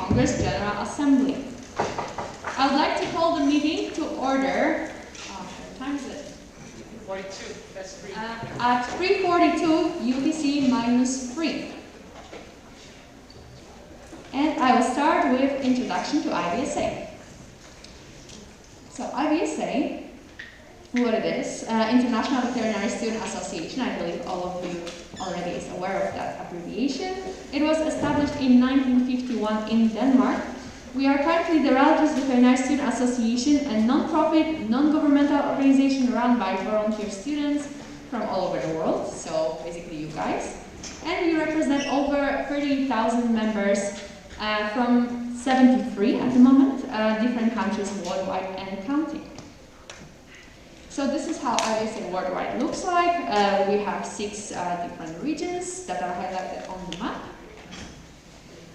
Congress General Assembly. I would like to call the meeting to order. What time is it? 42, that's 3. At 3:42 UTC -3. And I will start with introduction to IVSA. So IVSA, what it is, International Veterinary Student Association. I believe all of you already is aware of that abbreviation. It was established in 1951 in Denmark. We are currently the largest veterinary student association and non-profit, non-governmental organization run by volunteer students from all over the world, so basically you guys. And we represent over 30,000 members from 73 at the moment, different countries worldwide and counting. So this is how IVSA worldwide looks like. We have 6 different regions that are highlighted on the map.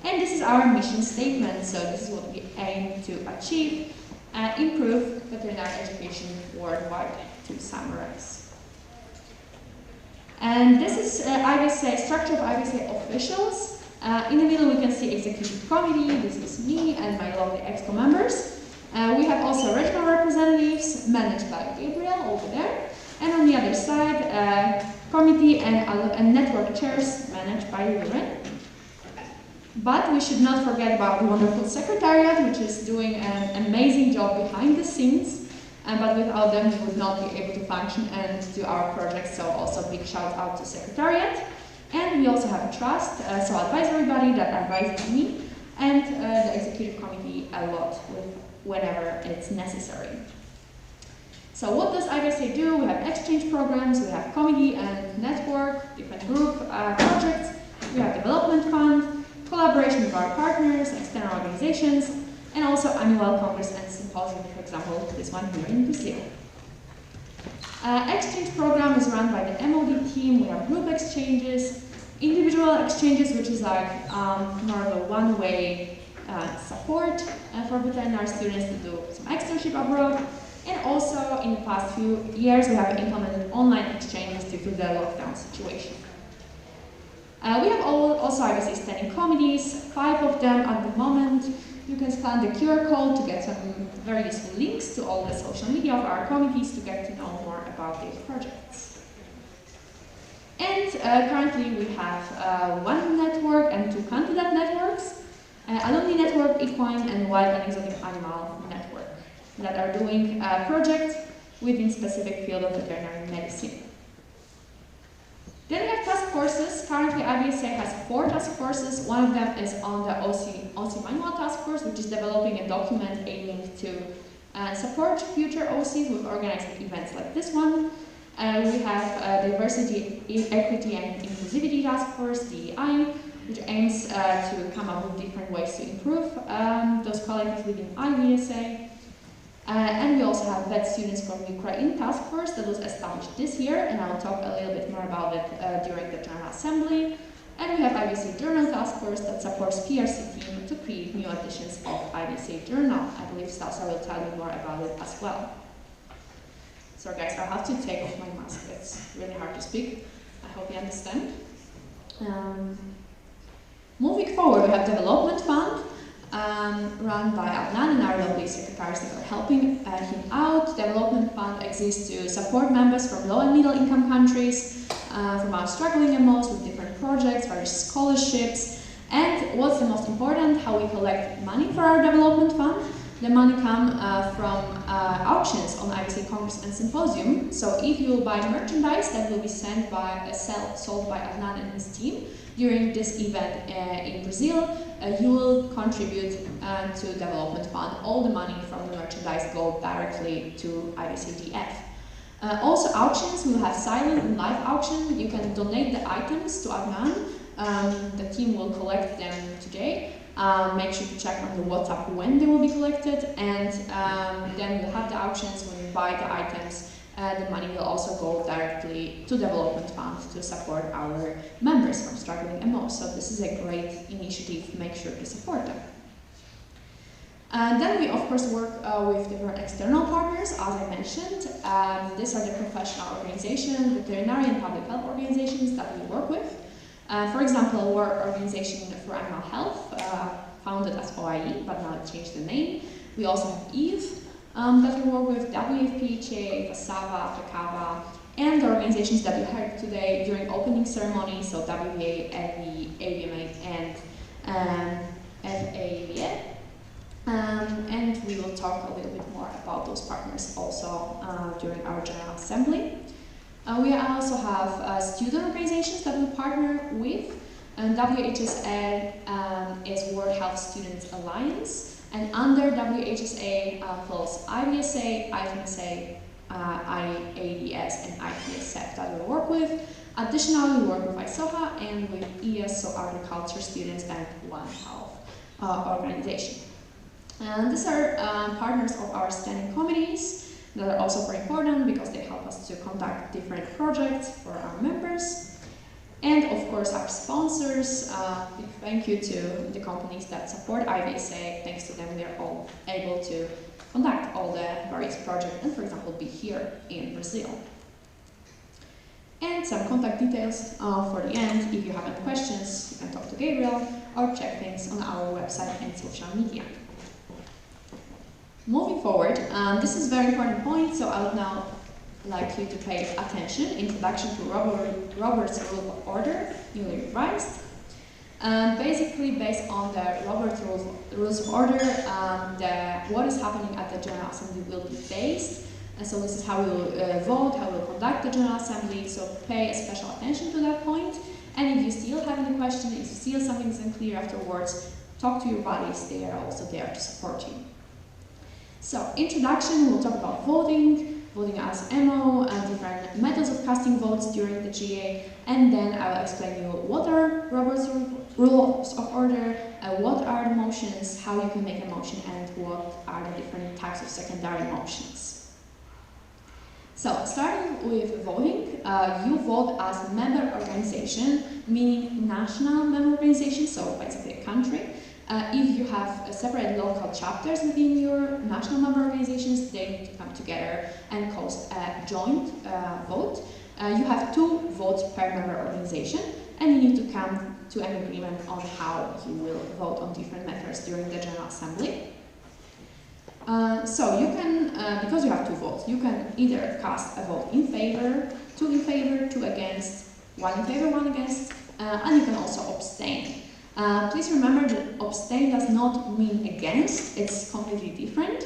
And this is our mission statement, so this is what we aim to achieve, improve veterinary education worldwide, to summarize. And this is IVSA, structure of IVSA officials. In the middle we can see executive committee, this is me and my lovely EXCO members. We have also regional representatives managed by Gabriel over there. And on the other side, committee and network chairs managed by Lauren. But we should not forget about the wonderful secretariat, which is doing an amazing job behind the scenes. But without them, we would not be able to function and do our projects. So also big shout out to secretariat. And we also have trust, so advisory body that advises me, and the executive committee a lot whenever it's necessary. So what does IVSA do? We have exchange programs, we have committee and network, different group projects, we have development fund, collaboration with our partners, external organizations, and also annual congress and symposium, for example, this one here in Brazil. Exchange program is run by the MOD team. We have group exchanges, individual exchanges, which is like more of a one-way support for veterinary students to do some externship abroad. And also in the past few years, we have implemented online exchanges due to the lockdown situation. We have also IVSA standing committees, 5 of them at the moment. You can scan the QR code to get some very useful links to all the social media of our committees to get to know more about these projects. And currently we have 1 network and 2 candidate networks, Alumni Network, Equine and Wild and Exotic Animal Network, that are doing projects within specific field of veterinary medicine. Then we have task forces. Currently, IVSA has 4 task forces. One of them is on the OC manual task force, which is developing a document aiming to support future OCs with organizing events like this one. We have Diversity, Equity and Inclusivity Task Force, DEI, which aims to come up with different ways to improve those qualities within IVSA. And we also have Vet Students from Ukraine Task Force that was established this year, and I will talk a little bit more about it during the General Assembly. And we have IVSA Journal Task Force that supports PRC team to create new editions of IVSA Journal. I believe Sasa will tell you more about it as well. Sorry guys, I have to take off my mask. It's really hard to speak. I hope you understand. Moving forward, we have Development Fund. Run by Adnan and our lovely secretaries that are helping him out. Development Fund exists to support members from low and middle income countries, from our struggling MOs with different projects, various scholarships, and what's the most important, how we collect money for our Development Fund. The money comes from auctions on IVC Congress and Symposium. So if you buy merchandise that will be sold by Adnan and his team during this event in Brazil, you will contribute to Development Fund. All the money from the merchandise go directly to IVCDF. Also auctions, we will have silent and live auction. You can donate the items to Adnan. The team will collect them today. Make sure to check on the WhatsApp when they will be collected, and then we'll have the auctions. When you buy the items, the money will also go directly to Development Fund to support our members from struggling MOs. So this is a great initiative. Make sure to support them. Then we of course work with different external partners, as I mentioned. These are the professional organizations, veterinary and public health organizations that we work with. For example, World Organization for Animal Health, founded as OIE, but now it changed the name. We also have Eve that we work with, WFPHA, FASAVA, FECAVA, and the organizations that you heard today during opening ceremony, so WVA, LV, AVMA, and FAVA. And we will talk a little bit more about those partners also during our General Assembly. We also have student organizations that we partner with. WHSA is World Health Students Alliance, and under WHSA falls IVSA, IVSA, IADS, and IVSA that we work with. Additionally, we work with ISOHA and with ES, so Agriculture Students, and One Health organization. And these are partners of our standing committees that are also very important because they help us to conduct different projects for our members. And of course our sponsors, big thank you to the companies that support IVSA. Thanks to them we are all able to conduct all the various projects and, for example, be here in Brazil. And some contact details for the end. If you have any questions, you can talk to Gabriel or check things on our website and social media. Moving forward, this is a very important point, so I would now like you to pay attention. Introduction to Robert's Rule of Order, newly revised. Basically, based on the Robert's Rules of Order, what is happening at the General Assembly will be based. And so this is how we will vote, how we will conduct the General Assembly, so pay special attention to that point. And if you still have any questions, if you feel something is unclear afterwards, talk to your buddies, they are also there to support you. So, introduction, we'll talk about voting as MO, and different methods of casting votes during the GA, and then I will explain you what are Robert's Rules of Order, what are the motions, how you can make a motion, and what are the different types of secondary motions. So, starting with voting, you vote as a member organization, meaning national member organization, so basically a country. If you have separate local chapters within your national member organizations, they need to come together and cause a joint vote. You have 2 votes per member organization, and you need to come to an agreement on how you will vote on different matters during the General Assembly. So you can, because you have 2 votes, you can either cast a vote in favor, 2 in favor, 2 against, 1 in favor, 1 against, and you can also abstain. Please remember that abstain does not mean against, it's completely different,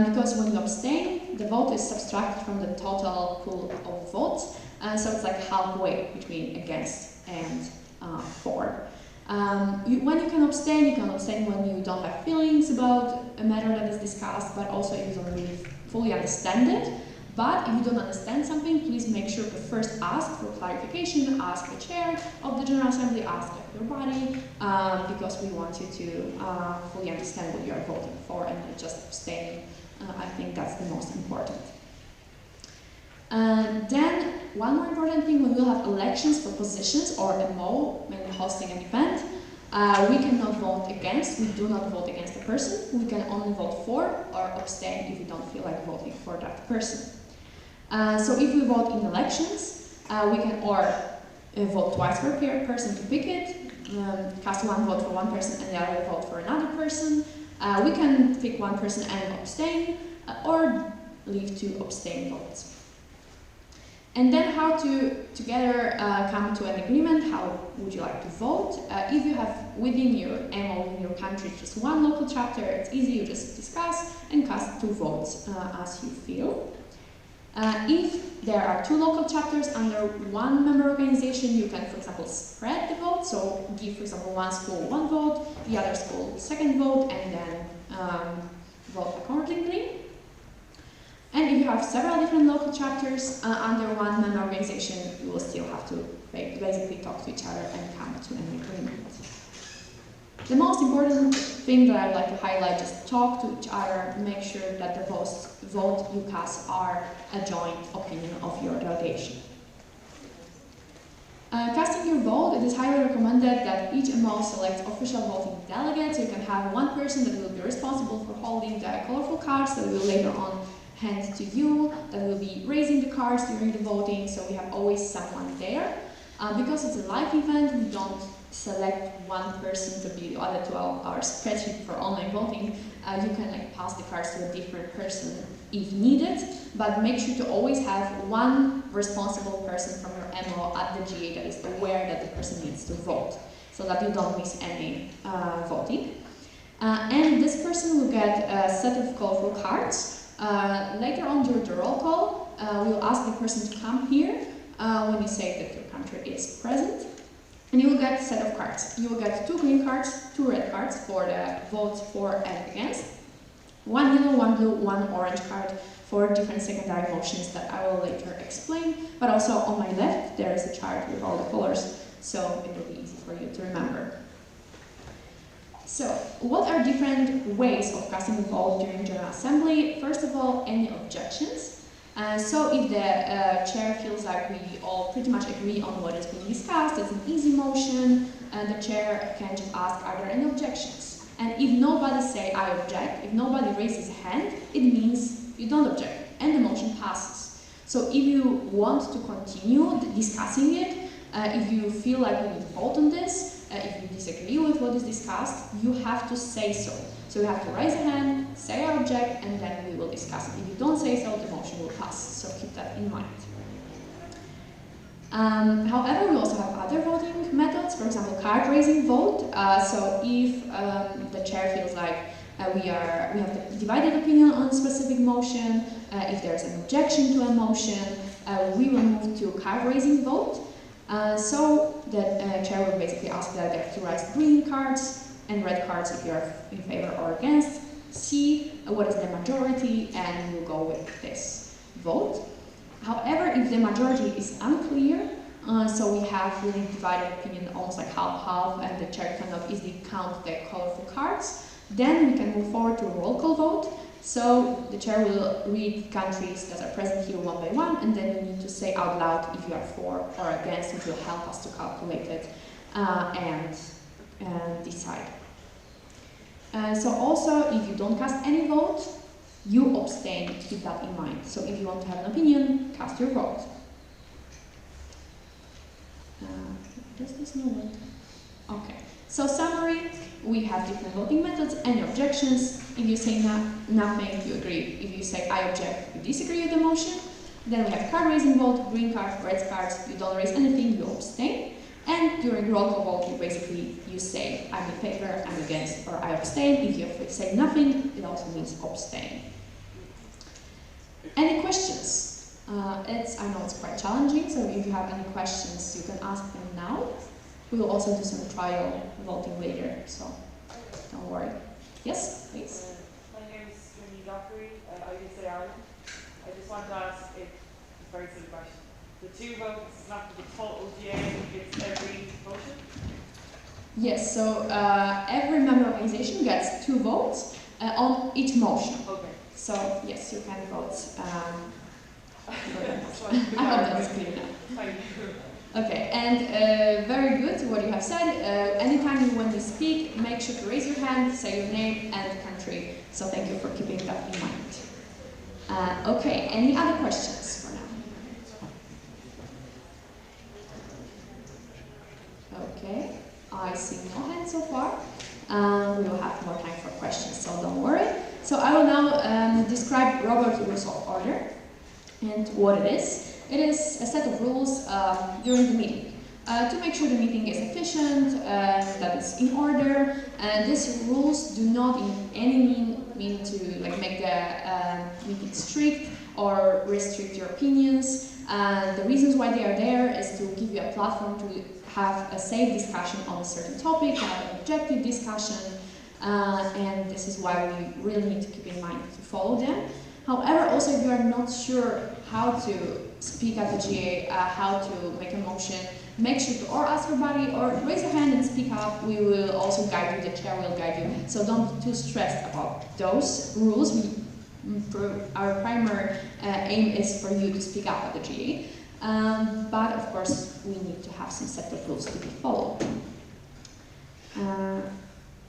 because when you abstain, the vote is subtracted from the total pool of votes, so it's like halfway between against and for. When you can abstain when you don't have feelings about a matter that is discussed, but also if you don't really fully understand it. But if you don't understand something, please make sure to first ask for clarification, ask the chair of the General Assembly, ask everybody, because we want you to fully understand what you are voting for and not just abstaining. I think that's the most important. Then, one more important thing, when we'll have elections for positions or MO, mainly hosting an event, we cannot vote against, we do not vote against the person, we can only vote for or abstain if we don't feel like voting for that person. So if we vote in elections, we can vote twice per person to pick it, cast 1 vote for 1 person and the other vote for another person. We can pick 1 person and abstain, or leave 2 abstain votes. And then how to together come to an agreement, how would you like to vote? If you have within your MO, in your country, just 1 local chapter, it's easy, you just discuss and cast 2 votes as you feel. If there are 2 local chapters under 1 member organization, you can, for example, spread the vote. So give, for example, 1 school 1 vote, the other school 2nd vote, and then vote accordingly. And if you have several different local chapters under 1 member organization, you will still have to basically talk to each other and come to an agreement. The most important thing that I would like to highlight is talk to each other, make sure that the vote you cast are a joint opinion of your delegation. Casting your vote, it is highly recommended that each MO selects official voting delegates. So you can have 1 person that will be responsible for holding the colorful cards that will later on hand to you, that will be raising the cards during the voting, so we have always someone there. Because it's a live event, we don't select one person to be added to our spreadsheet for online voting, you can like pass the cards to a different person if needed, but make sure to always have one responsible person from your MO at the GA that is aware that the person needs to vote, so that you don't miss any voting. And this person will get a set of colorful cards. Later on during the roll call, we'll ask the person to come here when you say that your country is present. And you will get a set of cards. You will get 2 green cards, 2 red cards for the votes for and against, 1 yellow, 1 blue, 1 orange card for different secondary motions that I will later explain. But also on my left, there is a chart with all the colors, so it will be easy for you to remember. So, what are different ways of casting a vote during General Assembly? First of all, any objections. So if the chair feels like we all pretty much agree on what is being discussed, it's an easy motion, the chair can just ask, are there any objections? And if nobody say, I object, if nobody raises a hand, it means you don't object, and the motion passes. So if you want to continue discussing it, if you feel like we need to vote on this, if you disagree with what is discussed, you have to say so. So you have to raise a hand, say I object, and then we will discuss it. If you don't say so, the motion will pass. So keep that in mind. However, we also have other voting methods, for example, card raising vote. So if the chair feels like we have a divided opinion on a specific motion, if there's an objection to a motion, we will move to card raising vote. So the chair will basically ask the delegate to raise green cards and red cards if you're in favor or against, see what is the majority, and we'll go with this vote. However, if the majority is unclear, so we have really divided opinion, almost like half-half, and the chair kind of easily count the colorful cards, then we can move forward to a roll call vote. So the chair will read countries that are present here one by one, and then you need to say out loud if you are for or against, which will help us to calculate it and decide. So also, if you don't cast any vote, you abstain. Keep that in mind. So if you want to have an opinion, cast your vote. Does this know what? Okay. So summary, we have different voting methods. Any objections? If you say nothing, you agree. If you say I object, you disagree with the motion. Then we have card raising vote, green cards, red cards. You don't raise anything, you abstain. And during roll call vote, you say I'm in favor, I'm against, or I abstain. If you say nothing, it also means abstain. Any questions? I know it's quite challenging, so if you have any questions, you can ask them now. We will also do some trial voting later, so don't worry. Yes, please. My name is Dockery, Ibc Ireland. I just want to ask a very simple question. The 2 votes is not for the total GA, it's every motion? Yes, so every member organization gets 2 votes on each motion. Okay. So yes, you can vote. I hope that is clear now. Thank you. Okay, and very good what you have said. Anytime when you speak, make sure to raise your hand, say your name and country. So thank you for keeping that in mind. Okay, any other questions for now? Okay, I see no hands so far. We will have more time for questions, so don't worry. So I will now describe Robert's Rules of Order and what it is. It is a set of rules during the meeting to make sure the meeting is efficient, that it's in order. These rules do not in any mean to make the meeting strict or restrict your opinions. The reasons why they are there is to give you a platform to have a safe discussion on a certain topic, have an objective discussion, and this is why we really need to keep in mind to follow them. However, also if you are not sure how to speak at the GA, how to make a motion, make sure to or ask your buddy or raise your hand and speak up. We will also guide you, the chair will guide you. So don't be too stressed about those rules. Our primary aim is for you to speak up at the GA. But of course, we need to have some set of rules to be followed.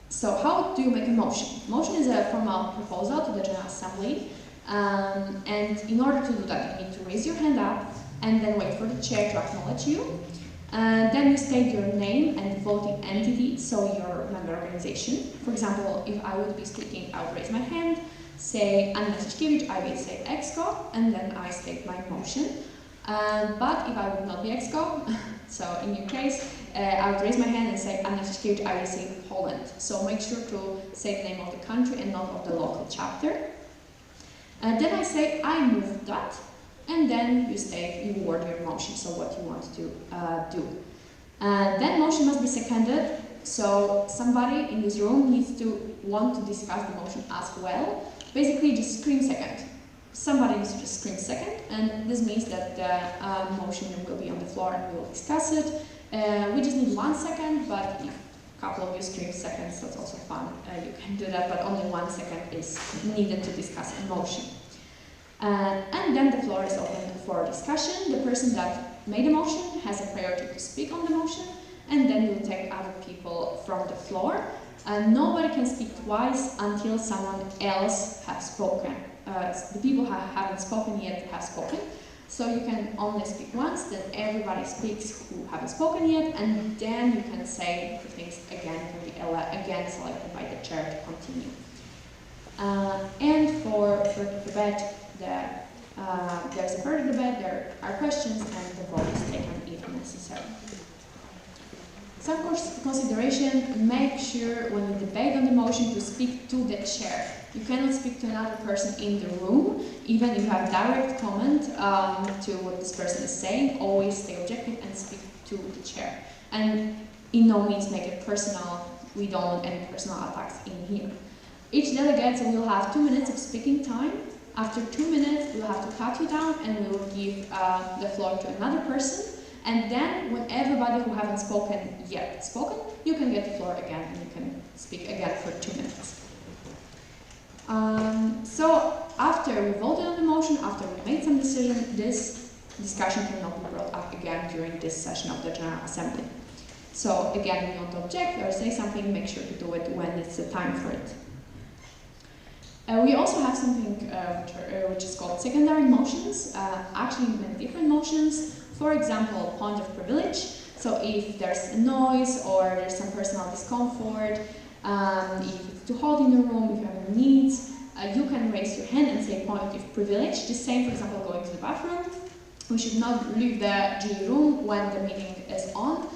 So how do you make a motion? Motion is a formal proposal to the General Assembly. And in order to do that, you need to raise your hand up and then wait for the chair to acknowledge you. Then you state your name and voting entity, so your member organization. For example, if I would be speaking, I would raise my hand, say Anna Szyczkiewicz, IVSA EXCO, and then I state my motion. But if I would not be EXCO, so in your case, I would raise my hand and say Anna Szyczkiewicz, IVSA Poland. So make sure to say the name of the country and not of the local chapter. Then I say I move that, and then you state, you word your motion, so what you want to do. That motion must be seconded, so somebody in this room needs to want to discuss the motion as well. Basically, just scream second. Somebody needs to just scream second, and this means that the motion will be on the floor and we will discuss it. We just need 1 second, but if a couple of you scream seconds, that's also fun. You can do that, but only 1 second is needed to discuss a motion. And then the floor is open for discussion. The person that made the motion has a priority to speak on the motion, and then we'll take other people from the floor. Nobody can speak twice until someone else has spoken. The people who haven't spoken yet have spoken. So you can only speak once, then everybody speaks who haven't spoken yet, and then you can say the things again, can be again selected by the chair to continue. And for the debate, there's a further debate, there are questions, and the vote is taken if necessary. Some consideration, make sure when you debate on the motion to speak to the chair. You cannot speak to another person in the room, even if you have direct comment to what this person is saying. Always stay objective and speak to the chair. And in no means make it personal. We don't want any personal attacks in here. Each delegate will have 2 minutes of speaking time. After 2 minutes, we'll have to cut you down and we will give the floor to another person. And then, when everybody who haven't spoken yet spoken, you can get the floor again and you can speak again for 2 minutes. So, after we voted on the motion, after we made some decision, this discussion cannot be brought up again during this session of the General Assembly. So, again, if you want to object or say something, make sure to do it when it's the time for it. We also have something which is called secondary motions, actually many different motions. For example, point of privilege. So if there's a noise or there's some personal discomfort, if it's too hot in the room, if you have needs, you can raise your hand and say point of privilege. The same, for example, going to the bathroom. We should not leave the GE room when the meeting is on,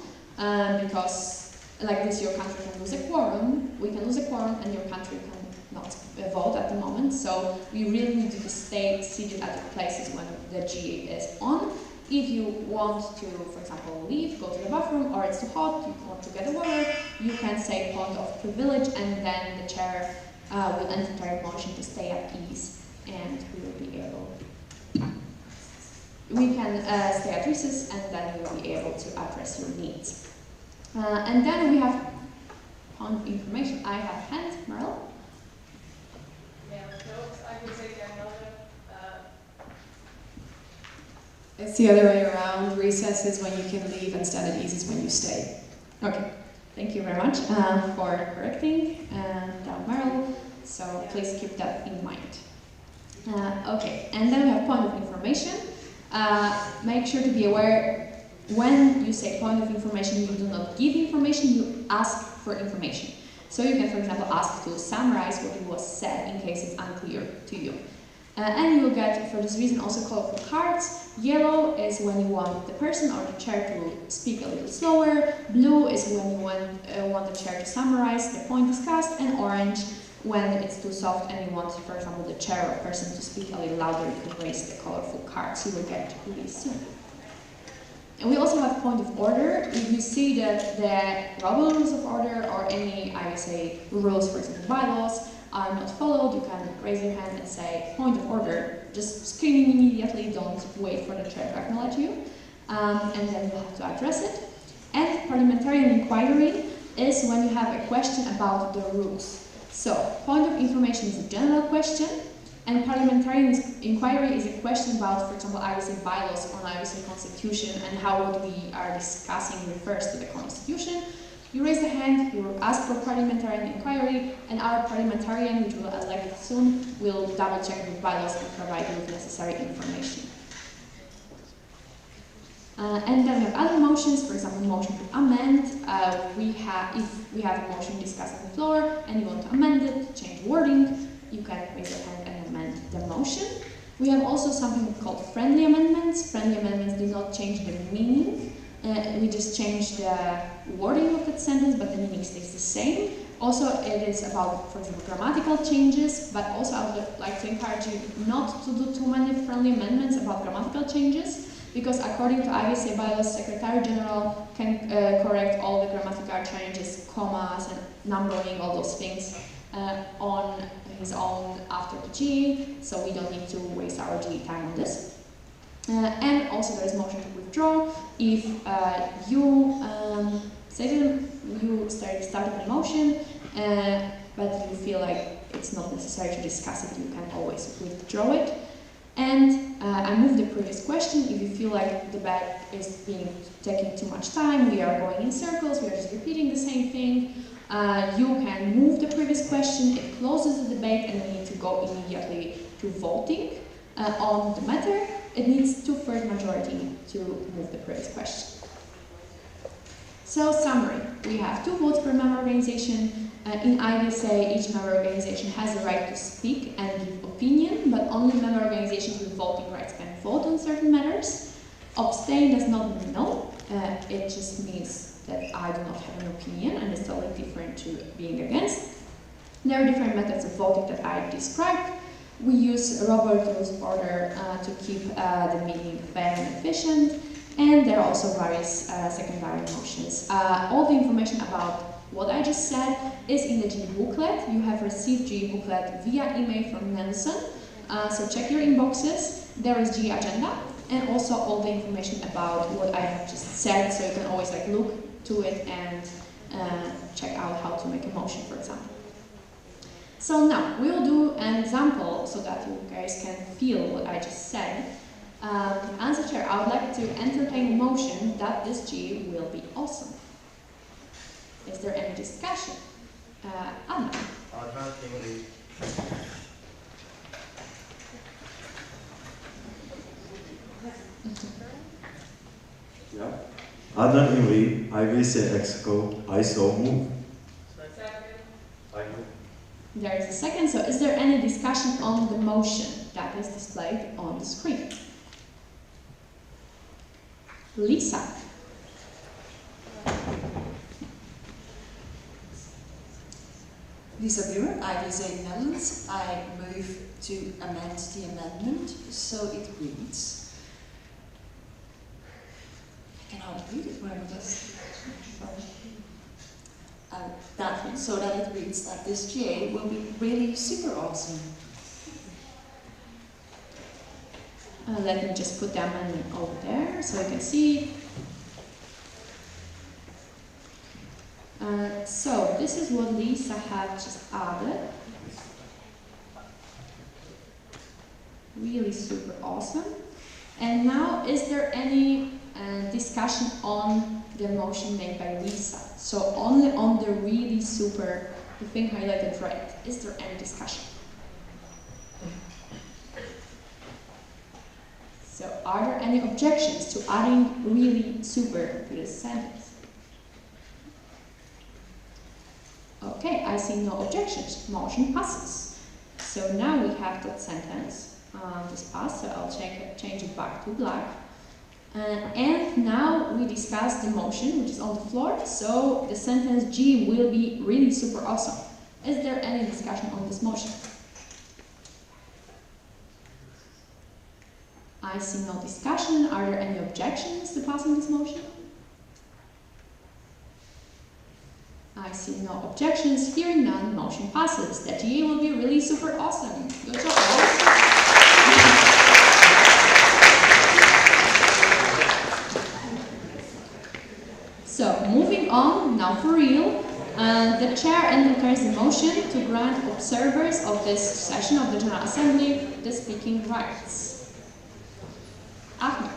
because like this your country can lose a quorum, we can lose a quorum and your country can not vote at the moment. So we really need to stay seated at the places when the GE is on. If you want to, for example, leave, go to the bathroom, or it's too hot, you want to get water, you can say point of privilege, and then the chair will entertain a motion to stay at ease, and we will be able. We can stay at recess, and then we will be able to address your needs. And then we have point of information. I have hand, Merle. Yeah, so I would say general. It's the other way around. Recess is when you can leave and stand at ease is when you stay. Okay, thank you very much for correcting Meryl. So please keep that in mind. Okay, and then we have point of information. Make sure to be aware when you say point of information, you do not give information, you ask for information. So you can, for example, ask to summarize what was said in case it's unclear to you. And you will get, for this reason, also colorful cards. Yellow is when you want the person or the chair to speak a little slower. Blue is when you want the chair to summarize the point discussed. And orange when it's too soft and you want, for example, the chair or person to speak a little louder. You can raise the colorful cards you will get really soon. And we also have point of order. If you see that the global rules of order or any IVSA rules, for example, bylaws, are not followed, you can raise your hand and say point of order, just screaming immediately, don't wait for the chair to acknowledge you, and then you'll have to address it. And parliamentarian inquiry is when you have a question about the rules. So, point of information is a general question, and parliamentarian inquiry is a question about, for example, IVSA bylaws on IVSA constitution and how what we are discussing refers to the constitution. You raise the hand, you ask for parliamentarian inquiry, and our parliamentarian, which will elect soon, will double check the bylaws and provide you with necessary information. And then we have other motions, for example, motion to amend. If we have a motion discussed on the floor and you want to amend it, change wording, you can raise your hand and amend the motion. We have also something called friendly amendments. Friendly amendments do not change the meaning. We just change the wording of that sentence, but the meaning stays the same. Also, it is about, for example, grammatical changes, but also I would like to encourage you not to do too many friendly amendments about grammatical changes, because according to IVSA Bylaws, Secretary General can correct all the grammatical changes, commas, and numbering, all those things on his own after the GE, so we don't need to waste our GE time on this. And also there is motion to withdraw. If you started a motion, but you feel like it's not necessary to discuss it, you can always withdraw it. And I move the previous question. If you feel like the debate is taking too much time, we are going in circles, we are just repeating the same thing, you can move the previous question, it closes the debate, and we need to go immediately to voting on the matter. It needs 2/3 majority to move the previous question. So, summary. We have 2 votes per member organization. In IVSA, each member organization has the right to speak and give opinion, but only member organizations with voting rights can vote on certain matters. Abstain does not mean no. It just means that I do not have an opinion, and it's totally different to being against. There are different methods of voting that I described. We use Robert Rules of Order to keep the meeting fair and efficient, and there are also various secondary motions. All the information about what I just said is in the GE booklet. You have received GE booklet via email from Nelson, so check your inboxes. There is GE agenda, and also all the information about what I have just said, so you can always look to it and check out how to make a motion, for example. So now, we will do an example so that you guys can feel what I just said. As a chair, I would like to entertain a motion that this GE will be awesome. Is there any discussion? Anna? Yeah. Adnan Imri, IVSA Exco, I so move. There is a second, so is there any discussion on the motion that is displayed on the screen? Lisa? Lisa Buren, IVSA Netherlands. I move to amend the amendment so it reads. I can hardly read it, where it is. So that it reads that this GA will be really super awesome. Let me just put the amendment over there so you can see. So this is what Lisa had just added. Really super awesome. And now, is there any discussion on the motion made by Lisa? So only on the really super, the thing highlighted red. Is there any discussion? So are there any objections to adding really super to this sentence? Okay, I see no objections. Motion passes. So now we have that sentence. This passed, so I'll change it back to black. And now we discuss the motion, which is on the floor. So the sentence G will be really super awesome. Is there any discussion on this motion? I see no discussion. Are there any objections to passing this motion? I see no objections. Hearing none, motion passes. The GA will be really super awesome. Good job, guys. So, moving on, now for real, the chair entertains the motion to grant observers of this session of the General Assembly the speaking rights. Ahmed.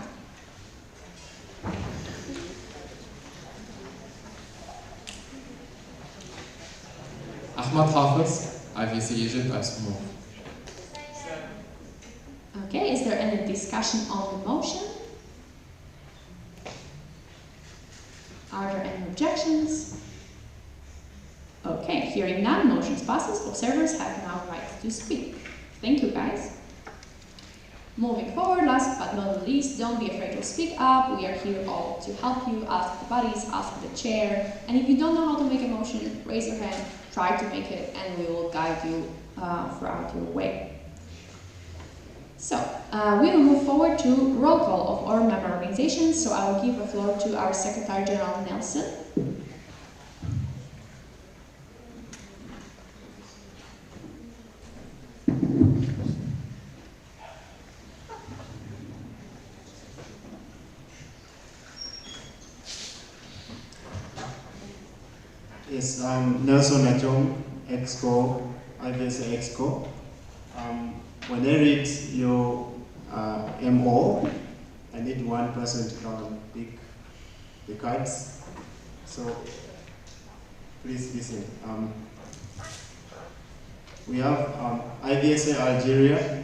Ahmad Hafiz, IVC agent, I so move. Okay, is there any discussion on the motion? Are there any objections? Okay, hearing none, motions passes. Observers have now right to speak. Thank you, guys. Moving forward, last but not least, don't be afraid to speak up. We are here all to help you. Ask the buddies, ask the chair. And if you don't know how to make a motion, raise your hand, try to make it, and we will guide you throughout your way. So, we will move forward to roll call of our member organizations. So I will give the floor to our Secretary General, Nelson. Yes, Nelson Nachong, Exco, IVSA Exco. When I read your MO, I need one person to come and pick the cards. So please listen. We have IVSA Algeria,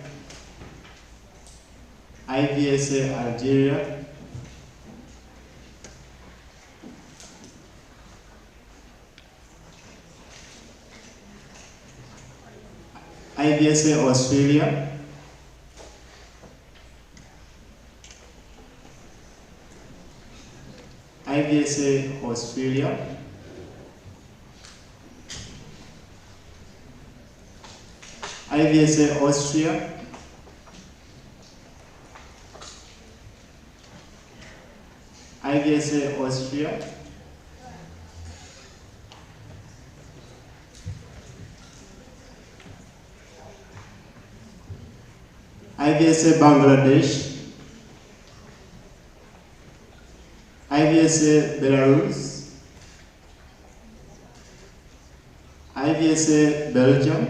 IVSA Algeria, IVSA Australia, IVSA Australia, IVSA Austria, IVSA Austria, IVSA Bangladesh, IVSA Belarus, IVSA Belgium,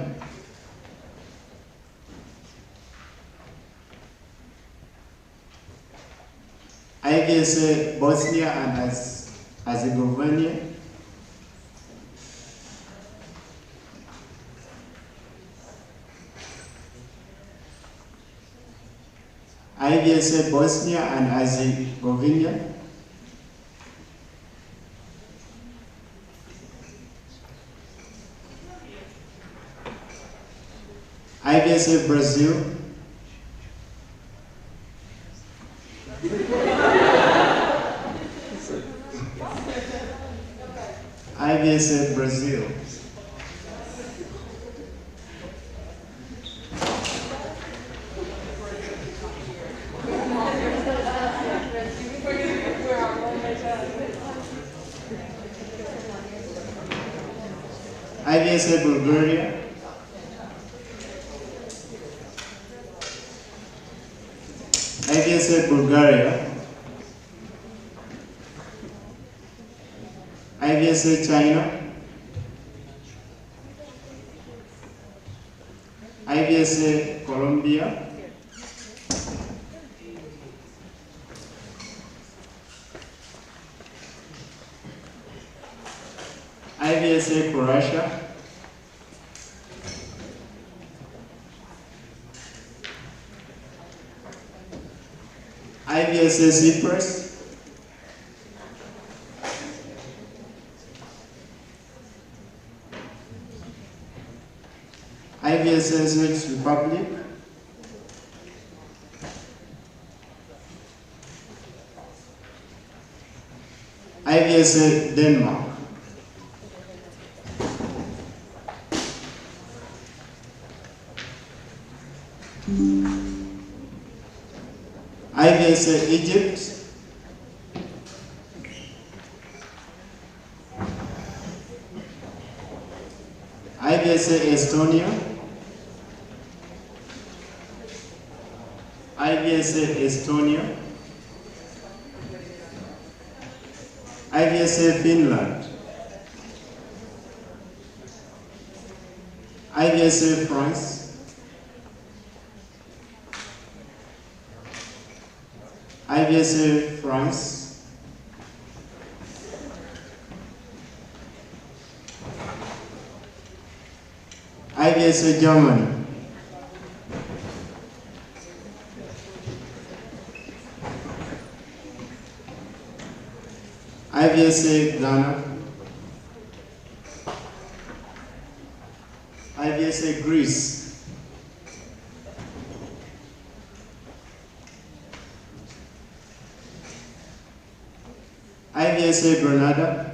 IVSA Bosnia and Herzegovina, IVSA Bosnia and Herzegovina, IVSA Brazil, IVSA Brazil, IVSA Bulgaria, IVSA Bulgaria, IVSA China, IVSA Colombia, IVSA Croatia, IVSA Cyprus, IVSA Czech Republic, IVSA Denmark, IVSA Egypt, IVSA Estonia, IVSA Estonia, IVSA Finland, IVSA France, IVSA France, IVSA Germany, IVSA Ghana, IVSA Greece, IVSA Grenada,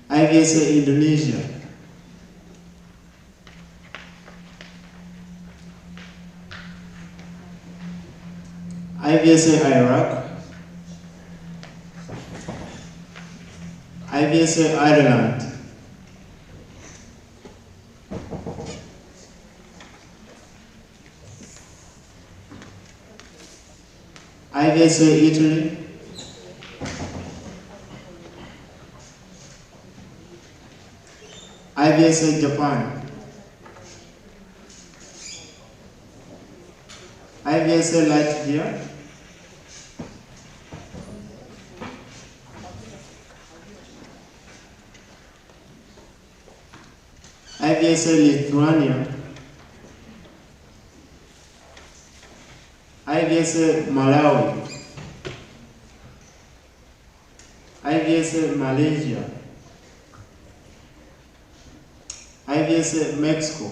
IVSA Indonesia, IVSA Iraq, IVSA Ireland, IVSA Italy, IVSA Japan, IVSA Latvia, IVSA Lithuania, IVSA Malawi, IVSA Malaysia, IVSA Mexico,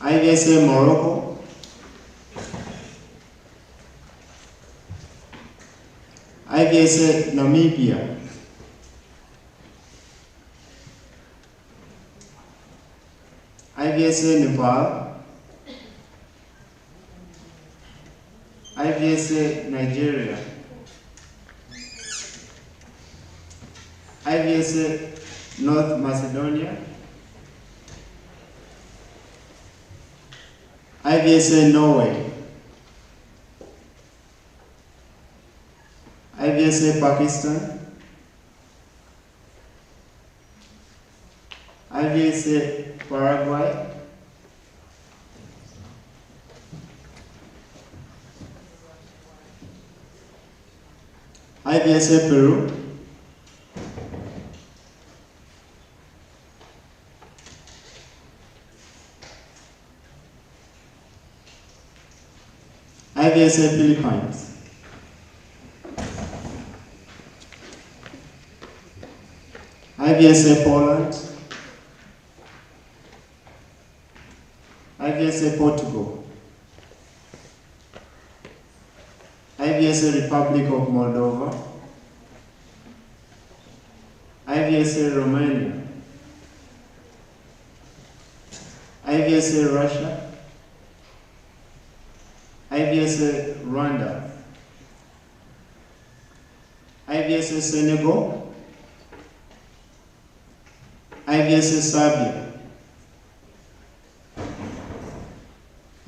IVSA Morocco, IVSA Namibia, IVSA Nepal, IVSA Nigeria, IVSA North Macedonia, IVSA Norway, IVSA Pakistan, IVSA Paraguay, IVSA Peru, IVSA Philippines, IVSA Poland, IVSA Portugal, IVSA Republic of Moldova, IVSA Romania, IVSA Russia, IVSA Rwanda, IVSA Senegal, IVSA Serbia,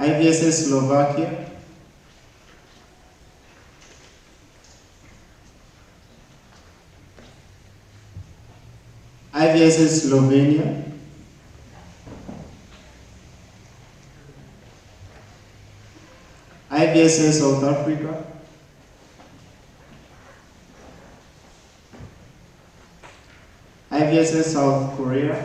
IVSA Slovakia, IVSA Slovenia, IVSA South Africa, IVSA South Korea,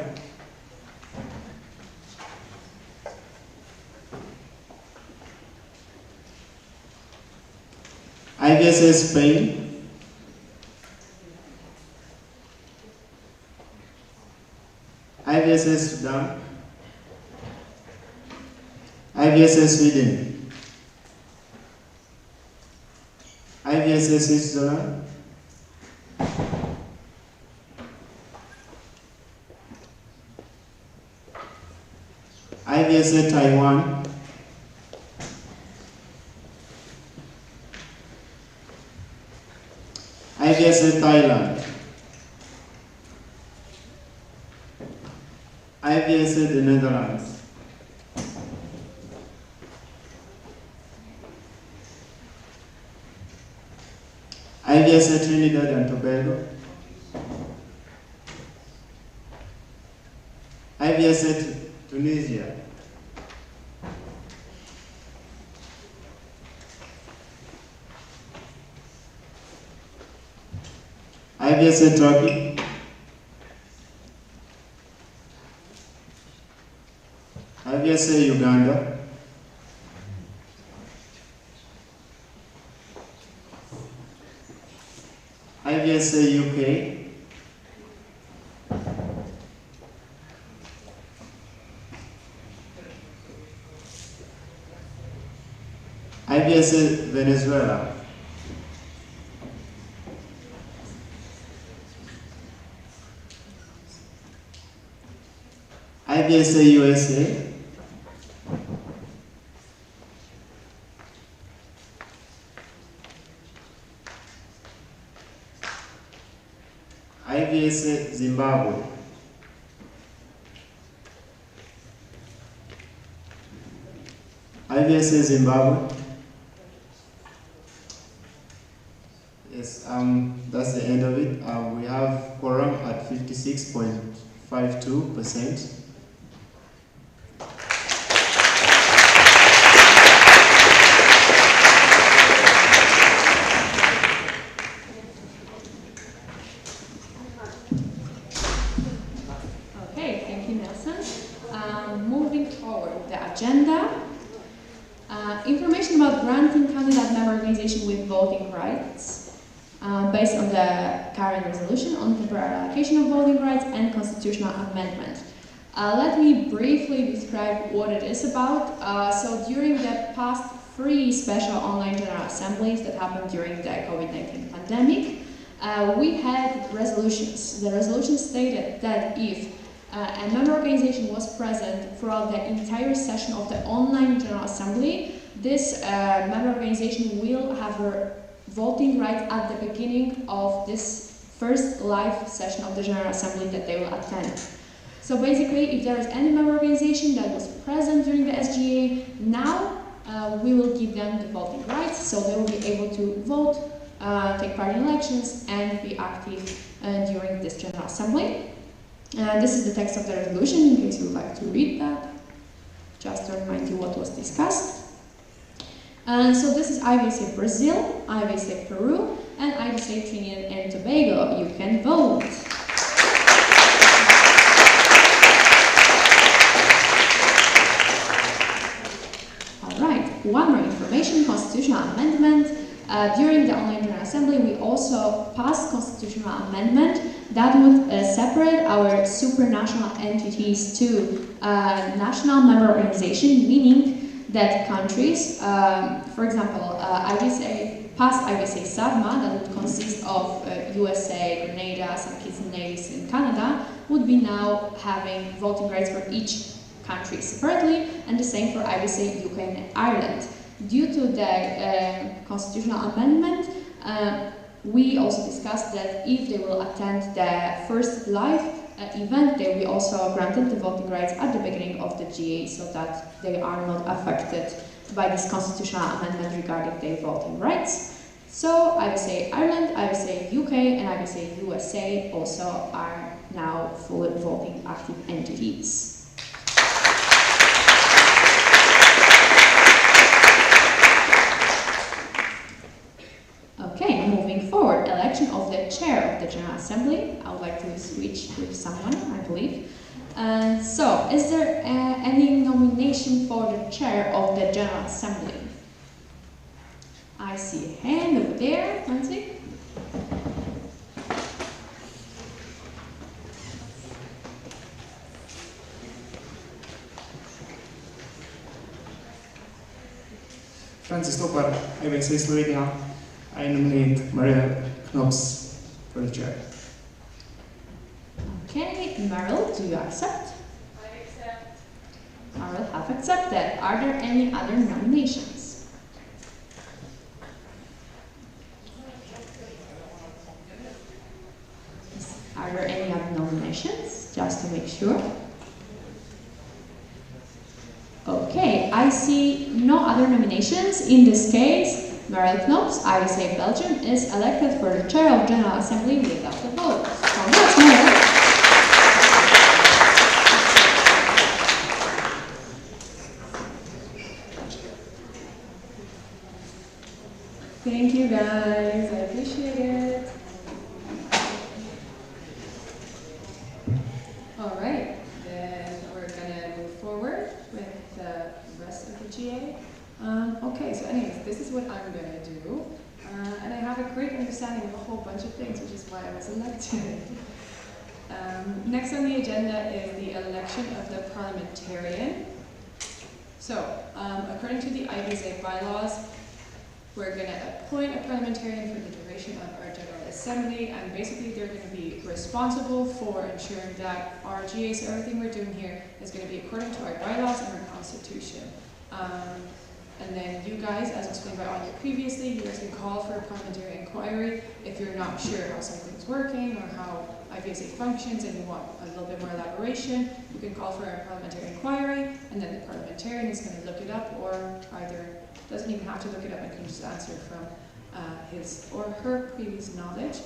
IVSA Spain, IVSA Sudan, IVSA Sweden, IVSA Switzerland, IVSA Taiwan, IVSA Thailand, IVSA the Netherlands, IVSA Trinidad and Tobago, IVSA Tunisia, IVSA Turkey, IVSA Uganda, IVSA UK, IVSA Venezuela, IVSA USA, IVSA Zimbabwe, IVSA Zimbabwe. Yes, that's the end of it. We have quorum at 56.52%. Okay, thank you, Nelson. Moving forward with the agenda. Information about granting candidate member organization with voting rights. Based on the current resolution on temporary allocation of voting rights and constitutional amendment. Let me briefly describe what it is about. So during the past 3 special online general assemblies that happened during the COVID-19 pandemic, we had resolutions. The resolution stated that if a member organization was present throughout the entire session of the online general assembly, this member organization will have a voting right at the beginning of this first live session of the General Assembly that they will attend. So basically, if there is any member organization that was present during the SGA, now we will give them the voting rights, so they will be able to vote, take part in elections, and be active during this General Assembly. This is the text of the resolution, in case you would like to read that, just to remind you what was discussed. So this is IVSA Brazil, IVSA Peru, and IVSA Trinidad and Tobago. You can vote. All right, one more information, constitutional amendment. During the online general assembly, we also passed constitutional amendment that would separate our supranational entities to national member organization, meaning that countries, for example, past IVSA SAVMA, that would consist of USA, Grenada, some Kitts and Nevis, and Canada, would be now having voting rights for each country separately, and the same for IVSA UK and Ireland. Due to the constitutional amendment, we also discussed that if they will attend the first live event, they will be also granted the voting rights at the beginning of the GA, so that they are not affected by this constitutional amendment regarding their voting rights. So IVSA Ireland, IVSA UK, and IVSA USA also are now fully voting active entities. Okay, moving forward, election of the chair of the General Assembly. I would like to switch with someone, I believe. So, is there any nomination for the chair of the General Assembly? I see a hand over there, Nancy. Francis Topar, IVSA Slovenia. I nominate Maria Knops for the chair. Okay, Meryl, do you accept? I accept. Meryl have accepted. Are there any other nominations? Are there any other nominations? Just to make sure. Okay, I see no other nominations. In this case, Meryl Knops, IVSA Belgium, is elected for the chair of General Assembly without a vote. Congrats, Meryl. Thank you, guys. I appreciate it. the GA. Okay, so anyways, this is what I'm going to do. And I have a great understanding of a whole bunch of things, which is why I was elected. Next on the agenda is the election of the parliamentarian. So, according to the IVSA bylaws, we're going to appoint a parliamentarian for the duration of our General Assembly, and basically they're going to be responsible for ensuring that our GA, so everything we're doing here, is going to be according to our bylaws and our constitution. And then you guys, as explained by Anya previously, you guys can call for a parliamentary inquiry if you're not sure how something's working or how IVSA functions and you want a little bit more elaboration. You can call for a parliamentary inquiry, and then the parliamentarian is going to look it up, or either doesn't even have to look it up and can just answer from his or her previous knowledge.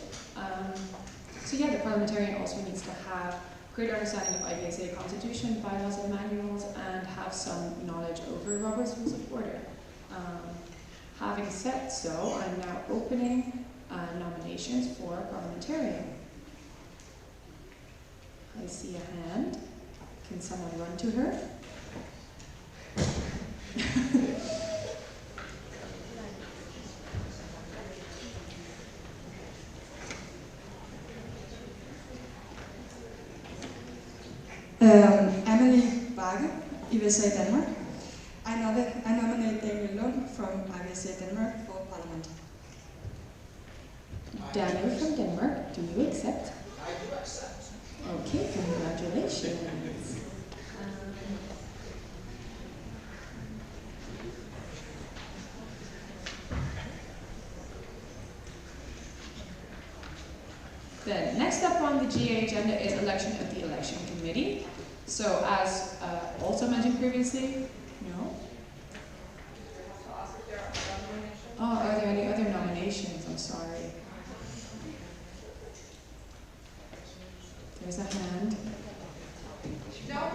So yeah, the parliamentarian also needs to have great understanding of IVSA constitution, bylaws and manuals, and have some knowledge over Robert's Rules of Order. Having said so, I'm now opening nominations for parliamentarian. I see a hand. Can someone run to her? Emily Bakke, IVSA Denmark. I nominate Daniel Lund from IVSA Denmark for Parliament. Daniel from Denmark, do you accept? I do accept. Okay, congratulations. Then, next up on the GA agenda is election of the election committee. So, as also mentioned previously, no? Oh, are there any other nominations? I'm sorry. There's a hand. No.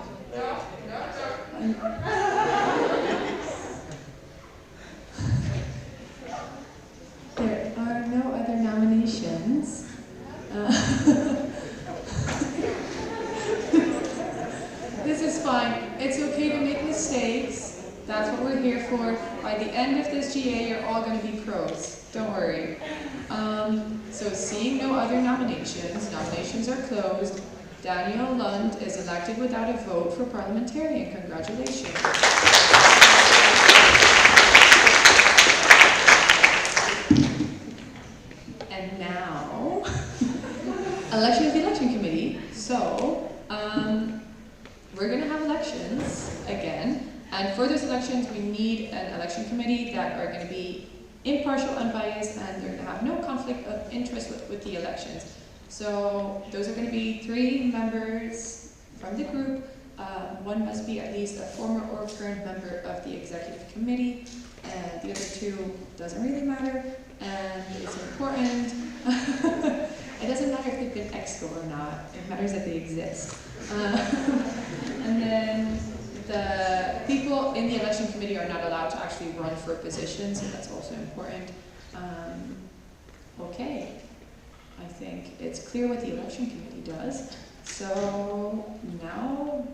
There are no other nominations. This is fine. It's okay to make mistakes. That's what we're here for. By the end of this GA, you're all going to be pros. Don't worry. So seeing no other nominations are closed. Daniel Lund is elected without a vote for parliamentarian. Congratulations. And now, election of the election committee. So, we're going to have elections again. And for those elections, we need an election committee that are going to be impartial, unbiased, and they're going to have no conflict of interest with the elections. So those are going to be 3 members from the group. One must be at least a former or current member of the executive committee. And the other 2 doesn't really matter, and it's important. It doesn't matter if they've been exco or not. It matters that they exist. And then the people in the election committee are not allowed to actually run for a position, so that's also important. Okay, I think it's clear what the election committee does. So now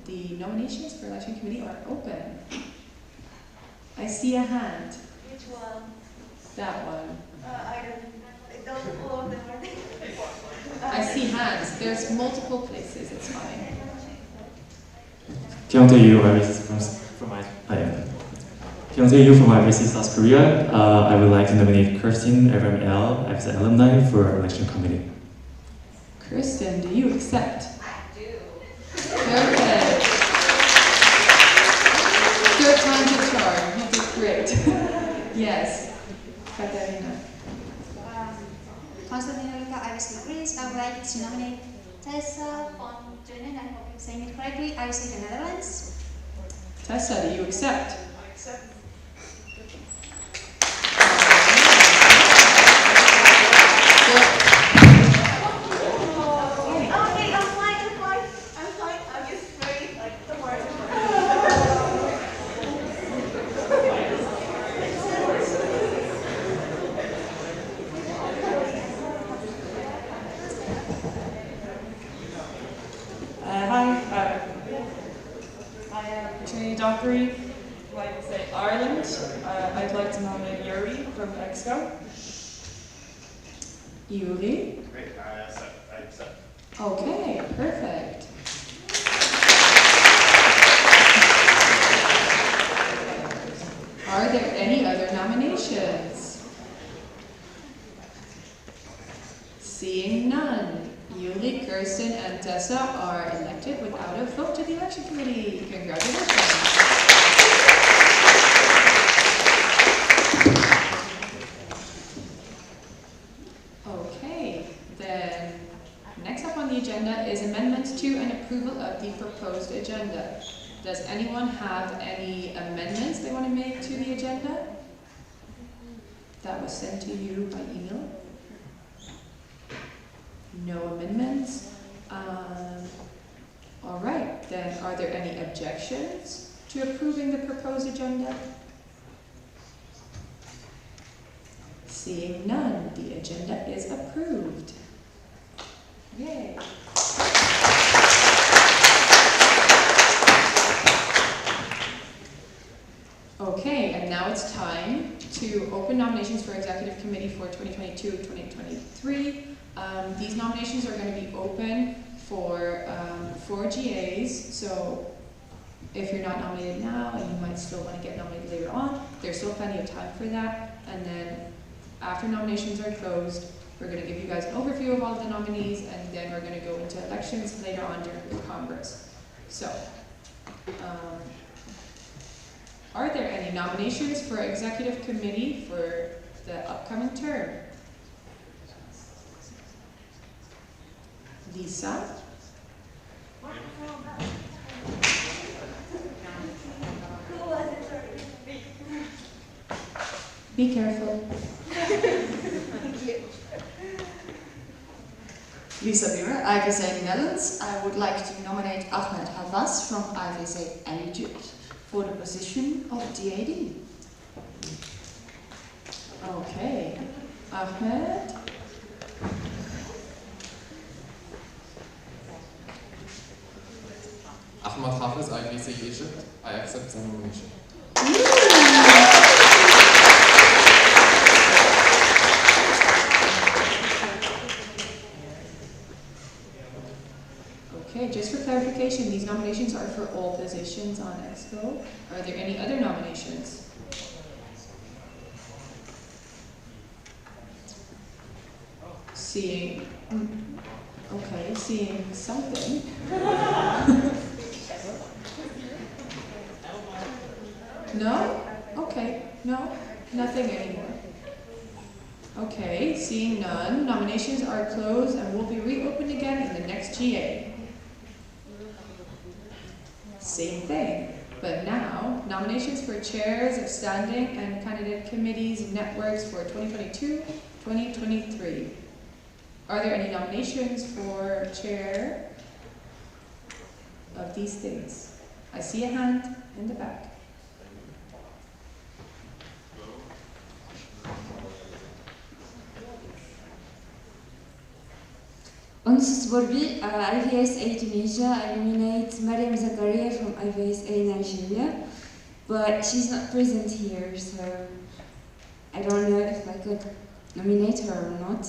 the nominations for election committee are open. I see a hand. Which one? That one. I don't all of them are there. I see hands. There's multiple places. It's fine. from Ibc South Korea. I would like to nominate Kirsten FML as an alumni for election committee. Kristen, do you accept? I do. Perfect. Third time's a charm. You did great. Yes. Katarina. Constantine Ibc Grants. I would like to nominate Tessa von Dunen, I hope I'm saying it correctly, Ibc the Netherlands. Tessa, do you accept? I accept. from IVSA Ireland, I'd like to nominate Yuri from Mexico. Yuri? Great, I accept. Okay, perfect. Are there any other nominations? Seeing none, Yuli, Kirsten, and Tessa are elected without a vote to the election committee. Congratulations. Okay, then next up on the agenda is amendments to and approval of the proposed agenda. Does anyone have any amendments they want to make to the agenda? That was sent to you by email. No amendments. All right, then are there any objections to approving the proposed agenda? Seeing none, the agenda is approved. Yay. Okay, and now it's time to open nominations for Executive Committee for 2022-2023. These nominations are going to be open for 4 GAs, so if you're not nominated now and you might still want to get nominated later on, there's still plenty of time for that. And then after nominations are closed, we're going to give you guys an overview of all of the nominees, and then we're going to go into elections later on during the Congress. So, are there any nominations for Executive Committee for the upcoming term? Lisa? Be careful. Thank you. Lisa Buren, IVSA Netherlands. I would like to nominate Ahmed Havas from IVSA Egypt for the position of DAD. Okay. Ahmed? Ahmad Hafiz, Ibc Egypt. I accept the nomination. Okay, just for clarification, these nominations are for all positions on Expo. Are there any other nominations? Seeing something. No? Okay, no, nothing anymore. Okay, seeing none, nominations are closed and will be reopened again in the next GA. Same thing, but now, nominations for chairs of standing and candidate committees and networks for 2022-2023. Are there any nominations for chair of these things? I see a hand in the back. Onsus Borbi, IVSA Tunisia. I nominate Mariam Zakaria from IVSA Nigeria, but she's not present here, so I don't know if I could nominate her or not.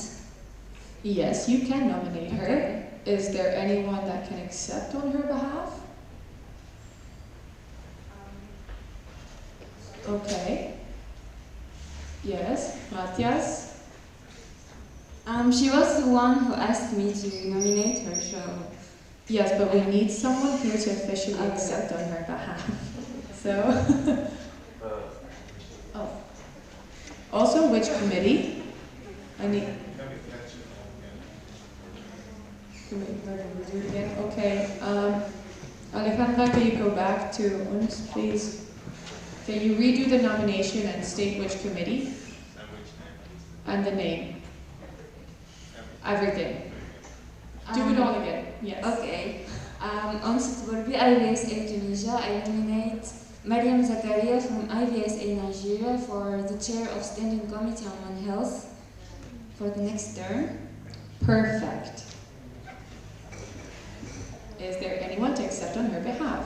Yes, you can nominate her. Okay. Is there anyone that can accept on her behalf? Okay. Yes, Matthias? She was the one who asked me to nominate her, so... Yes, but we need someone here to officially accept on her behalf. So... Oh. Also, which committee? I need... Can we do it again? Okay. Alejandra, can you go back to uns, please? Can you redo the nomination and state which committee? And the name. Everything. Do it all again. Yes. Okay. Onsus Borbi, IVSA Tunisia. I nominate Mariam Zakaria from IVSA Nigeria for the chair of Standing Committee on One Health for the next term. Perfect. Is there anyone to accept on her behalf?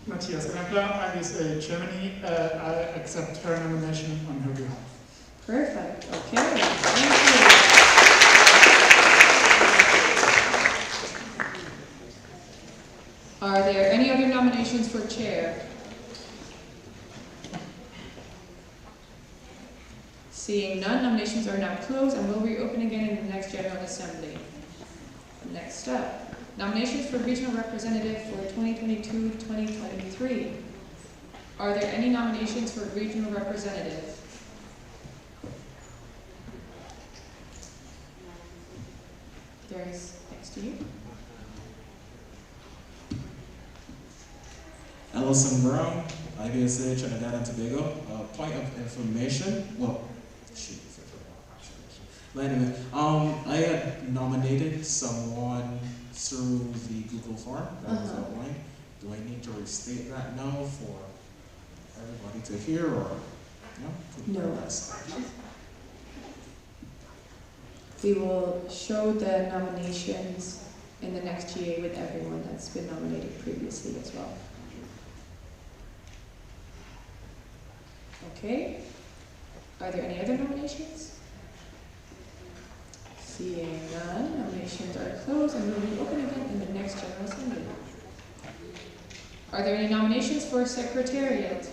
Matthias Krempler, IVSA Germany. I accept her nomination on her behalf. Perfect. Okay. Thank you. Are there any other nominations for chair? Seeing none, nominations are now closed and will reopen again in the next General Assembly. Next up, nominations for regional representative for 2022-2023. Are there any nominations for regional representative? There's next to you. Alison Brown, IVSA Trinidad and Tobago. Point of information. Well, shoot. But anyway, I had nominated someone through the Google form that was outlined. Do I need to restate that now for everybody to hear, or No. We will show the nominations in the next GA with everyone that's been nominated previously as well. Okay. Are there any other nominations? Seeing none, nominations are closed and will be open again in the next General Assembly. Are there any nominations for Secretariat?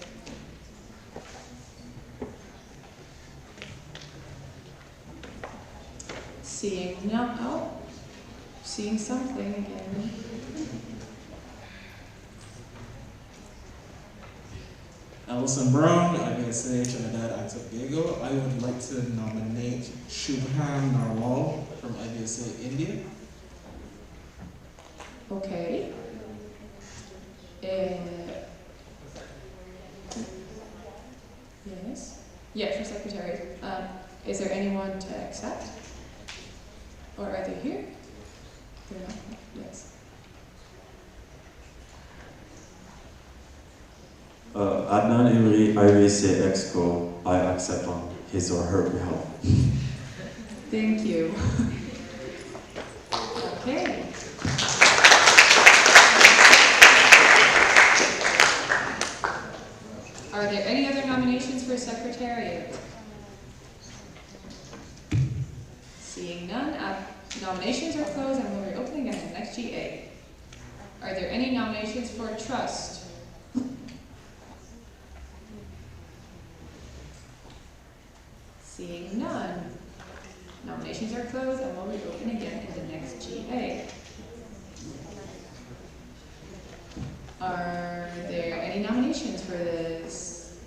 Seeing none, seeing something again. Alison Brown, IVSA Trinidad and Tobago. I would like to nominate Shubham Narwal from IVSA India. Okay. Yes. Yeah, for Secretary. Is there anyone to accept? Or are they here? They're not. Yes. Adnan Imri, IVSA Exco, I accept on his or her behalf. Thank you. Okay. Are there any other nominations for Secretariat? Seeing none, nominations are closed and will reopen again in the next GA. Are there any nominations for Trust? Seeing none, nominations are closed and will reopen again in the next GA. Are there any nominations for this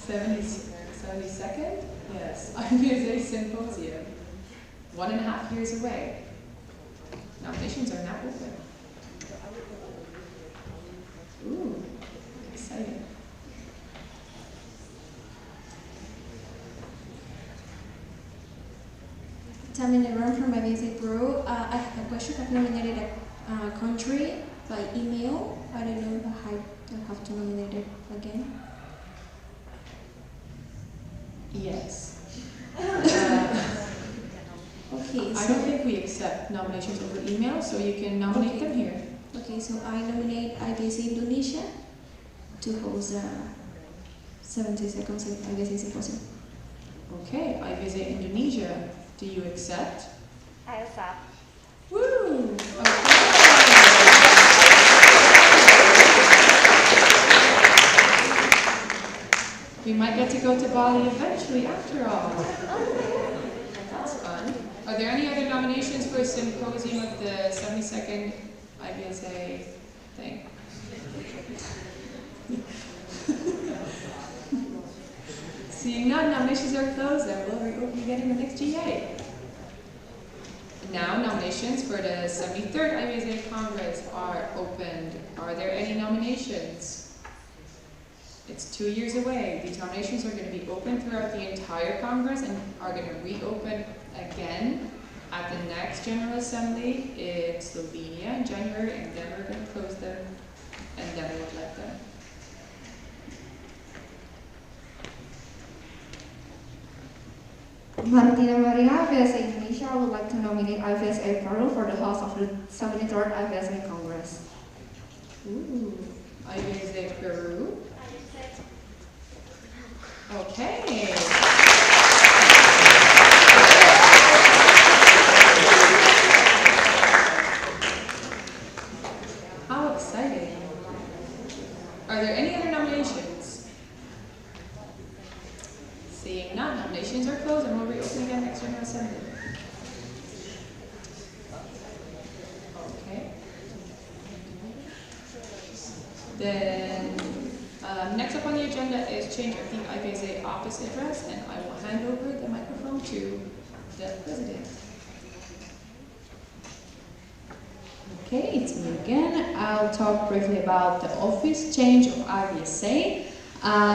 72nd? Yes, IVSA Symposium. 1.5 years away. Nominations are now open. Ooh, exciting. Tamina Ram from Ibc Pro. I have a question. I've nominated a country by email. I don't know if I have to nominate it again. Yes. Okay. I don't think we accept nominations over email, so you can nominate them here. Okay, so I nominate IVSA Indonesia to host 72nd IVSA Symposium. Okay, IVSA Indonesia. Do you accept? I accept. Woo! We might get to go to Bali eventually after all. That's fun. Are there any other nominations for a symposium of the 72nd IVSA thing? Seeing none, nominations are closed and will reopen again in the next GA. Now nominations for the 73rd IVSA Congress are opened. Are there any nominations? It's 2 years away. These nominations are going to be open throughout the entire Congress and are going to reopen again at the next General Assembly in Slovenia in January, and then we're going to close them and then we'll let them. Martina Maria, IVSA Indonesia. I would like to nominate IVSA Peru for the host of the 73rd IVSA Congress. Ooh, IVSA Peru. Okay. How exciting. Are there any other nominations? Seeing none, nominations are closed and will reopen again next General Assembly. Okay. Then, next up on the agenda is change of the IVSA office address, and I will hand over the microphone to the president. Okay, it's me again. I'll talk briefly about the office change of IVSA.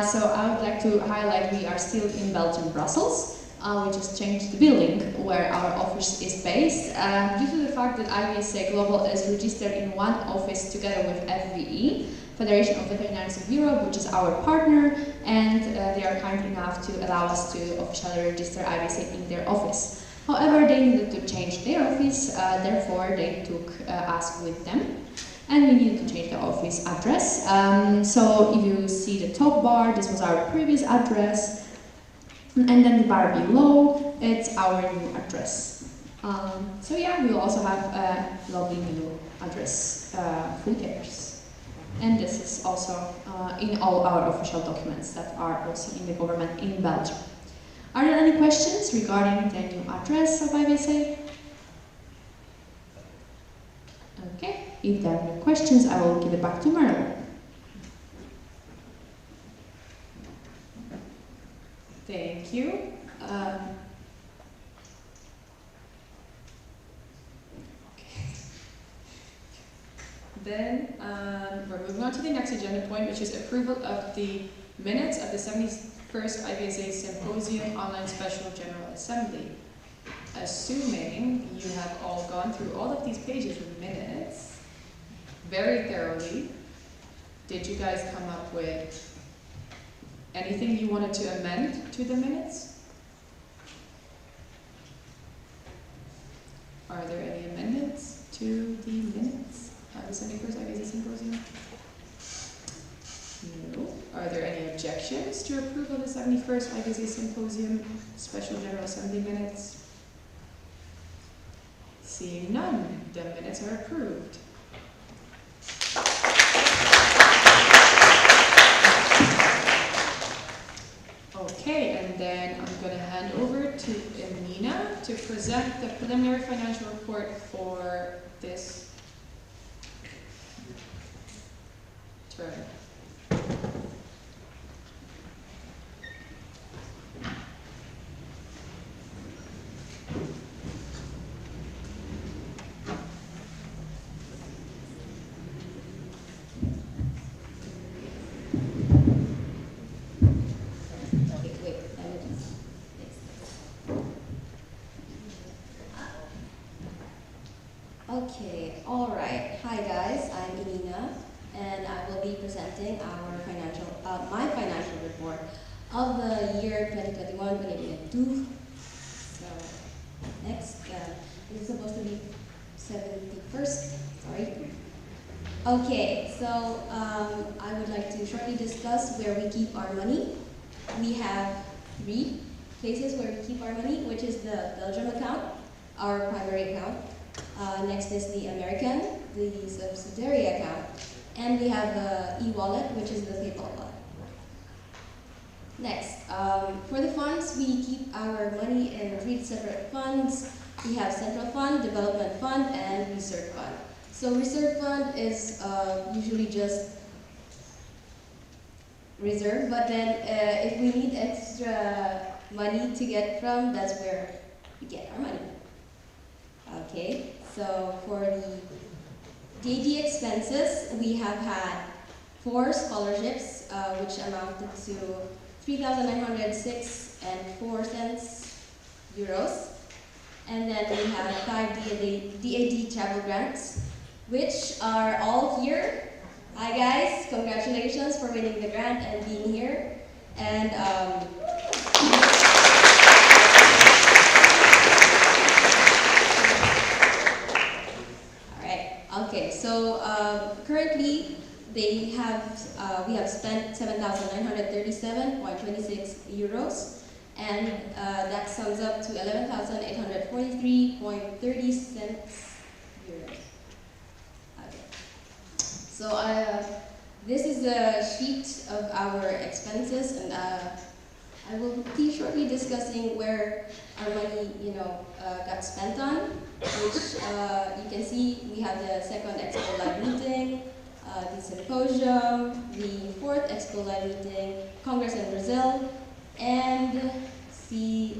So I would like to highlight we are still in Belgium, Brussels. We just changed the building where our office is based. Due to the fact that IVSA Global is registered in one office together with FVE, Federation of Veterinarians of Europe, which is our partner, and they are kind enough to allow us to officially register IVSA in their office. However, they needed to change their office, therefore they took us with them. And we needed to change the office address. So if you see the top bar, this was our previous address. And then the bar below, it's our new address. So yeah, we will also have a lovely new address, full cares. And this is also in all our official documents that are also in the government in Belgium. Are there any questions regarding the new address of IVSA? Okay, if there are no questions, I will give it back to Merle. Thank you. Then we're moving on to the next agenda point, which is approval of the minutes of the 71st IVSA Symposium Online Special General Assembly. Assuming you have all gone through all of these pages of minutes very thoroughly, did you guys come up with anything you wanted to amend to the minutes? Are there any amendments to the minutes of the 71st IVSA Symposium? No. Are there any objections to approval of the 71st IVSA Symposium Special General Assembly minutes? Seeing none, the minutes are approved. Okay, and then I'm going to hand over to Emina to present the preliminary financial report for this term. Okay, all right. Hi guys, I'm Inina, and I will be presenting my financial report of the year 2021-2022. So next, this is supposed to be 71st. Sorry. Okay, so I would like to shortly discuss where we keep our money. We have 3 places where we keep our money, which is the Belgium account, our primary account. Next is the American, the subsidiary account, and we have the e-wallet, which is the PayPal wallet. Next, for the funds, we keep our money in 3 separate funds. We have Central Fund, Development Fund, and Reserve Fund. So Reserve Fund is usually just reserve, but then if we need extra money to get from, that's where we get our money. Okay, so for the DD expenses, we have had 4 scholarships, which amounted to 3,906.04 euros. And then we have 5 DAD travel grants, which are all here. Hi guys, congratulations for winning the grant and being here. And currently, we have spent 7,937.26 euros, and that sums up to 11,843.30 cents euros. Okay. So this is a sheet of our expenses, and I will be shortly discussing where our money, got spent on. Which you can see we have the second Expo Live meeting, the Symposium, the fourth Expo Live meeting, Congress in Brazil, and the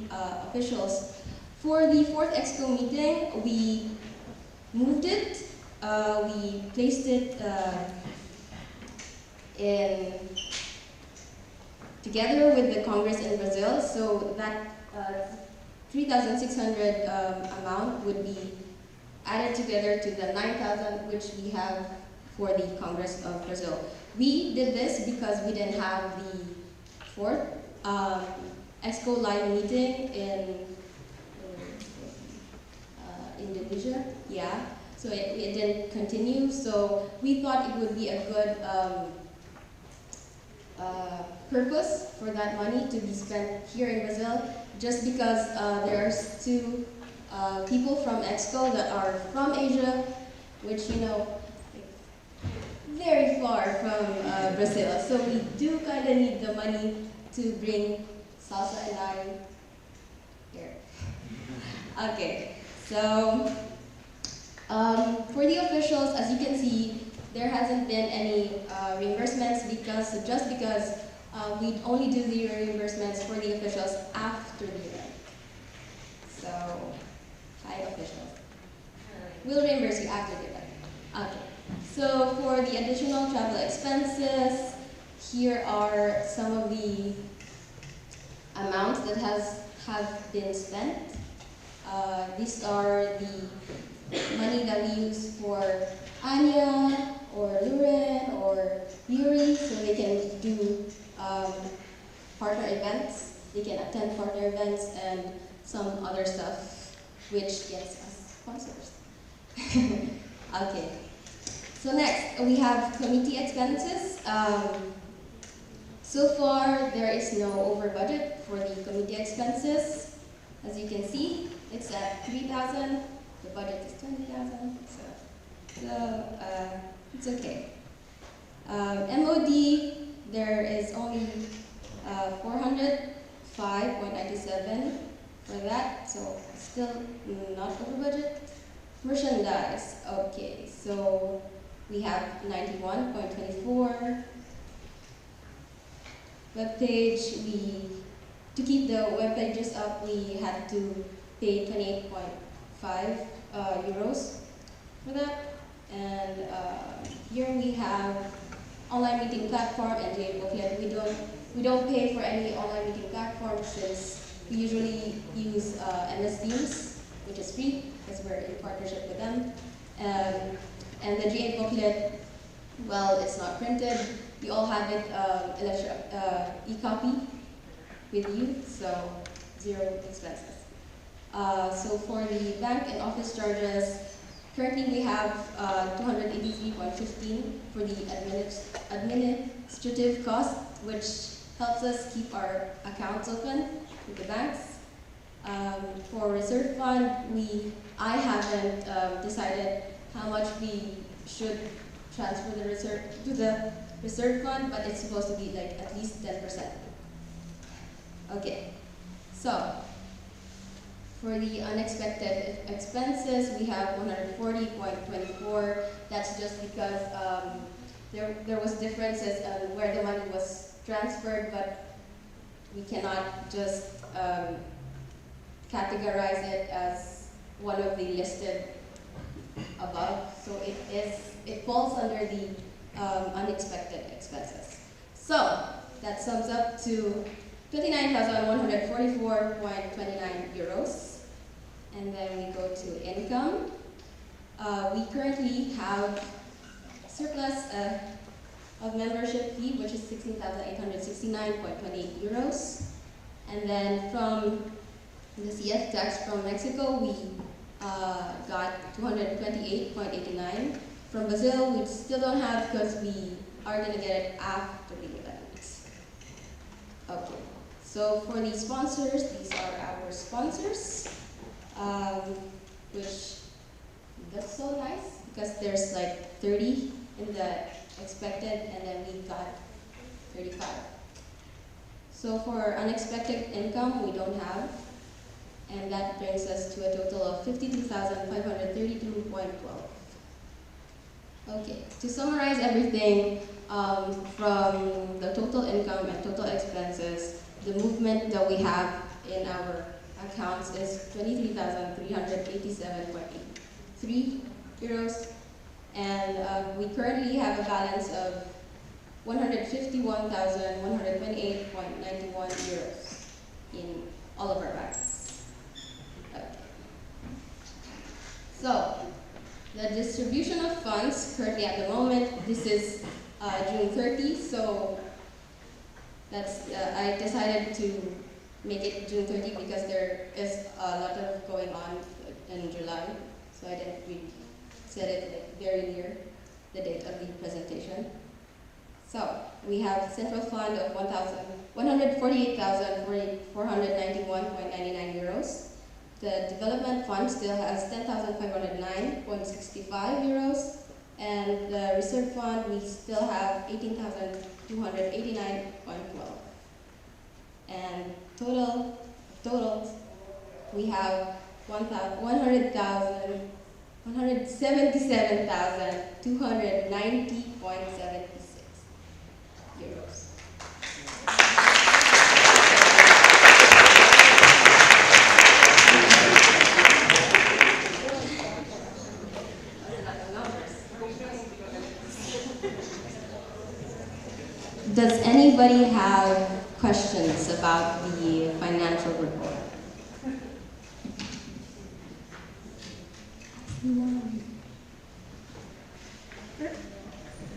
officials. For the fourth Expo meeting, we moved it, we placed it together with the Congress in Brazil, so that 3,600 amount would be added together to the 9,000 which we have for the Congress of Brazil. We did this because we didn't have the fourth Expo Live meeting in Indonesia. Yeah, so it didn't continue. So we thought it would be a good purpose for that money to be spent here in Brazil, just because there's two people from Expo that are from Asia, which very far from Brazil. So we do kind of need the money to bring Salsa and I here. Okay, so for the officials, as you can see, there hasn't been any reimbursements because we only do the reimbursements for the officials after the event. So, hi officials. We'll reimburse you after the event. Okay. So for the additional travel expenses, here are some of the amounts that have been spent. These are the money that we use for Anya or Luren or Yuri, so they can do partner events. They can attend partner events and some other stuff, which gets us sponsors. Okay. So next, we have committee expenses. So far, there is no over budget for the committee expenses. As you can see, it's at 3,000. The budget is 20,000. So it's okay. MOD, there is only 405.97 for that, so still not over budget. Merchandise, okay, so we have 91.24. Web page, to keep the web pages up, we had to pay 28.5 euros for that. And here we have online meeting platform and Guidebooks. We don't pay for any online meeting platform since we usually use MS Teams, which is free because we're in partnership with them. And the GA booklet, well, it's not printed. We all have it e-copy with you, so 0 expenses. So for the bank and office charges, currently we have 283.15 for the administrative cost, which helps us keep our accounts open with the banks. For reserve fund, I haven't decided how much we should transfer the reserve to the reserve fund, but it's supposed to be like at least 10%. Okay, so for the unexpected expenses, we have 140.24. That's just because there was differences on where the money was transferred, but we cannot just categorize it as one of the listed above. So it falls under the unexpected expenses. So that sums up to 29,144.29 euros. And then we go to income. We currently have surplus of membership fee, which is 16,869.28 euros. And then from the CF tax from Mexico, we got 228.89 from Brazil, we still don't have because we are going to get it after the event. Okay, so for the sponsors, these are our sponsors, which that's so nice because there's like 30 in the expected and then we got 35. So for unexpected income, we don't have, and that brings us to a total of 52,532.12. Okay, to summarize everything, from the total income and total expenses, the movement that we have in our accounts is 23,387.83 euros, and we currently have a balance of 151,128.91 euros in all of our banks. Okay. So, the distribution of funds currently at the moment, this is June 30, so that's, I decided to make it June 30 because there is a lot of going on in July, so I didn't really set it like very near the date of the presentation. So we have central fund of 148,491.99 euros. The development fund still has 10,509.65 euros, and the reserve fund we still have 18,289.12. And total we have 177,290.76 euros. Does anybody have questions about the financial report?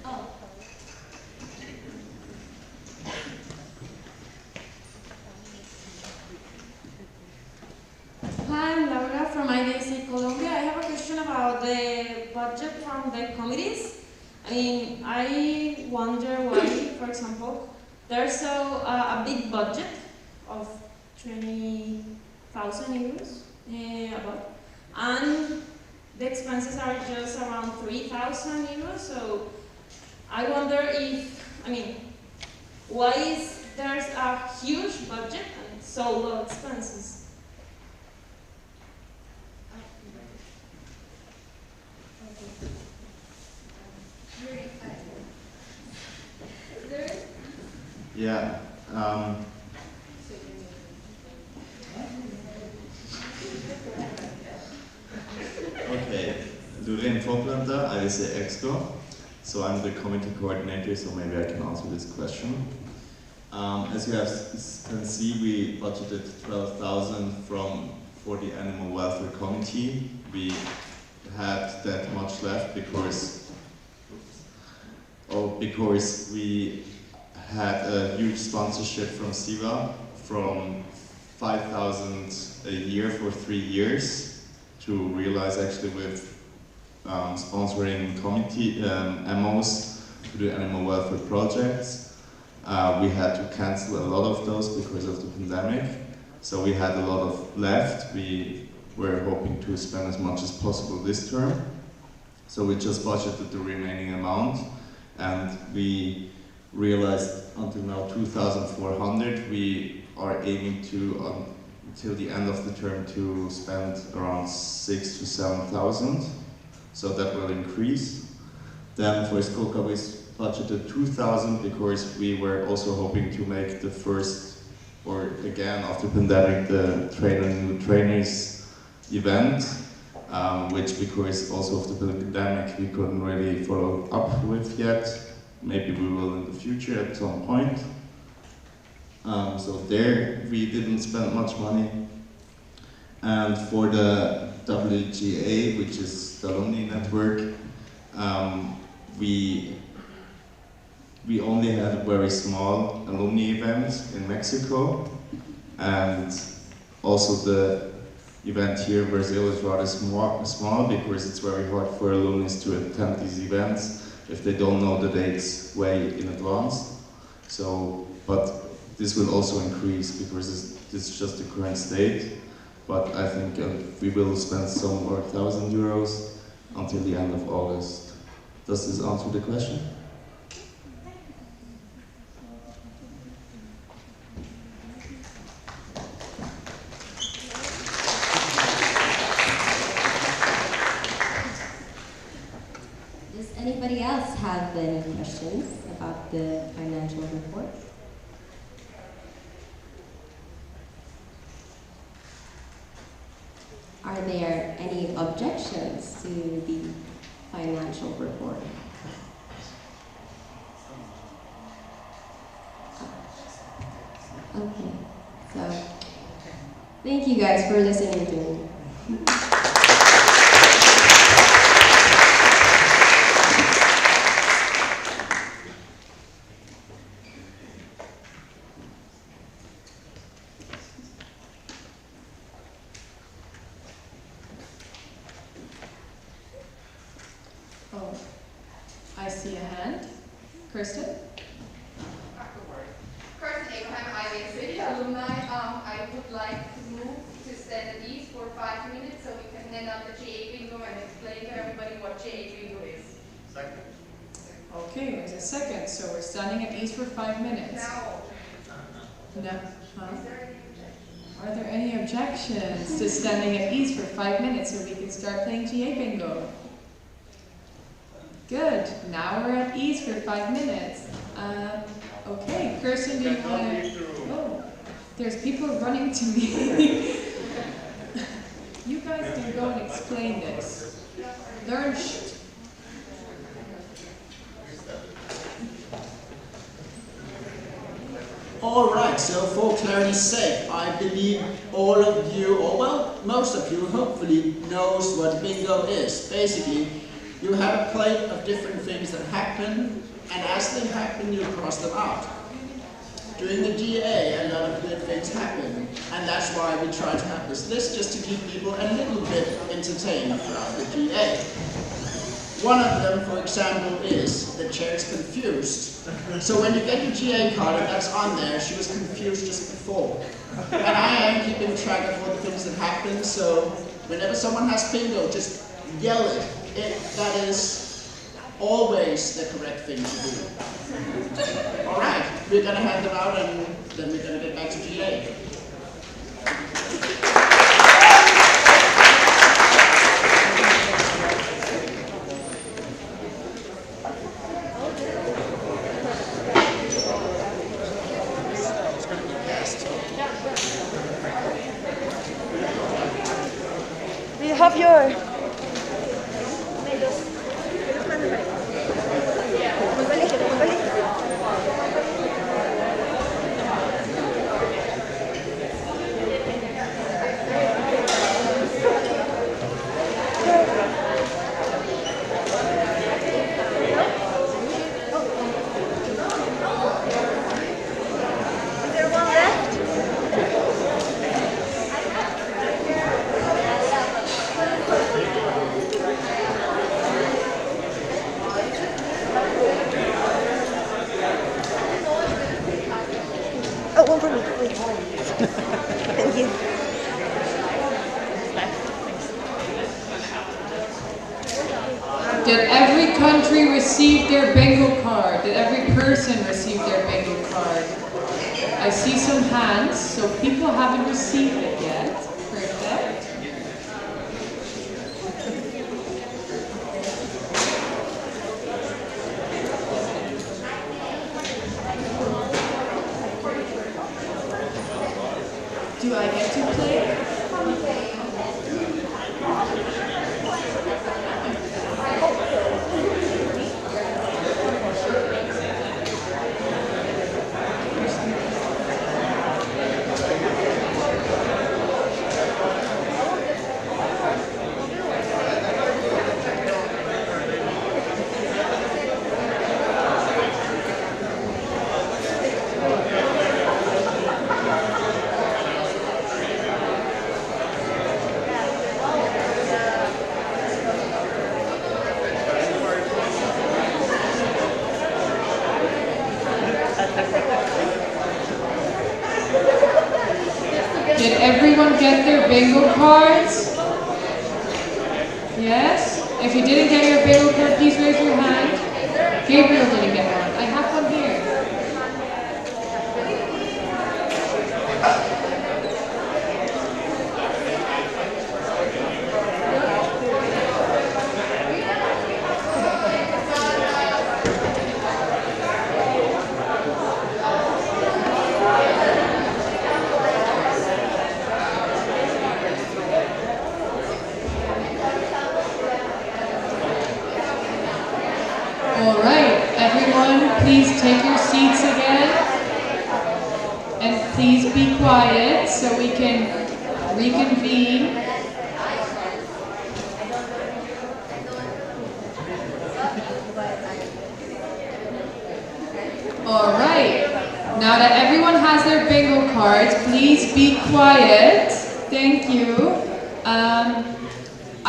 Oh. Hi, I'm Laura from IVSA Colombia. I have a question about the budget from the committees. I mean, I wonder why, for example, there's a big budget of 20,000 euros about, and the expenses are just around 3,000 euros. So I wonder if, I mean, why is there's a huge budget and so low expenses? Yeah. Okay. Lorraine Voglander, IVSA Exco. So I'm the committee coordinator, so maybe I can answer this question. As you can see, we budgeted 12,000 for the Animal Welfare Committee. We had that much left because we had a huge sponsorship from SIVA from 5,000 a year for 3 years to realize actually with sponsoring committee MOs to do animal welfare projects. We had to cancel a lot of those because of the pandemic, so we had a lot of left. We were hoping to spend as much as possible this term, so we just budgeted the remaining amount, and we realized until now 2,400. We are aiming to, until the end of the term, to spend around 6,000 to 7,000. So that will increase. Then for Skoka we budgeted 2,000 because we were also hoping to make the first, or again after pandemic, the new trainers event, which because also of the pandemic we couldn't really follow up with yet. Maybe we will in the future at some point. So there we didn't spend much money. And for the WGA, which is the Alumni network, we only had a very small alumni event in Mexico, and also the event here in Brazil is rather small because it's very hard for alumni to attend these events if they don't know the dates way in advance. So, but this will also increase because this is just the current state. But I think we will spend some more €1,000 until the end of August. Does this answer the question? Does anybody else have any questions about the financial report? Are there any objections to the financial report? Okay, so thank you guys for listening to me. Oh, I see a hand. Kirsten? Kirsten Abraham, IVSA alumni. I would like to move to stand at ease for 5 minutes so we can hand out the GA bingo and explain to everybody what GA bingo is. Second. Okay, there's a second. So we're standing at ease for 5 minutes. No. Huh? Are there any objections to standing at ease for 5 minutes so we can start playing GA bingo? Good. Now we're at ease for 5 minutes. Okay, Kirsten, do you want to? Oh, there's people running to me. You guys can go and explain this. Learn shit. Alright, so for clarity's sake, I believe all of you, or well, most of you hopefully knows what bingo is. Basically, you have a plate of different things that happen, and as they happen, you cross them out. During the GA, a lot of good things happen, and that's why we try to have this list just to keep people a little bit entertained throughout the GA. One of them, for example, is the chair is confused. So when you get your GA card and that's on there, she was confused just before. And I am keeping track of all the things that happen, so whenever someone has bingo, just yell it. That is always the correct thing to do. Alright, we're gonna hand them out and then we're gonna get back to GA. We have your one for me, please. Thank you. Did every country receive their bingo card? Did every person receive their bingo card? I see some hands, so people haven't received it yet. Perfect. Do I get to play? everyone get their bingo cards? Yes? If you didn't get your bingo card, please raise your hand. Gabriel didn't get one. I have one here. Please take your seats again, and please be quiet so we can reconvene. All right, now that everyone has their bingo cards, please be quiet. Thank you.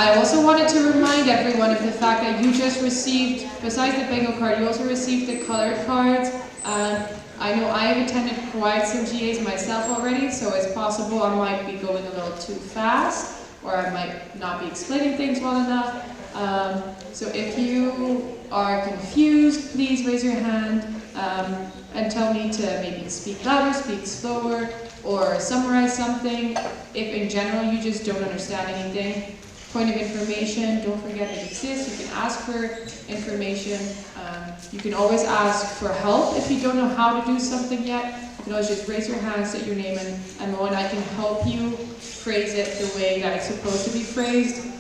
I also wanted to remind everyone of the fact that you just received, besides the bingo card, you also received the colored cards. I know I have attended quite some GAs myself already, so it's possible I might be going a little too fast, or I might not be explaining things well enough. So if you are confused, please raise your hand and tell me to maybe speak louder, speak slower, or summarize something. If in general you just don't understand anything, point of information, don't forget it exists. You can ask for information. You can always ask for help if you don't know how to do something yet. You can always just raise your hand, state your name, and Mo and I can help you phrase it the way that it's supposed to be phrased.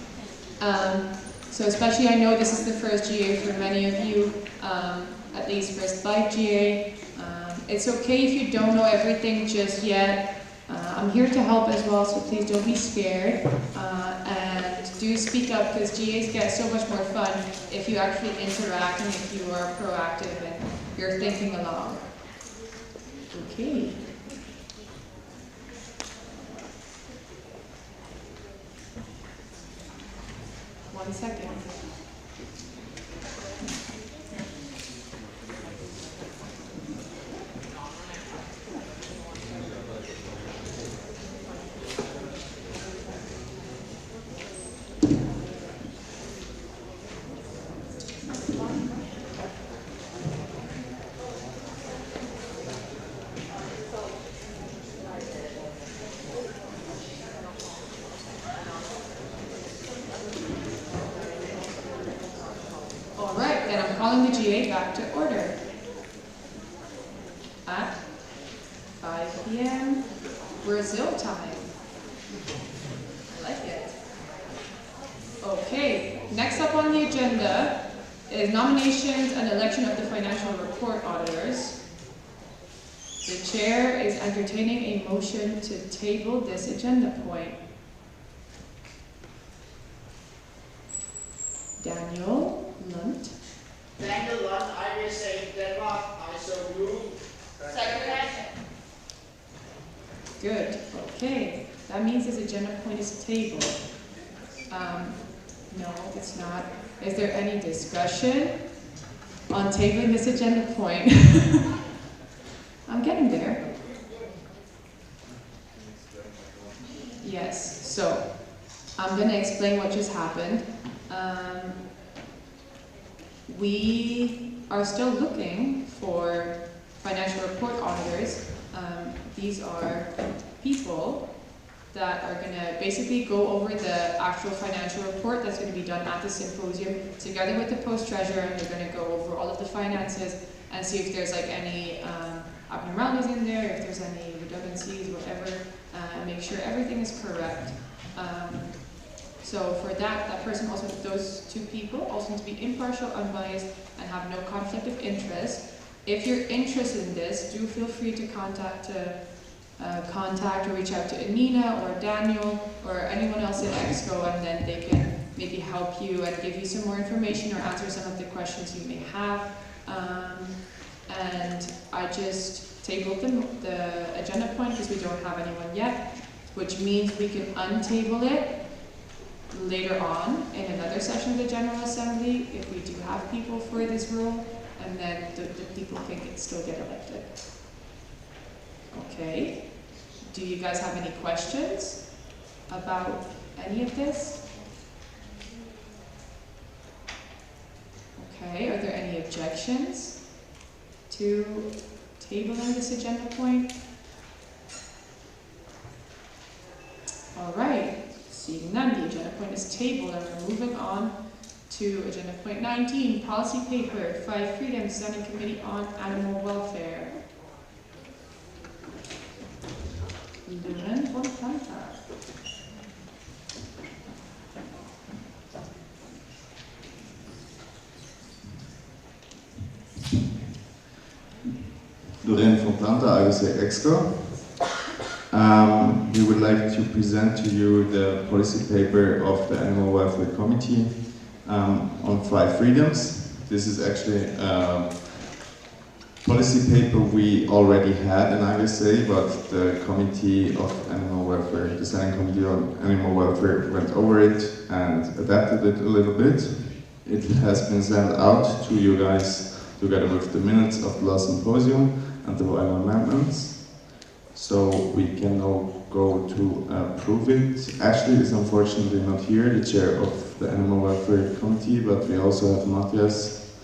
So especially I know this is the first GA for many of you, at least first bite GA. It's okay if you don't know everything just yet. I'm here to help as well, so please don't be scared. And do speak up, because GAs get so much more fun if you actually interact and if you are proactive and you're thinking along. Okay. One second. Calling the GA back to order at 5 p.m. Brazil time. I like it. Okay, next up on the agenda is nominations and election of the financial report auditors. The chair is entertaining a motion to table this agenda point. Daniel Lunt. Daniel Lund, IVSA Denmark, I so move. Second. Good, okay. That means this agenda point is tabled. No, it's not. Is there any discussion on tabling this agenda point? I'm getting there. Yes, so I'm going to explain what just happened. We are still looking for financial report auditors. These are people that are going to basically go over the actual financial report that's going to be done at the symposium together with the post-treasurer, and they're going to go over all of the finances and see if there's like any abnormalities in there, if there's any redundancies, whatever, and make sure everything is correct. So for that person also, those two people also need to be impartial, unbiased, and have no conflict of interest. If you're interested in this, do feel free to contact or reach out to Anina or Daniel or anyone else at Exco, and then they can maybe help you and give you some more information or answer some of the questions you may have. And I just tabled the agenda point because we don't have anyone yet, which means we can untable it later on in another session of the General Assembly if we do have people for this role, and then the people can still get elected. Okay, Do you guys have any questions about any of this? Okay, are there any objections to tabling this agenda point? All right, seeing none, the agenda point is tabled, and we're moving on to agenda point 19, policy paper, 5 Freedoms, Standing Committee on Animal Welfare. Loren von Planta. Loren von Planta, IVSA Exco. We would like to present to you the policy paper of the Animal Welfare Committee on 5 Freedoms. This is actually a policy paper we already had in IVSA, but the Committee of Animal Welfare, the Standing Committee on Animal Welfare, went over it and adapted it a little bit. It has been sent out to you guys together with the minutes of the last symposium and the final amendments. So we can now go to approve it. Ashley is unfortunately not here, the chair of the Animal Welfare Committee, but we also have Matthias,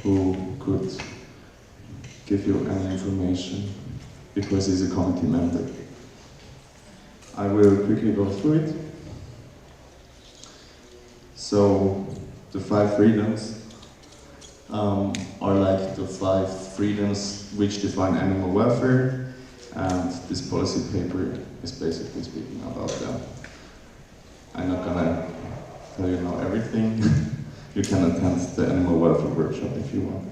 who could give you any information because he's a committee member. I will quickly go through it. So the 5 freedoms are like the 5 freedoms which define animal welfare, and this policy paper is basically speaking about them. I'm not gonna tell you now everything. You can attend the animal welfare workshop if you want.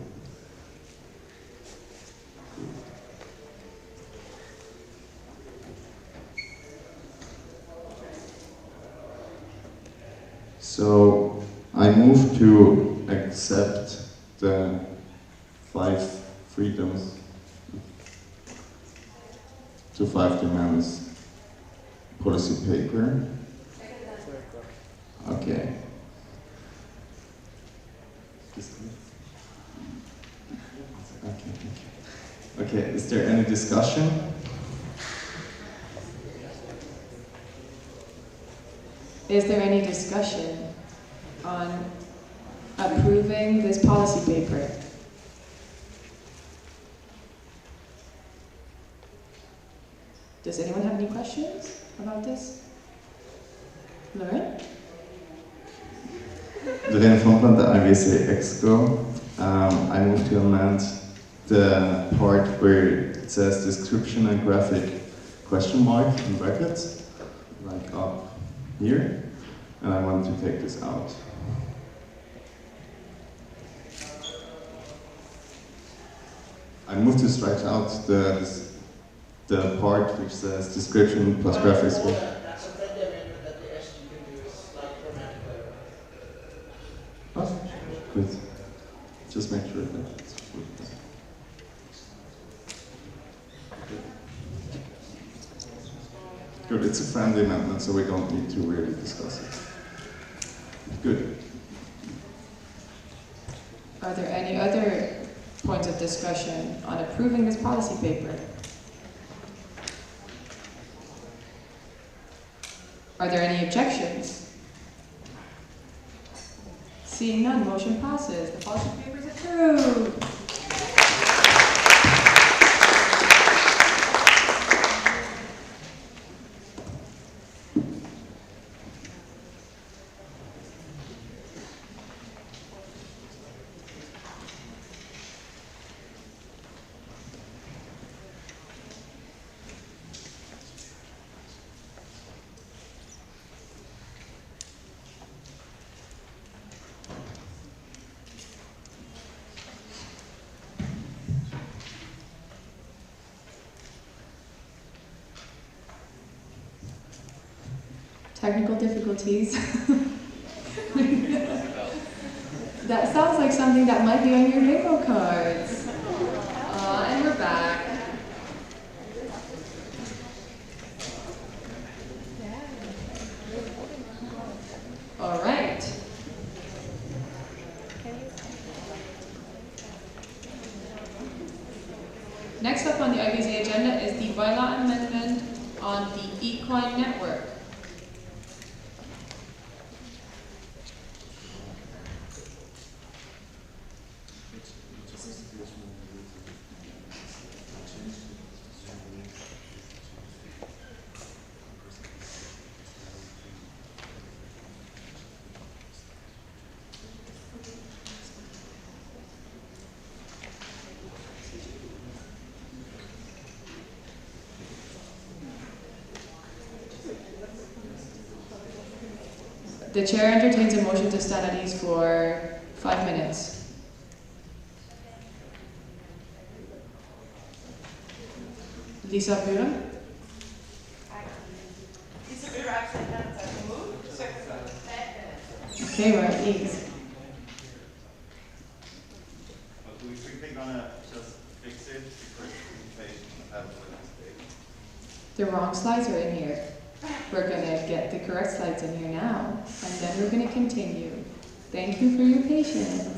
So I move to accept the 5 freedoms to 5 demands policy paper. Okay. Okay, is there any discussion? Is there any discussion on approving this policy paper? Does anyone have any questions about this? Lauren? Loren von Planta, IVSA Exco. I move to amend the part where it says description and graphic question mark in brackets, like up here, and I want to take this out. I move to strike out the part which says description plus graphics. That's a friendly amendment that the SG can do is like formatting error. Oh, good. Just make sure that it's good. Good, it's a friendly amendment, so we don't need to really discuss it. Good. Are there any other points of discussion on approving this policy paper? Are there any objections? Seeing none, motion passes. The policy paper is approved. Technical difficulties. That sounds like something that might be on your bingo cards. And we're back. All right. Next up on the IVSA agenda is the bylaw amendment on the equine network. The chair entertains a motion to stand at ease for 5 minutes. Lisa Buren? Lisa Buren, absent, and moved. Okay, we're at ease. But we're gonna just fix it because the presentation has a mistake. The wrong slides are in here. We're going to get the correct slides in here now, and then we're going to continue. Thank you for your patience.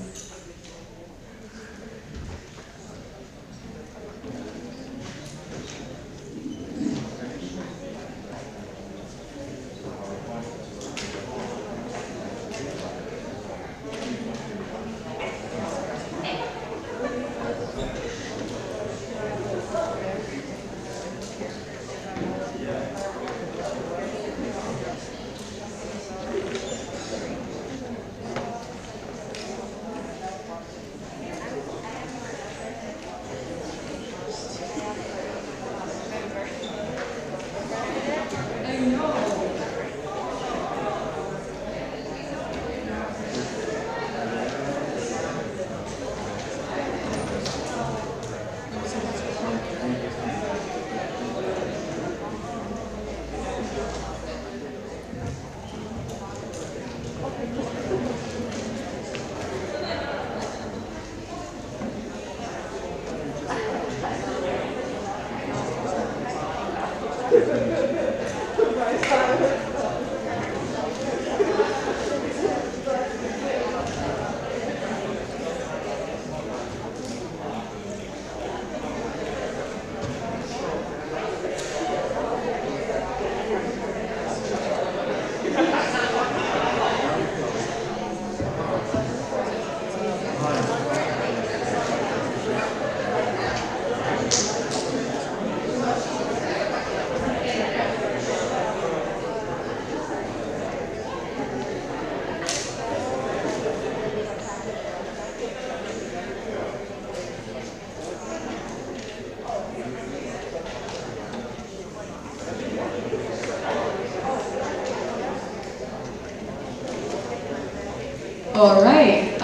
All right,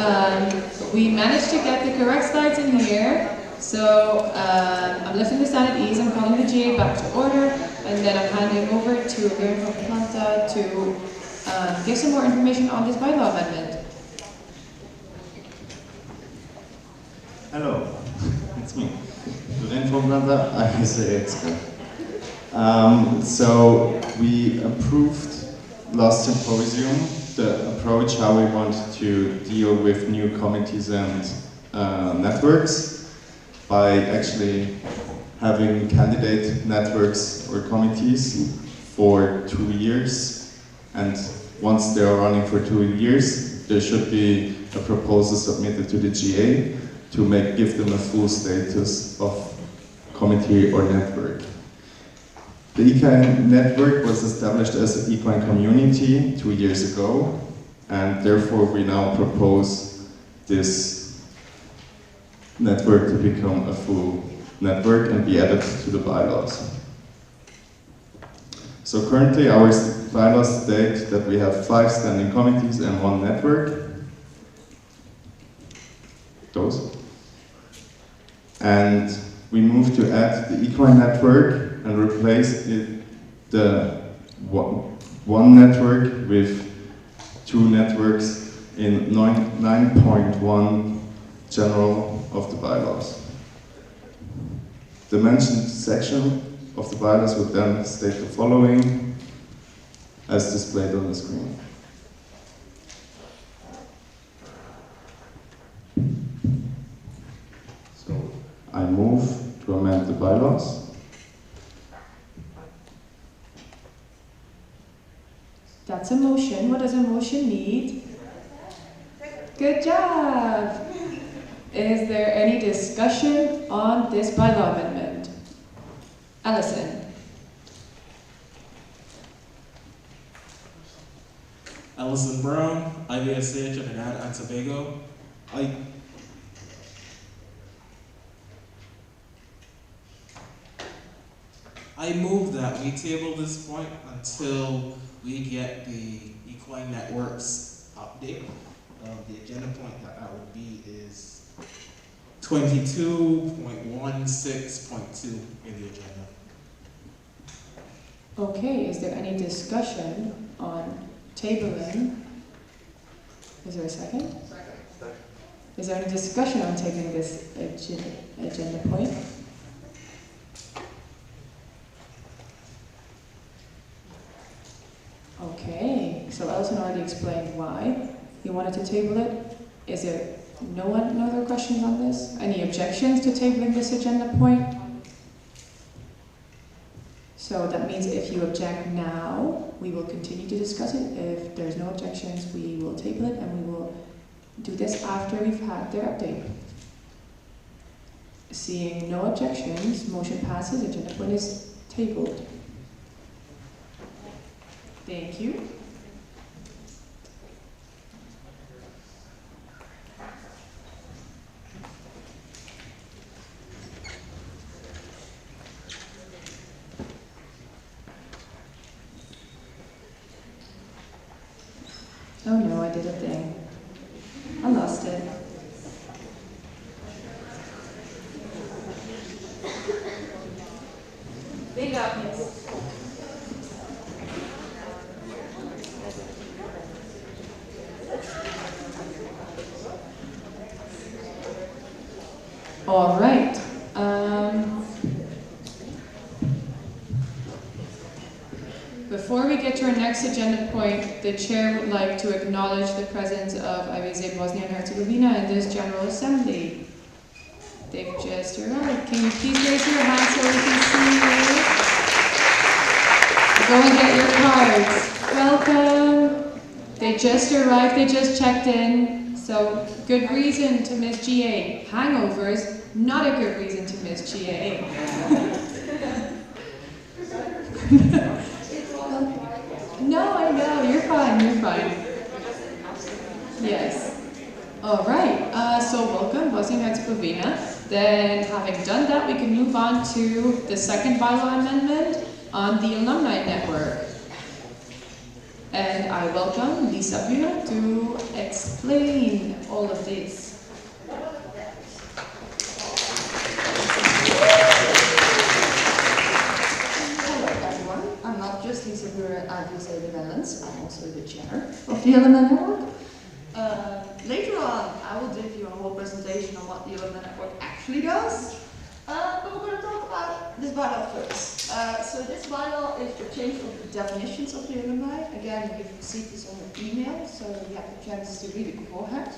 we managed to get the correct slides in here. So I'm lifting the stand at ease, I'm calling the GA back to order, and then I'm handing over to Gary from Planta to give some more information on this bylaw amendment. Hello, it's me, Gary from Planta, IVSA. So we approved last symposium the approach how we want to deal with new committees and networks by actually having candidate networks or committees for 2 years, and once they are running for 2 years there should be a proposal submitted to the GA to give them a full status of committee or network. The equine network was established as an equine community 2 years ago, and therefore we now propose this network to become a full network and be added to the bylaws. So currently our bylaws state that we have 5 standing committees and 1 network. Those. And we move to add the equine network and replace the one network with 2 networks in 9.1 general of the bylaws. The mentioned section of the bylaws would then state the following as displayed on the screen. So I move to amend the bylaws That's a motion. What does a motion need? Good job! Is there any discussion on this bylaw amendment? Alison. Alison Brown, IVSA Trinidad and Tobago. I move that we table this point until we get the Equine Networks update. The agenda point that would be is 22.16.2 in the agenda. Okay, is there any discussion on tabling? Is there a second? Second. Is there any discussion on tabling this agenda point? Okay, so Alison already explained why he wanted to table it. Is there no other questions on this? Any objections to tabling this agenda point? So that means if you object now, we will continue to discuss it. If there's no objections, we will table it and we will do this after we've had their update. Seeing no objections, motion passes, agenda point is tabled. Thank you. Oh no, I did a thing. I lost it. Big up, yes. All right. Before we get to our next agenda point, the chair would like to acknowledge the presence of IVSA Bosnia and Herzegovina in this General Assembly. They've just arrived. Can you please raise your hand so we can see you? Go and get your cards. Welcome. They just arrived, they just checked in. So, good reason to miss GA. Hangovers, not a good reason to miss GA. No, I know, you're fine, you're fine. Yes. All right, so welcome, Bosnia and Herzegovina. Then, having done that, we can move on to the second bylaw amendment on the Alumni Network. And I welcome Lisa Bühner to explain all of this. Hello everyone, I'm not just Lisa Bühner at IVSA the Netherlands, I'm also the chair of the Alumni Network. Later on, I will give you a whole presentation on what the Alumni Network actually does. But we're going to talk about this bylaw first. So this bylaw is the change of the definitions of the alumni. Again, you've received this on your email, so you have the chance to read it beforehand.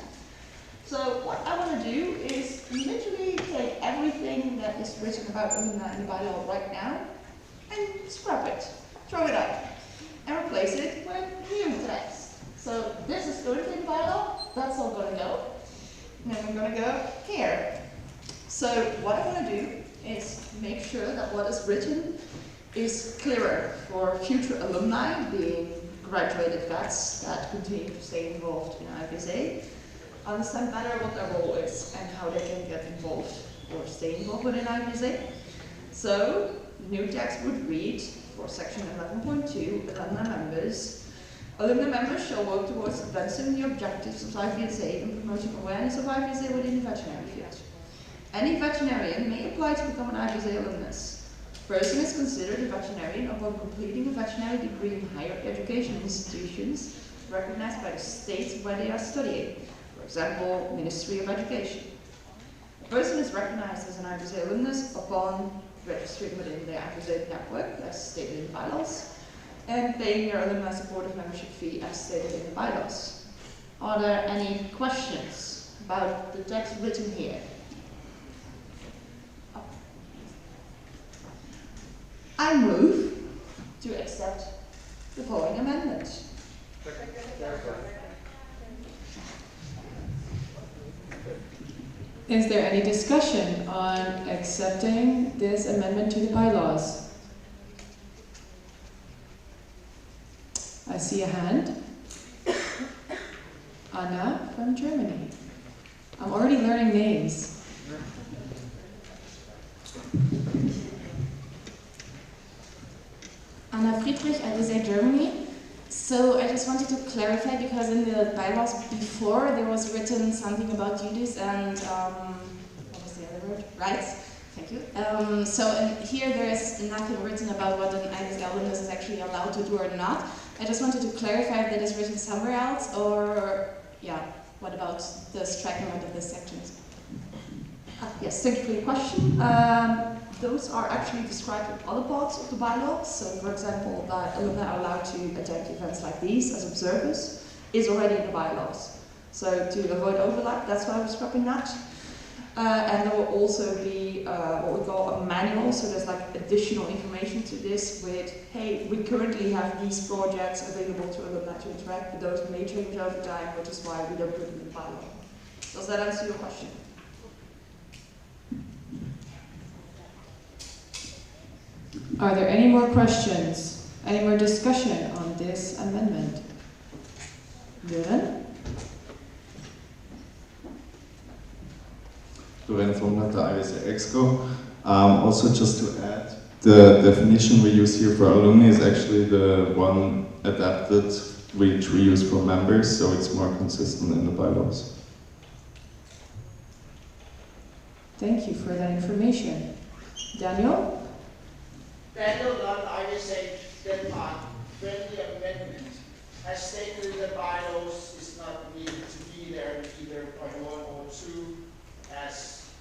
So what I want to do is literally take everything that is written about alumni in the bylaw right now and scrap it, throw it out, and replace it with new text. So this is currently in the bylaw, that's all going to go. And then we're going to go here. So what I want to do is make sure that what is written is clearer for future alumni, being graduated vets that continue to stay involved in IVSA, understand better what their role is and how they can get involved or stay involved within IVSA. So the new text would read for section 11.2, alumni members shall work towards advancing the objectives of IVSA and promoting awareness of IVSA within the veterinary field. Any veterinarian may apply to become an IVSA alumnus. A person is considered a veterinarian upon completing a veterinary degree in higher education institutions recognized by the state where they are studying, for example, Ministry of Education. A person is recognized as an IVSA alumnus upon registering within the IVSA network, as stated in the bylaws, and paying their alumni supportive membership fee as stated in the bylaws. Are there any questions about the text written here? I move to accept the following amendment. Is there any discussion on accepting this amendment to the bylaws? I see a hand. Anna from Germany. I'm already learning names. Anna Friedrich, IVSA Germany. So I just wanted to clarify, because in the bylaws before there was written something about duties and what was the other word? Rights. Thank you. So here there is nothing written about what an IVSA alumnus is actually allowed to do or not. I just wanted to clarify if that is written somewhere else, or yeah, what about the striking out of this section? Yes, thank you for your question. Those are actually described in other parts of the bylaws. So, for example, that alumni are allowed to attend events like these as observers is already in the bylaws. So, to avoid overlap, that's why we're scrapping that. And there will also be what we call a manual. So, there's like additional information to this with, hey, we currently have these projects available to alumni to interact, but those may change over time, which is why we don't put them in the bylaw. Does that answer your question? Are there any more questions? Any more discussion on this amendment? Good. Loren from the IVSA Exco. Also just to add, the definition we use here for alumni is actually the one adapted which we use for members, so it's more consistent in the bylaws. Thank you for that information. Daniel? Daniel Dunn, IVSA Denmark, friendly amendment. As stated in the bylaws, is not needed to be there in either point 1 or 2, as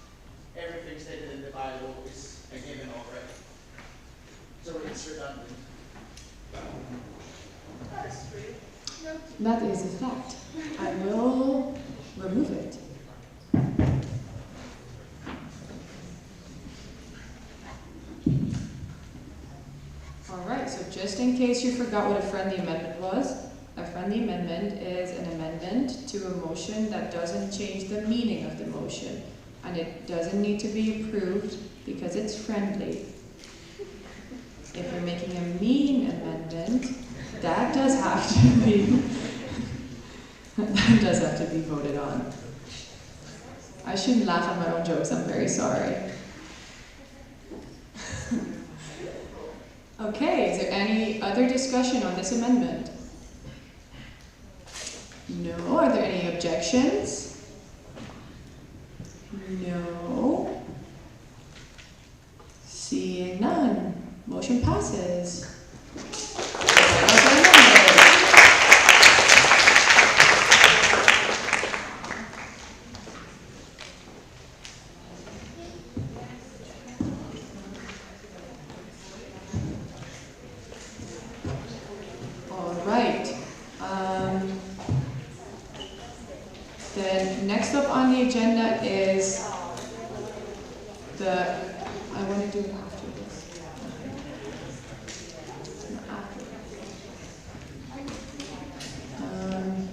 everything stated in the bylaw is a given already. So it's redundant. That's true. That is a fact. I will remove it. Alright, so just in case you forgot what a friendly amendment was, a friendly amendment is an amendment to a motion that doesn't change the meaning of the motion, and it doesn't need to be approved because it's friendly. If you're making a mean amendment, that does have to be that does have to be voted on. I shouldn't laugh at my own jokes, I'm very sorry. Okay, is there any other discussion on this amendment? No. Are there any objections? No. Seeing none, motion passes. Then next up on the agenda is I want to do it after this.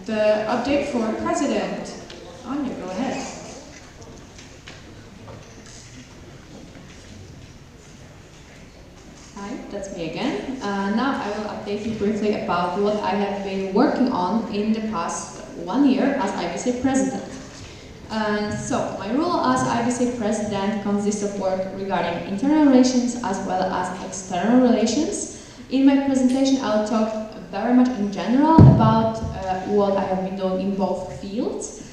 The update for President. Anya, go ahead. Hi, that's me again. Now I will update you briefly about what I have been working on in the past 1 year as IVSA President. So, my role as IVSA President consists of work regarding internal relations as well as external relations. In my presentation, I'll talk very much in general about what I have been doing in both fields.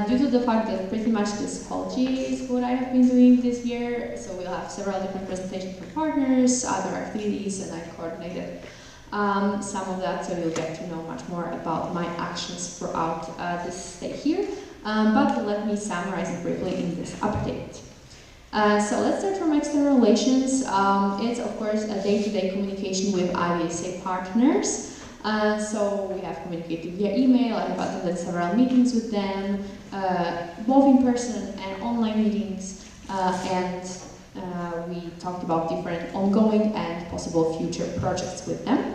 Due to the fact that pretty much this whole G is what I have been doing this year, so we'll have several different presentations from partners, other activities, and I coordinated some of that, so you'll get to know much more about my actions throughout this stay here. But let me summarize it briefly in this update. So let's start from external relations. It's of course a day-to-day communication with IVSA partners. So we have communicated via email. I have attended several meetings with them, both in person and online meetings, and we talked about different ongoing and possible future projects with them.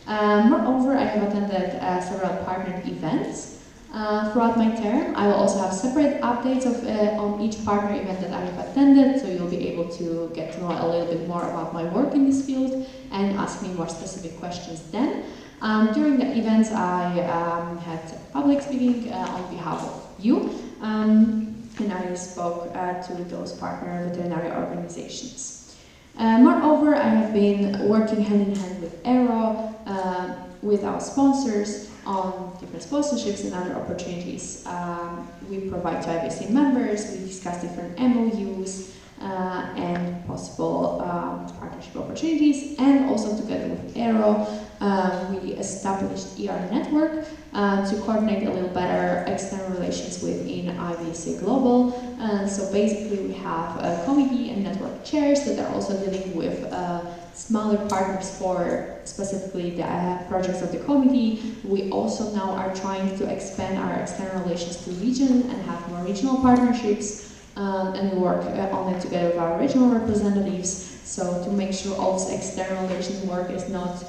Moreover, I have attended several partnered events. Throughout my term, I will also have separate updates on each partner event that I have attended, so you'll be able to get to know a little bit more about my work in this field and ask me more specific questions then. During the events, I had public speaking on behalf of you, and I spoke to those partner veterinary organizations. Moreover, I have been working hand in hand with ERO, with our sponsors, on different sponsorships and other opportunities we provide to IVSA members. We discuss different MOUs and possible partnership opportunities, and also together with ERO, we established ER Network to coordinate a little better external relations within IVSA Global. So basically we have a committee and network chairs that are also dealing with smaller partners for specifically the projects of the committee. We also now are trying to expand our external relations to region and have more regional partnerships, and we work on it together with our regional representatives, so to make sure all this external relations work is not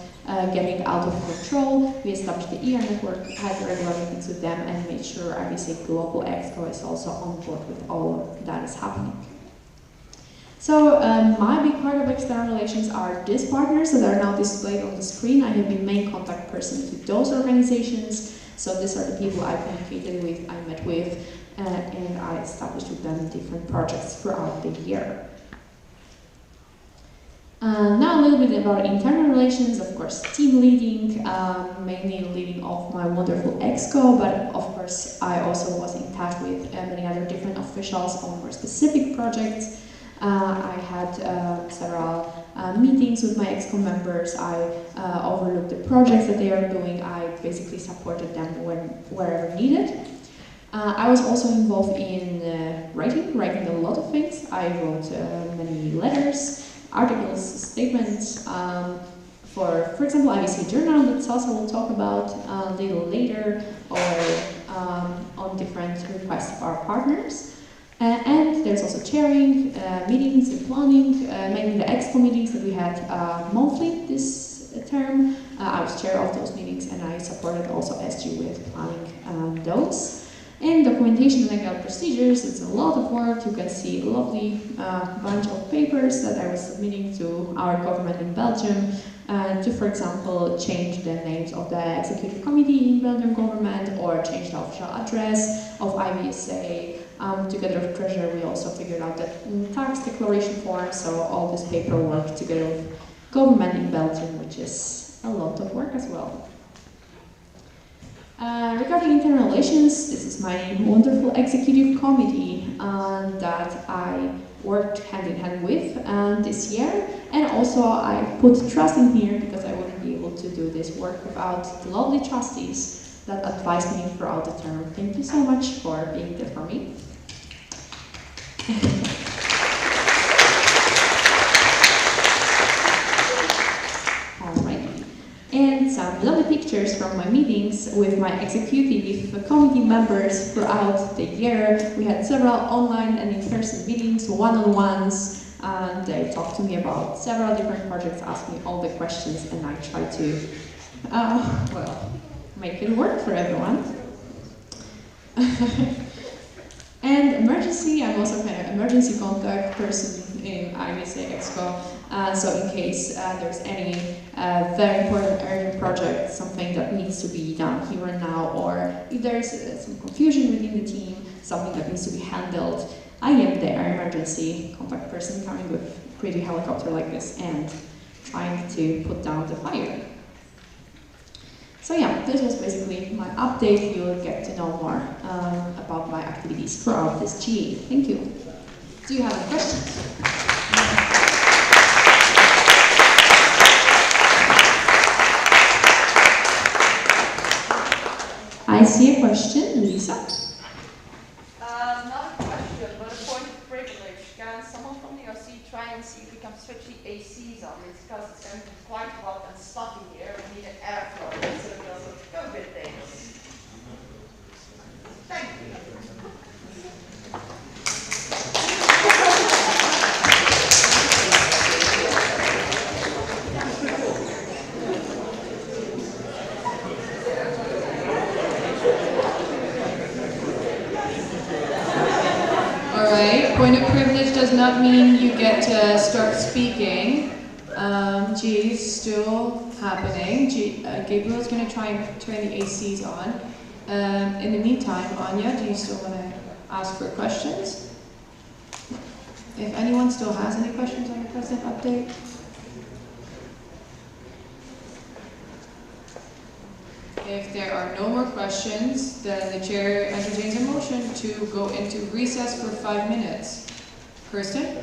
getting out of control. We established the ER network, had regular meetings with them, and made sure IVSA Global Exco is also on board with all that is happening. So my big part of external relations are these partners that are now displayed on the screen. I have been main contact person to those organizations. So these are the people I communicated with, I met with, and I established with them different projects throughout the year. Now a little bit about internal relations, of course, team leading, mainly leading off my wonderful EXCO, but of course I also was in touch with many other different officials on more specific projects. I had several meetings with my EXCO members. I overlooked the projects that they are doing. I basically supported them wherever needed. I was also involved in writing a lot of things. I wrote many letters, articles, statements for example, IVC Journal that Salsa will talk about a little later, or on different requests of our partners. And there's also chairing, meetings and planning, mainly the EXCO meetings that we had monthly this term. I was chair of those meetings, and I supported also SG with planning those. And documentation and legal procedures, it's a lot of work. You can see a lovely bunch of papers that I was submitting to our government in Belgium to, for example, change the names of the executive committee in Belgian government, or change the official address of IVSA. Together with Treasurer, we also figured out that tax declaration form, so all this paperwork together with government in Belgium, which is a lot of work as well. Regarding internal relations, this is my wonderful executive committee that I worked hand in hand with this year, and also I put trust in here because I wouldn't be able to do this work without the lovely trustees that advised me throughout the term. Thank you so much for being there for me. Alright, and some lovely pictures from my meetings with my executive committee members throughout the year. We had several online and in-person meetings, one-on-ones, and they talked to me about several different projects, asked me all the questions, and I tried to, well, make it work for everyone. And emergency, I'm also kind of emergency contact person in IVSA EXCO. So in case there's any very important urgent project, something that needs to be done here and now, or if there's some confusion within the team, something that needs to be handled, I am the emergency contact person coming with a pretty helicopter like this and trying to put down the fire. So yeah, this was basically my update. You will get to know more about my activities throughout this GA. Thank you. Do you have any questions? I see a question, Lisa. Not a question, but a point of privilege. Can someone from the RC try and see if we can switch the ACs on? It's because it's going to be quite hot and stuffy here. We need an airflow so it doesn't go with things. Thank you. Alright, point of privilege does not mean you get to start speaking. G is still happening. Gabriel's going to try and turn the ACs on. In the meantime, Anya, do you still want to ask for questions? If anyone still has any questions on the president update. If there are no more questions, then the chair entertains a motion to go into recess for 5 minutes. Kirsten?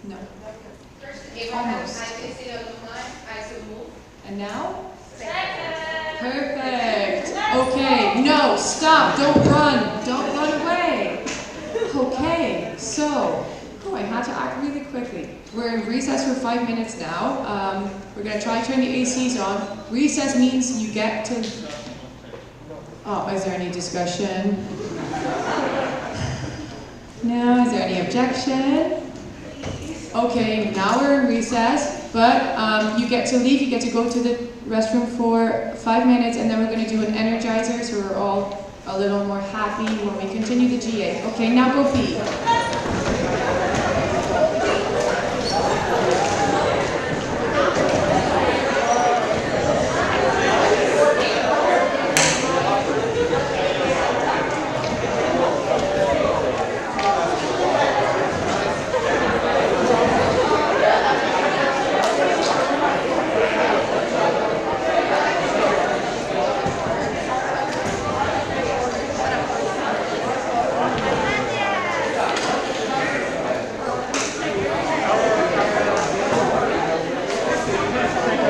No. Almost. And now? Perfect. Okay, no, stop, don't run. Don't run away. Okay, so, I had to act really quickly. We're in recess for 5 minutes now. We're going to try to turn the ACs on. Recess means you get to... Oh, is there any discussion? No, is there any objection? Okay, now we're in recess, but you get to leave, you get to go to the restroom for 5 minutes, and then we're going to do an energizer, so we're all a little more happy when we continue the GA. Okay, now go pee.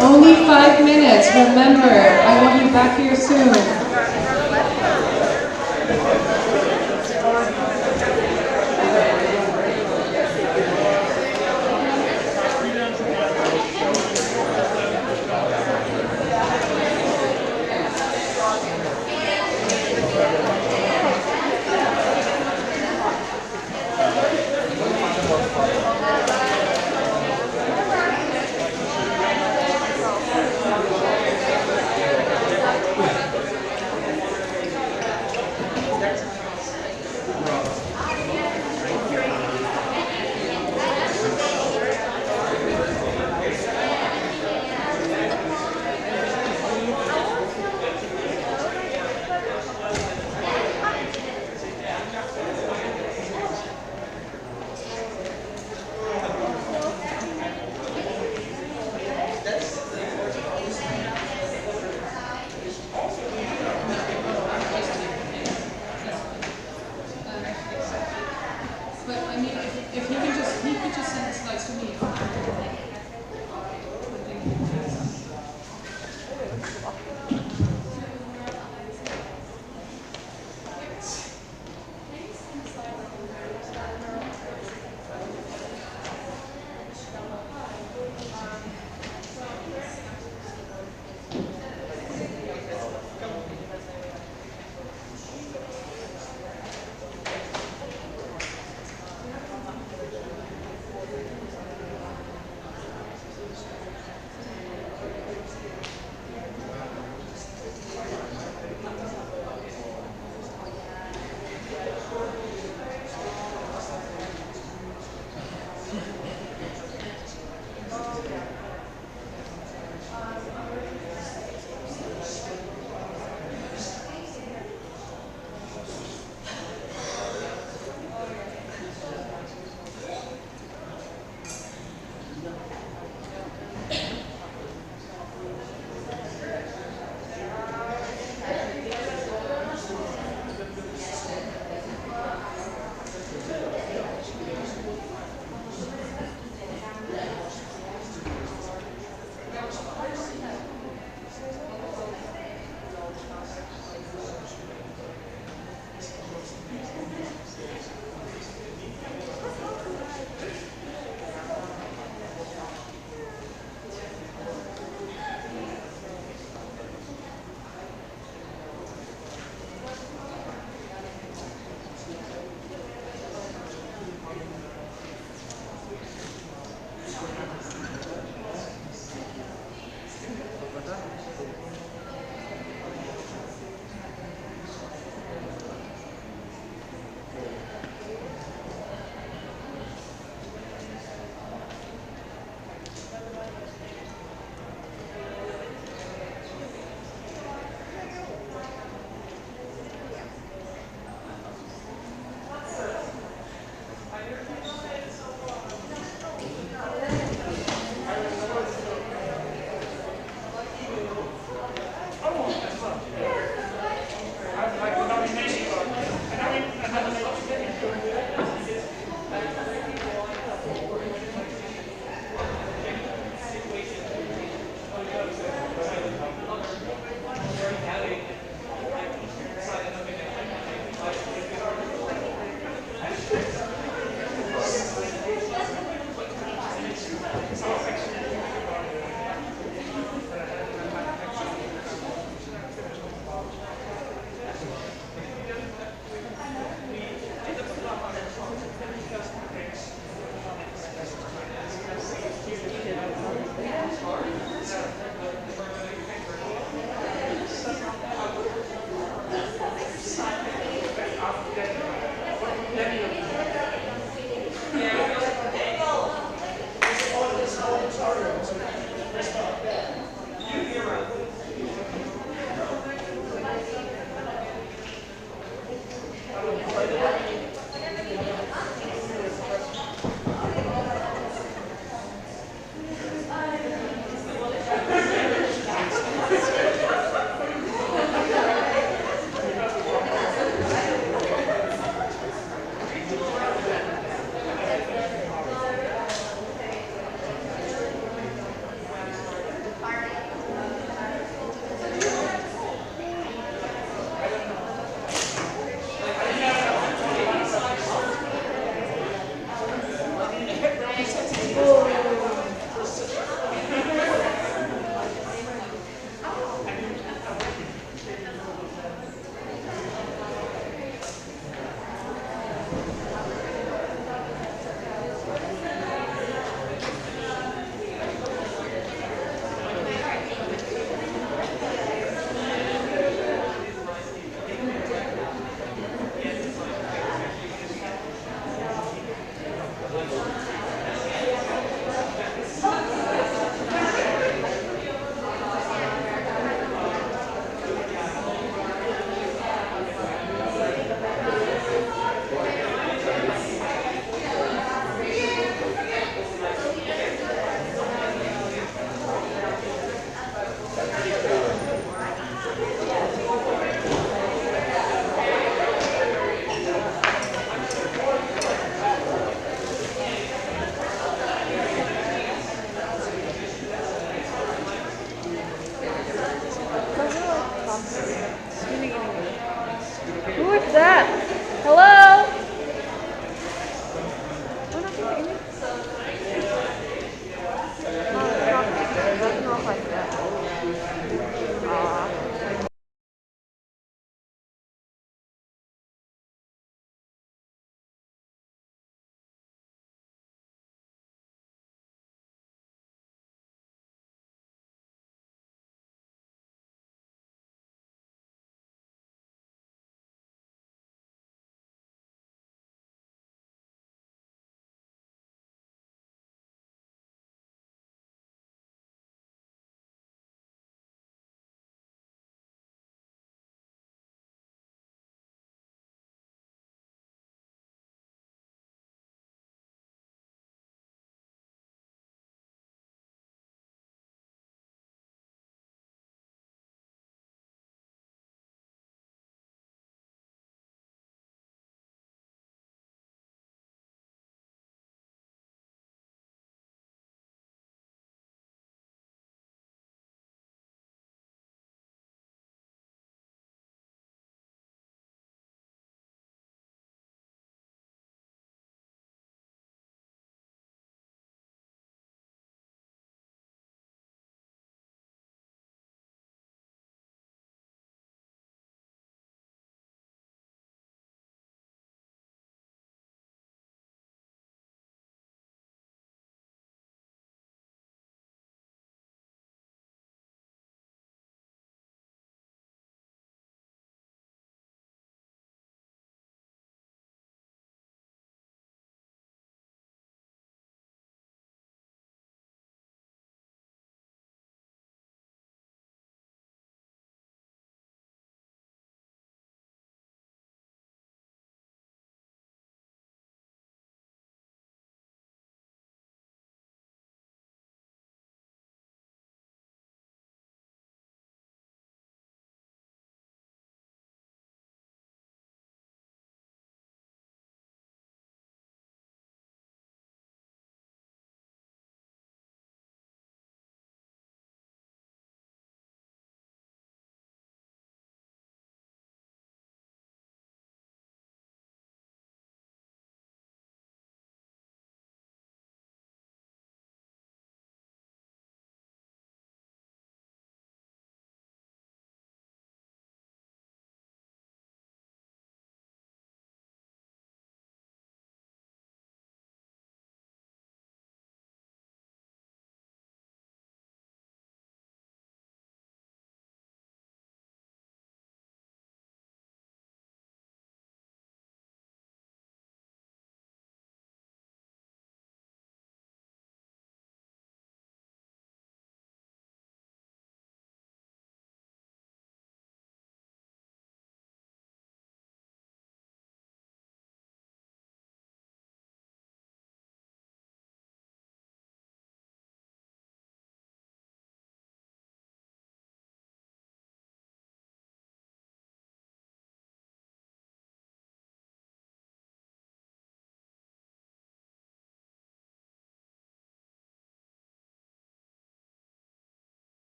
Only 5 minutes, remember, I want you back here soon.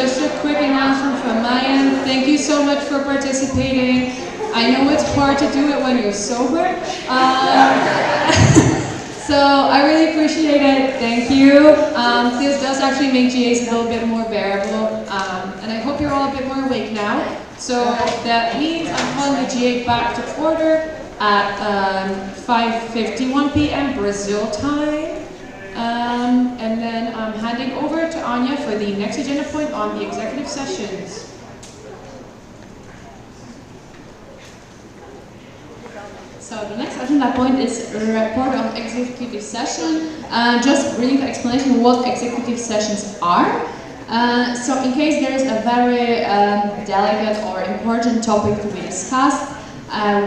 just a quick announcement from my end. Thank you so much for participating. I know it's hard to do it when you're sober. So I really appreciate it. Thank you. This does actually make GAs a little bit more bearable. And I hope you're all a bit more awake now. So that means I'm calling the GA back to order at 5:51 p.m. Brazil time. And then I'm handing over to Anya for the next agenda point on the executive sessions. So the next agenda point is a report on executive session. Just brief explanation of what executive sessions are. So in case there is a very delicate or important topic to be discussed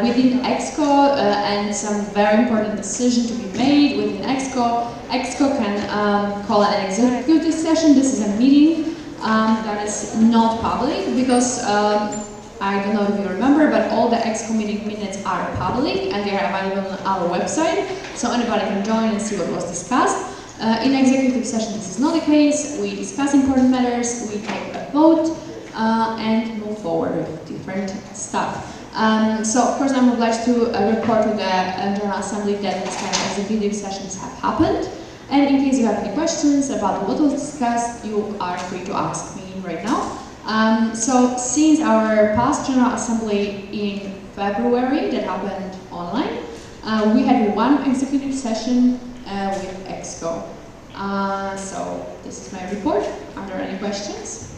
within EXCO and some very important decision to be made within EXCO, EXCO can call an executive session. This is a meeting that is not public because I don't know if you remember, but all the EXCO meeting minutes are public and they are available on our website, so anybody can join and see what was discussed. In executive session, this is not the case. We discuss important matters, we take a vote, and move forward with different stuff. So, of course, I'm obliged to report to the General Assembly that these kind of executive sessions have happened. And in case you have any questions about what was discussed, you are free to ask me right now. So, since our past General Assembly in February that happened online, we had one executive session with EXCO. So this is my report. Are there any questions?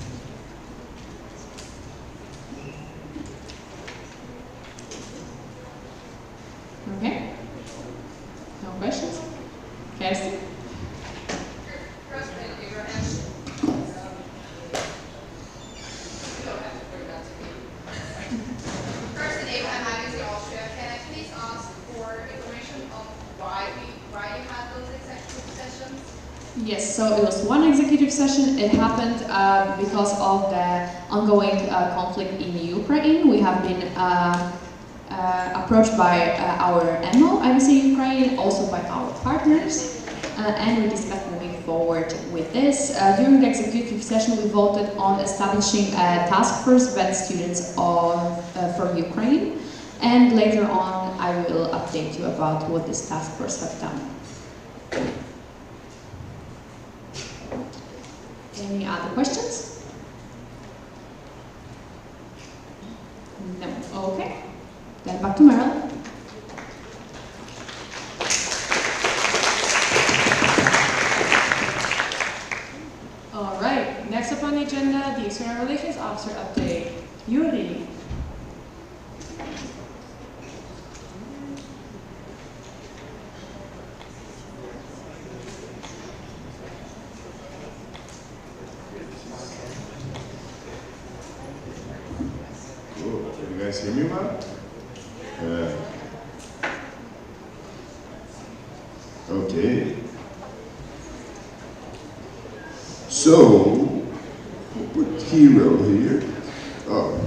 Okay. No questions? Kerstin? Yes, so it was one executive session. It happened because of the ongoing conflict in Ukraine. We have been approached by our MO, IVSA Ukraine, also by our partners, and we discussed moving forward with this. During the executive session, we voted on establishing a task force vet students from Ukraine, and later on I will update you about what this task force have done. Any other questions? No. Okay. Then back to Meryl. All right. Next up on the agenda, the External Relations Officer update. Yuri. Can you guys hear me well? Okay. So, we'll put hero here. Oh.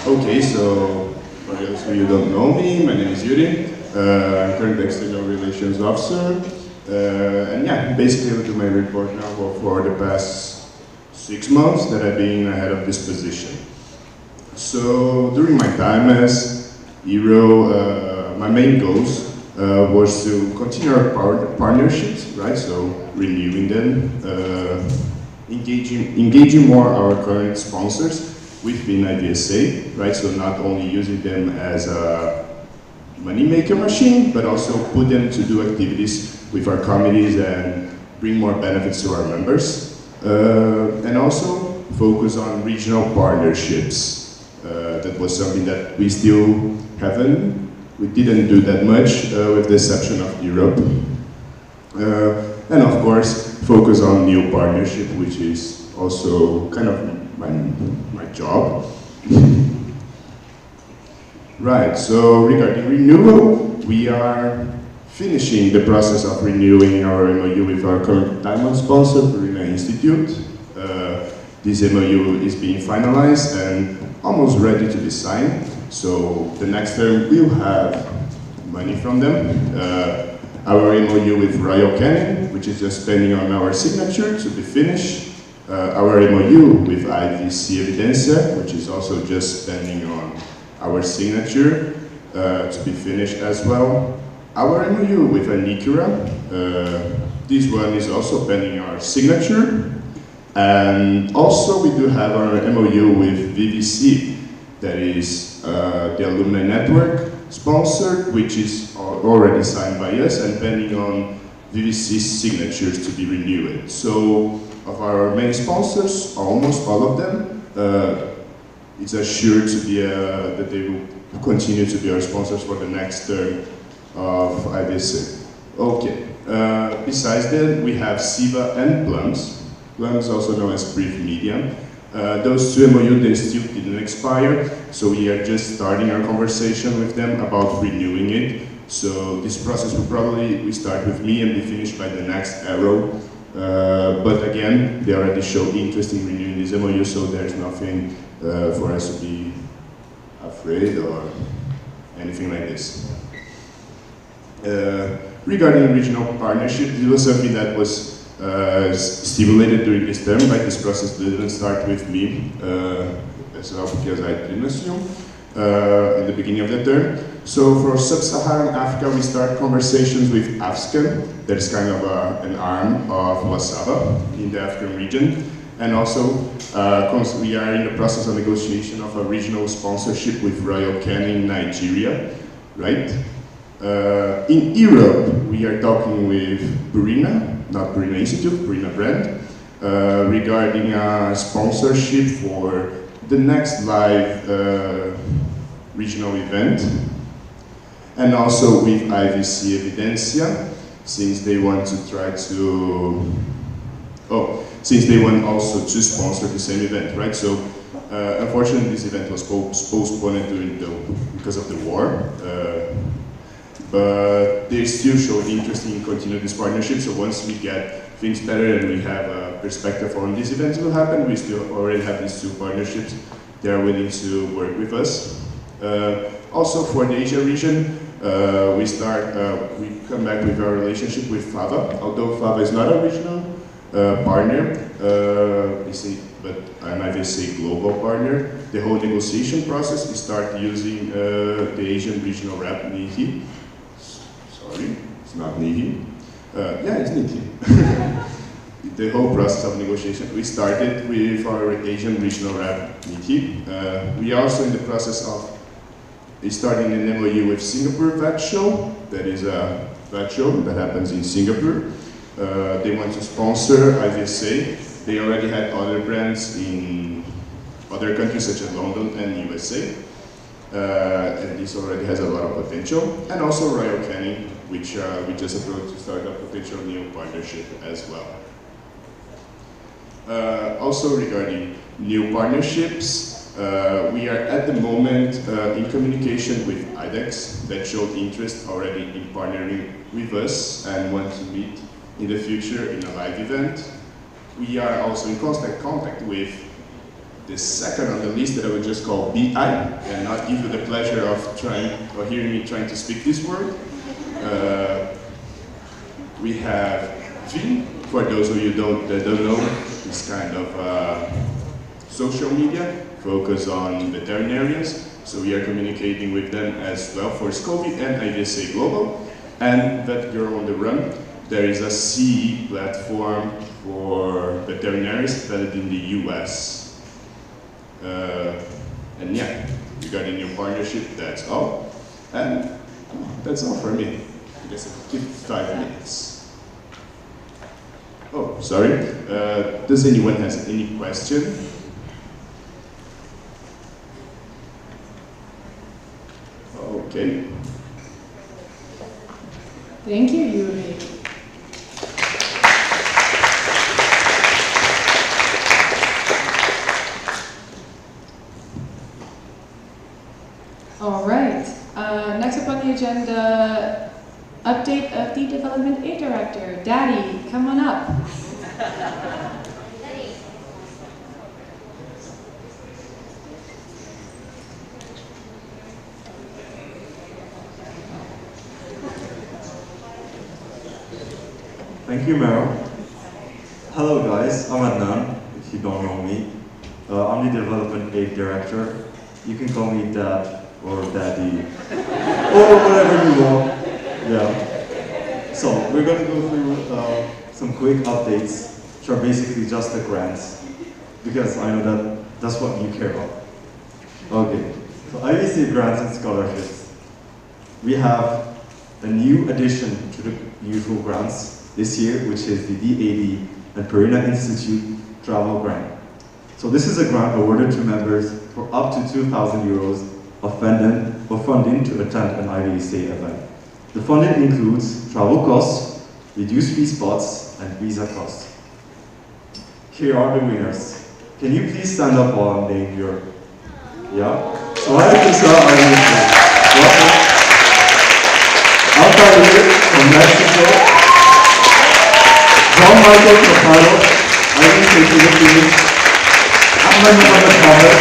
Okay, so for those of you who don't know me, my name is Yuri. I'm currently External Relations Officer. And yeah, basically I'll do my report now for the past 6 months that I've been ahead of this position. So during my time as hero, my main goals was to continue our partnerships, right? So renewing them, engaging more our current sponsors within IVSA, right? So not only using them as a money-maker machine, but also put them to do activities with our committees and bring more benefits to our members. And also focus on regional partnerships. That was something that we still haven't. We didn't do that much, with the exception of Europe. And of course, focus on new partnership, which is also kind of my job. Right, so regarding renewal, we are finishing the process of renewing our MOU with our current diamond sponsor, Farina Institute. This MOU is being finalized and almost ready to be signed. So the next term we'll have money from them. Our MOU with Royal Canin, which is just pending on our signature to be finished. our MOU with Ibc Evidencia, which is also just pending on our signature to be finished as well. Our MOU with Anikura, this one is also pending our signature. And also we do have our MOU with VVC, that is the Alumni Network sponsored, which is already signed by us and pending on VVC's signatures to be renewed. So of our main sponsors, almost all of them, it's assured to be that they will continue to be our sponsors for the next term of IVSA. Okay. Besides that, we have SIVA and Plums. Plums, also known as Brief Medium. Those two MOU, they still didn't expire, so we are just starting our conversation with them about renewing it. So this process will probably start with me and be finished by the next arrow. But again, they already show interest in renewing this MOU, so there's nothing for us to be afraid or anything like this. Regarding regional partnership, this was something that was stimulated during this term, right? This process didn't start with me as well, because I didn't assume in the beginning of the term. So for Sub-Saharan Africa, we start conversations with AFSCAN, that is kind of an arm of WASABA in the African region. And also, we are in the process of negotiation of a regional sponsorship with Royal Canin, Nigeria, right? In Europe, we are talking with Burina, not Burina Institute, Burina brand, regarding a sponsorship for the next live regional event. And also with Ivc Evidencia, since they want to try to, since they want also to sponsor the same event, right? So unfortunately this event was postponed because of the war, but they still showed interest in continuing this partnership. So once we get things better and we have a perspective on these events will happen, we still already have these two partnerships. They are willing to work with us. Also for the Asia region, we come back with our relationship with FAVA. Although FAVA is not a regional partner, but an IVSA global partner. The whole negotiation process, we start using the Asian regional rep, Nihi. Sorry, it's not Nihi. Yeah, it's Nihi. The whole process of negotiation, we started with our Asian regional rep, Nihi. We are also in the process of starting an MOU with Singapore Vet Show. That is a vet show that happens in Singapore. They want to sponsor IVSA. They already had other brands in other countries such as London and USA. And this already has a lot of potential. And also Royal Canin, which we just approached to start a potential new partnership as well. Also regarding new partnerships, we are at the moment in communication with IDEX that showed interest already in partnering with us and want to meet in the future in a live event. We are also in constant contact with the second on the list that I would just call BI and not give you the pleasure of hearing me trying to speak this word. We have V, for those of you that don't know, it's kind of social media focused on veterinarians. So we are communicating with them as well for SCOVI and IVSA Global. And Vet Girl on the Run, there is a CE platform for veterinarians vetted in the US. And yeah, regarding new partnership, that's all. And that's all for me. I guess I'll give 5 minutes. Oh, sorry. Does anyone has any question? Okay. Thank you, Yuri. All right. Next up on the agenda, update of the Development Aid Director. Daddy, come on up. Thank you, Meryl. Hello guys, I'm Adnan. you don't know me. I'm the Development Aid Director. You can call me Dad or Daddy, or whatever you want. Yeah. So we're going to go through some quick updates, which are basically just the grants, because I know that that's what you care about. Okay. So IVC Grants and Scholarships. We have a new addition to the usual grants this year, which is the DAD and Perina Institute Travel Grant. So this is a grant awarded to members for up to 2,000 euros of funding to attend an IVSA event. The funding includes travel costs, reduced fee spots, and visa costs. Here are the winners. Can you please stand up while I'm naming your... Yeah? So IVSA, welcome. Altair from Mexico. John Michael Caparo, IVSA Philippines. Ahmed Mohammed Khaber,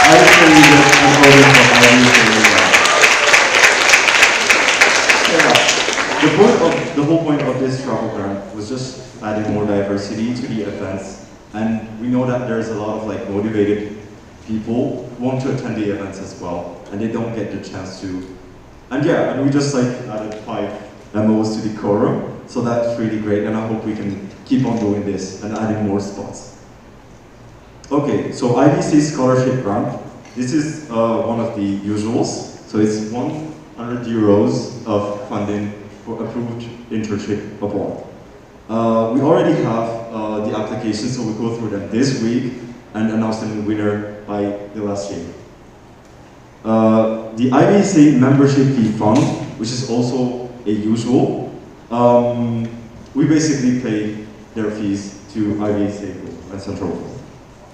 IVSA leader and Owen from IVSA. The whole point of this travel grant was just adding more diversity to the events, and we know that there's a lot of motivated people who want to attend the events as well, and they don't get the chance to. And yeah, and we just added 5 MOs to the quorum, so that's really great, and I hope we can keep on doing this and adding more spots. Okay, so Ibc Scholarship Run. This is one of the usuals, so it's 100 euros of funding for approved internship abroad. We already have the applications, so we'll go through them this week and announce the winner by the last year. The IVSA membership fee fund, which is also a usual, we basically pay their fees to IVSA and Central.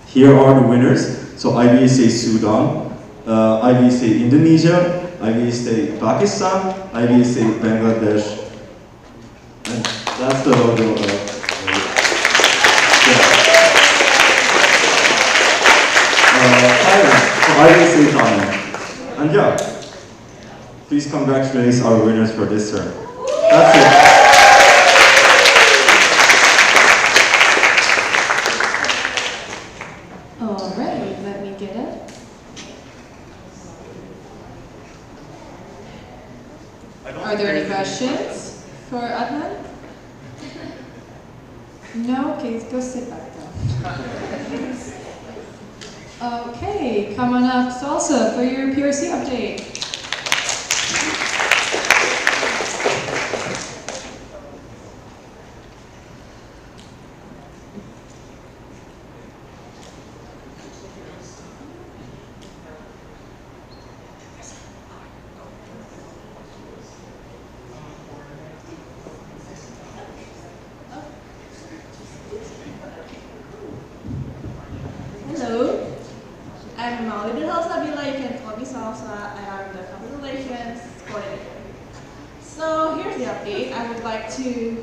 Here are the winners. So IVSA Sudan, IVSA Indonesia, IVSA Pakistan, IVSA Bangladesh, and that's the logo of Thailand, so IVSA Thailand. And yeah, please congratulate our winners for this term. That's it. Alright, let me get it. Are there any questions for Adnan? No? Okay, go sit back down. Okay, come on up, Salsa, for your PRC update. Hello, I'm Molly Salsa, you can call me Salsa, and I'm the Public Relations Coordinator. So here's the update. I would like to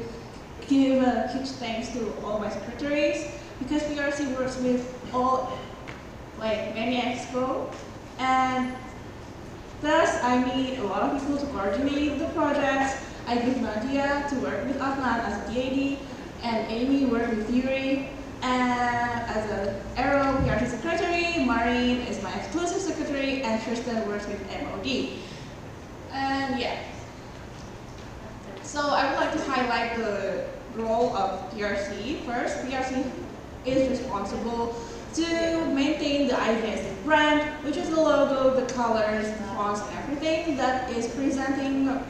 give a huge thanks to all my secretaries, because PRC works with all, many expo, and thus I need a lot of people to coordinate the projects. I give Nadia to work with Adnan as a DAD, and Amy work with Yuri, and as an Aero PRC secretary, Maureen is my exclusive secretary, and Tristan works with MOD. And yeah. So I would like to highlight the role of PRC. First, PRC is responsible to maintain the IVSA brand, which is the logo, the colors, the fonts, and everything that is presenting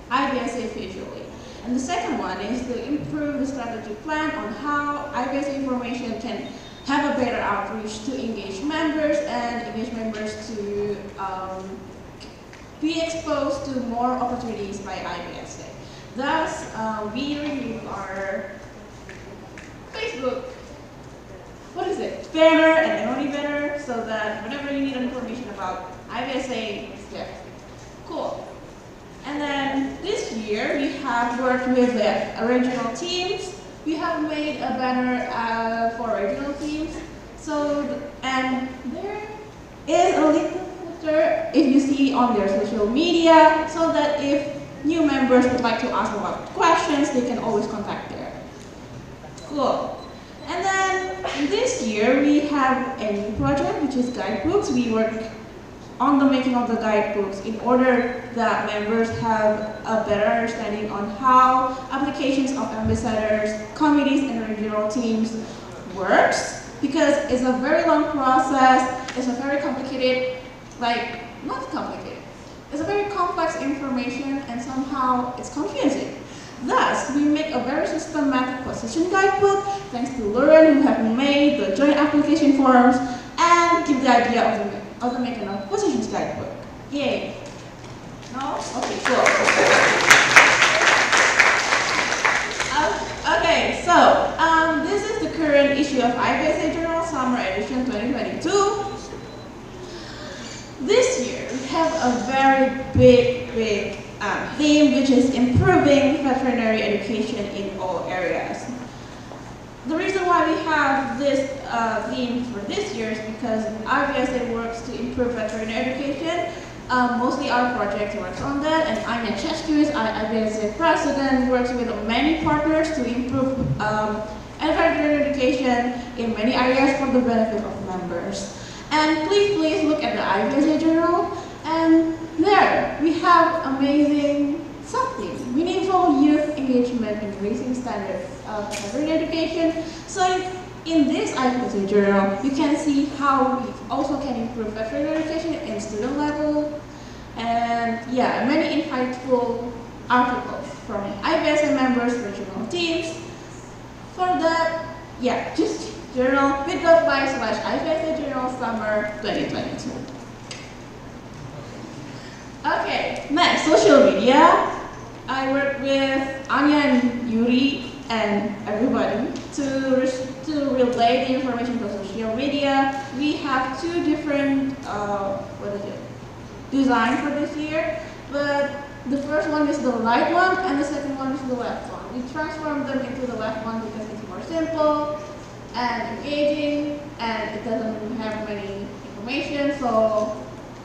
IVSA visually. And the second one is to improve the strategic plan on how IVSA information can have a better outreach to engage members and engage members to be exposed to more opportunities by IVSA. Thus, we reviewed our Facebook, banner and MOD banner, so that whenever you need information about IVSA, it's there. Cool. And then this year, we have worked with the regional teams. We have made a banner for regional teams. And there is a link footer if you see on their social media, so that if new members would like to ask about questions, they can always contact there. Cool. And then this year we have a new project, which is Guidebooks. We work on the making of the guidebooks in order that members have a better understanding on how applications of ambassadors, committees, and regional teams works, because it's a very long process, it's a very complicated, not complicated, it's a very complex information, and somehow it's confusing. Thus, we make a very systematic position guidebook, thanks to Lauren, who have made the joint application forms, and give the idea of the making of positions guidebook. Yay. No? Okay, cool. Okay, so this is the current issue of IVSA Journal, Summer Edition 2022. This year, we have a very big theme, which is improving veterinary education in all areas. The reason why we have this theme for this year is because IVSA works to improve veterinary education. Mostly our project works on that, and I'm a Cheshku's IVSA president, works with many partners to improve veterinary education in many areas for the benefit of members. And please look at the IVSA Journal, and there we have amazing something, meaningful youth engagement in raising standards of veterinary education. So in this IVSA Journal, you can see how we also can improve veterinary education in student level, and yeah, many insightful articles from IVSA members, regional teams. For that, yeah, just journal bit.ly/IVSA Journal Summer 2022. Okay, next, social media. I work with Anya and Yuri and everybody to relay the information to social media. We have two different design for this year, but the first one is the right one and the second one is the left one. We transformed them into the left one because it's more simple and engaging, and it doesn't have many information, so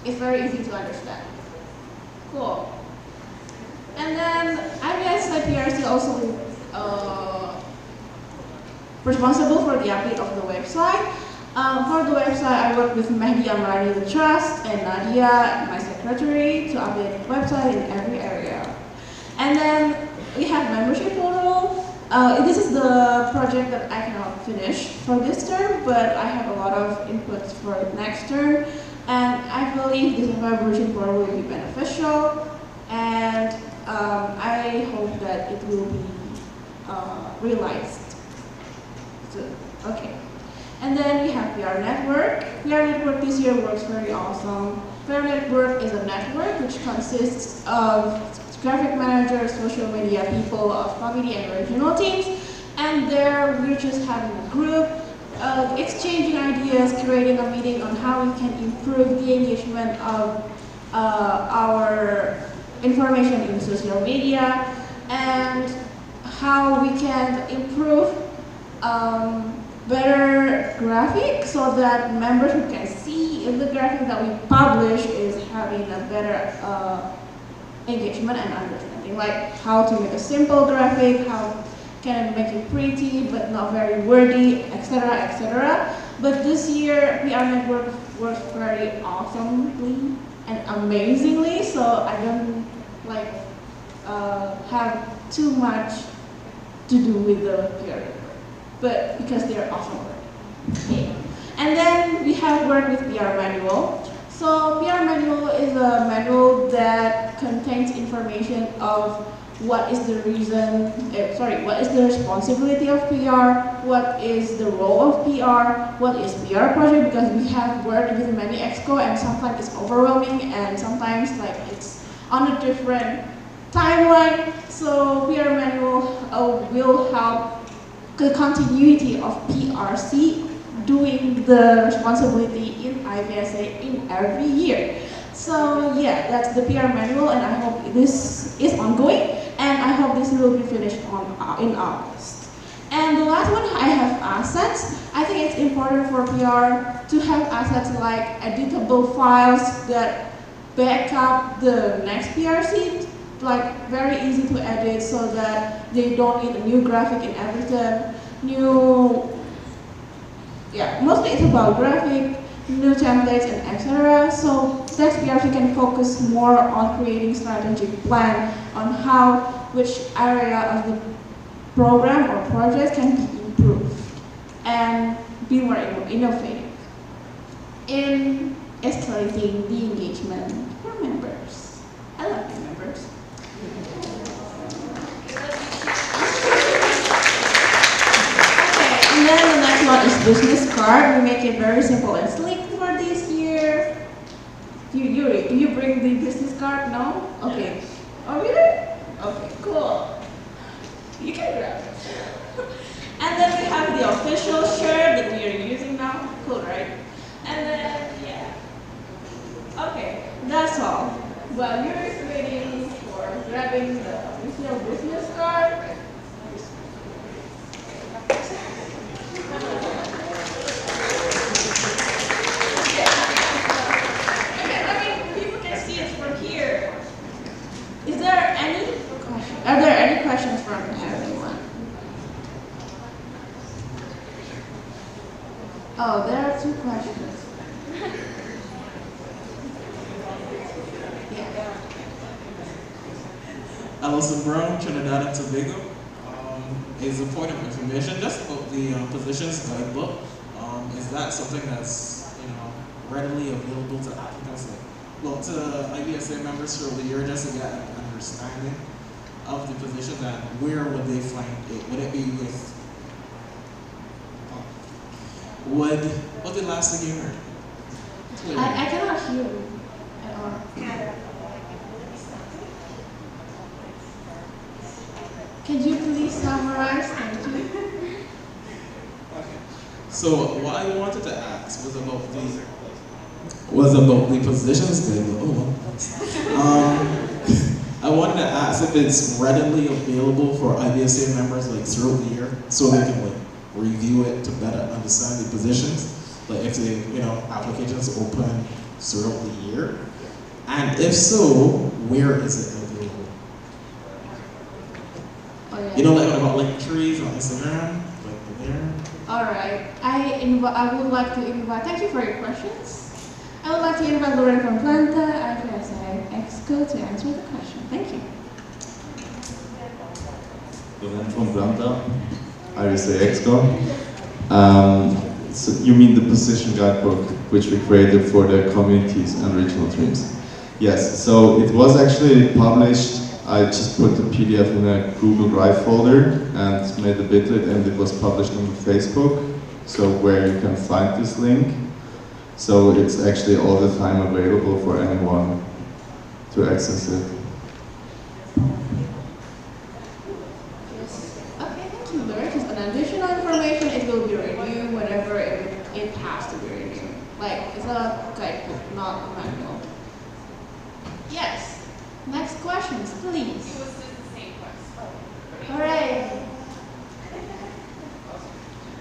it's very easy to understand. Cool. And then IVSA PRC also responsible for the update of the website. For the website, I work with Mehdi Amrani, the trust, and Nadia, my secretary, to update the website in every area. And then we have membership portal. This is the project that I cannot finish for this term, but I have a lot of inputs for next term. And I believe this membership portal will be beneficial, and I hope that it will be realized soon. Okay. And then we have PR Network. PR Network this year works very awesome. PR Network is a network which consists of graphic managers, social media people of committee and regional teams, and there we're just having a group, exchanging ideas, creating a meeting on how we can improve the engagement of our information in social media, and how we can improve better graphic so that members who can see if the graphic that we publish is having a better engagement and understanding, like how to make a simple graphic, how can I make it pretty but not very wordy, etc., etc. But this year, PR Network works very awesomely and amazingly, so I don't have too much to do with the PR Network, but because they're awesome work. Okay. And then we have worked with PR Manual. So PR Manual is a manual that contains information of what is the reason, what is the responsibility of PR, what is the role of PR, what is PR project, because we have worked with many exco and sometimes it's overwhelming and sometimes it's on a different timeline. So PR Manual will help the continuity of PRC doing the responsibility in IVSA in every year. So yeah, that's the PR Manual, and I hope this is ongoing, and I hope this will be finished in August. And the last one, I have assets. I think it's important for PR to have assets like editable files that back up the next PRC, like very easy to edit so that they don't need a new graphic in every term. new, mostly it's about graphic, new templates, and etc. So next PRC can focus more on creating strategic plan on which area of the program or project can be improved and be more innovative in escalating the engagement for members. I love my members. And then the next one is business card. We make it very simple and sleek for this year. Yuri, do you bring the business card? No? Okay. Oh, really? Okay, cool. You can grab it. And then we have the official shirt that we are using now. Cool, right? And then, okay, that's all. While you're waiting for grabbing the official business card, are there any questions from everyone? Oh, there are 2 questions. Alison Brown, Trinidad and Tobago, is a point of information just about the positions guidebook. Is that something that's readily available to applicants, to IVSA members throughout the year, just to get an understanding of the positions, and where would they find it? Would it be with what's the last thing you heard? I cannot hear you at all. Can you please summarize? Thank you. So what I wanted to ask was about the positions guidebook. I wanted to ask if it's readily available for IVSA members throughout the year, so they can review it to better understand the positions. If the applications open throughout the year, and if so, where is it available? About trees on Instagram, there. All right. I would like to invite. Thank you for your questions. I would like to invite Lorraine from Planta, IVSA Exco, to answer the question. Thank you. Lorraine from Planta, IVSA Exco. So you mean the position guidebook, which we created for the communities and regional teams? Yes, so it was actually published. I just put the PDF in a Google Drive folder and made a bitlet, and it was published on Facebook, so where you can find this link. So it's actually all the time available for anyone to access it. Okay, thank you, Laura. Just an additional information, it will be renewed whenever it has to be renewed. It's a guidebook, not a manual. Yes. Next questions, please. It was just the same question. Hooray.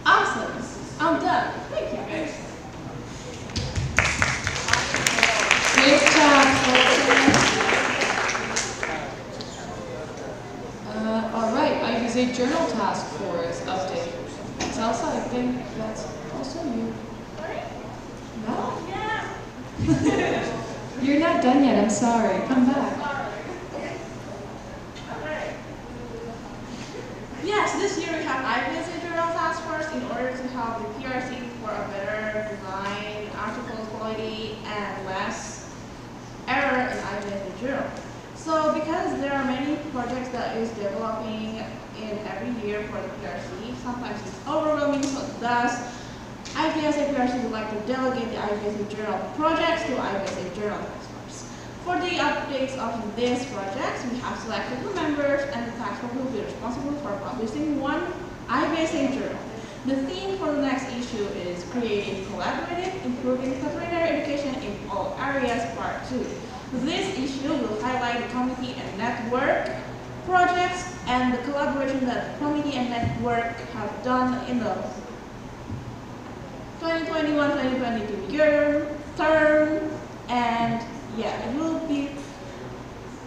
Awesome. I'm done. Thank you. Great job. All right, IVSA Journal Task Force update. Elsa, I think that's also you. No? Yeah. You're not done yet, I'm sorry. Come back. Yes, this year we have IVSA Journal Task Force in order to help the PRC for a better design, article quality, and less error in IVSA Journal. So because there are many projects that is developing in every year for the PRC, sometimes it's overwhelming, so thus IVSA PRC would like to delegate the IVSA Journal projects to IVSA Journal Task Force. For the updates of these projects, we have selected the members, and the task force will be responsible for publishing one IVSA journal. The theme for the next issue is creating collaborative, improving veterinary education in all areas, part 2. This issue will highlight the committee and network projects and the collaboration that the committee and network have done in the 2021-2022 year term, and it will be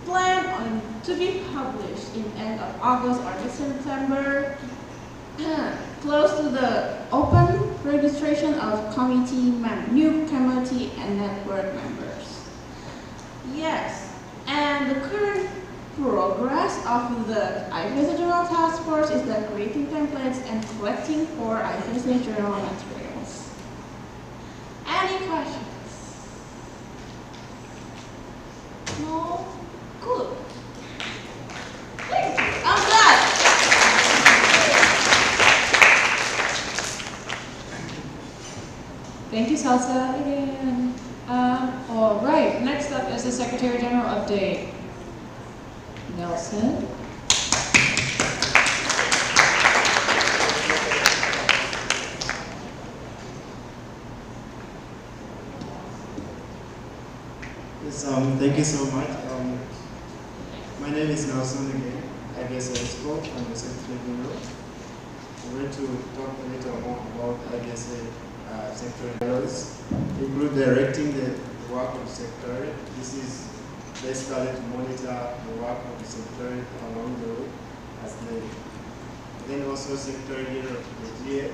planned to be published in end of August or September. close to the open registration of new committee and network members. Yes, and the current progress of the IVSA Journal Task Force is the creating templates and collecting for IVSA journal materials. Any questions? No? Good. Thank you. I'm glad. Thank you, Salsa, again. All right, next up is the Secretary General update. Nelson. Yes, thank you so much. My name is Nelson again, IVSA Expo. I'm the Secretary General. I'm going to talk a little more about IVSA secretary roles, include directing the work of the secretary. This is basically to monitor the work of the secretary along the way as they. Then also Secretary General of the GA,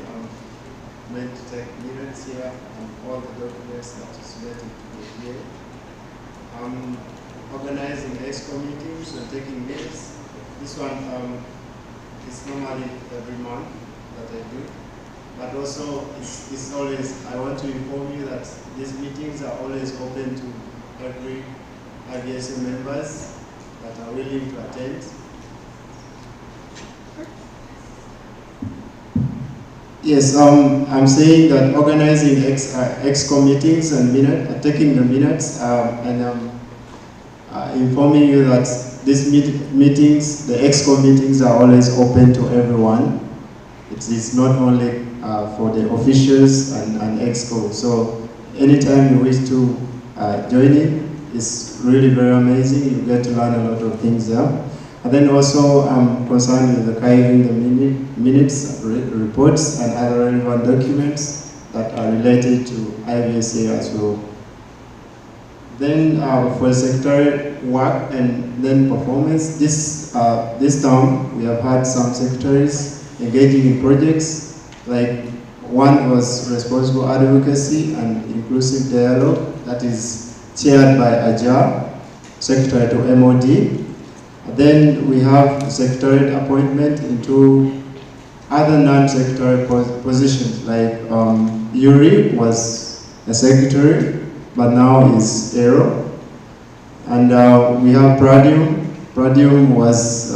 meant to take minutes here and all the documents that is related to the GA. Organizing EXCO meetings and taking minutes. This one is normally every month that I do. But also, it's always, I want to inform you that these meetings are always open to every IVSA members that are willing to attend. Yes, I'm saying that organizing EXCO meetings and taking the minutes and informing you that these meetings, the EXCO meetings are always open to everyone. It's not only for the officials and EXCO. So anytime you wish to join in, it's really very amazing. You get to learn a lot of things there. And then also I'm concerned with archiving the minutes, reports, and other relevant documents that are related to IVSA as well. Then for secretary work and then performance, this term we have had some secretaries engaging in projects, like one was responsible advocacy and inclusive dialogue, that is chaired by Ajar, secretary to MOD. Then we have secretariat appointment into other non-secretary positions, like Yuri was a secretary, but now is Aero. And we have Pradium. Pradium was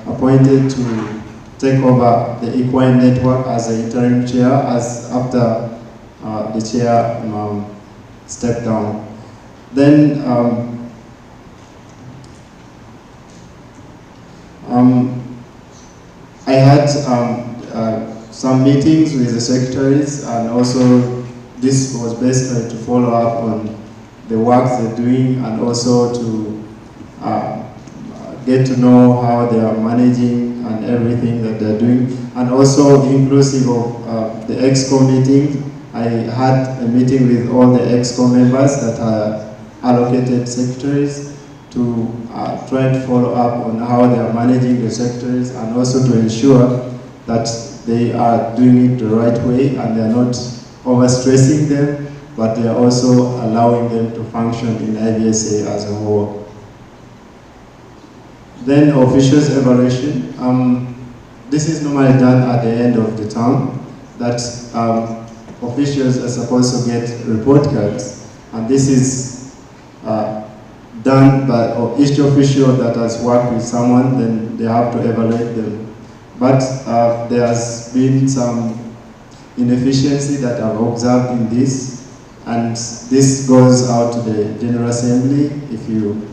appointed to take over the Equine Network as an interim chair after the chair stepped down. Then I had some meetings with the secretaries, and also this was basically to follow up on the work they're doing, and also to get to know how they are managing and everything that they're doing, and also inclusive of the EXCO meeting. I had a meeting with all the EXCO members that are allocated secretaries to try to follow up on how they are managing the secretaries, and also to ensure that they are doing it the right way and they are not overstressing them, but they are also allowing them to function in IVSA as a whole. Then officials evaluation. This is normally done at the end of the term, that officials are supposed to get report cards, and this is done by each official that has worked with someone, then they have to evaluate them. But there has been some inefficiency that I've observed in this, and this goes out to the General Assembly. If you,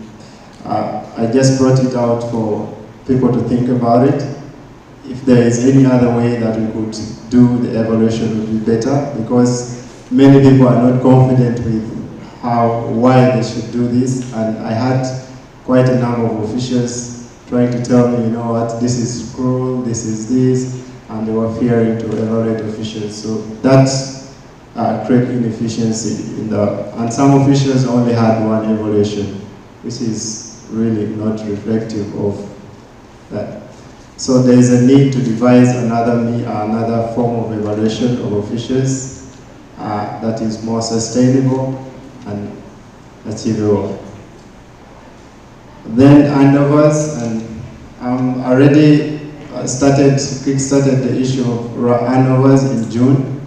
I just brought it out for people to think about it. If there is any other way that we could do the evaluation, would be better, because many people are not confident with why they should do this, and I had quite a number of officials trying to tell me, you know what, this is cruel, this is this, and they were fearing to evaluate officials. So that created inefficiency in and some officials only had one evaluation, which is really not reflective of that. So there is a need to devise another form of evaluation of officials that is more sustainable and achievable. Then handovers, and already kick-started the issue of handovers in June,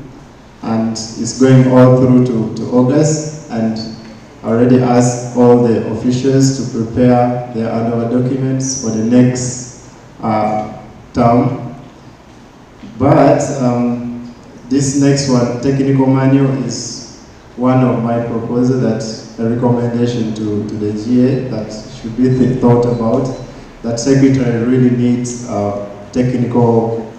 and it's going all through to August, and I already asked all the officials to prepare their handover documents for the next term. But this next one, technical manual, is one of my proposals, that's a recommendation to the GA that should be thought about. That secretary really needs technical,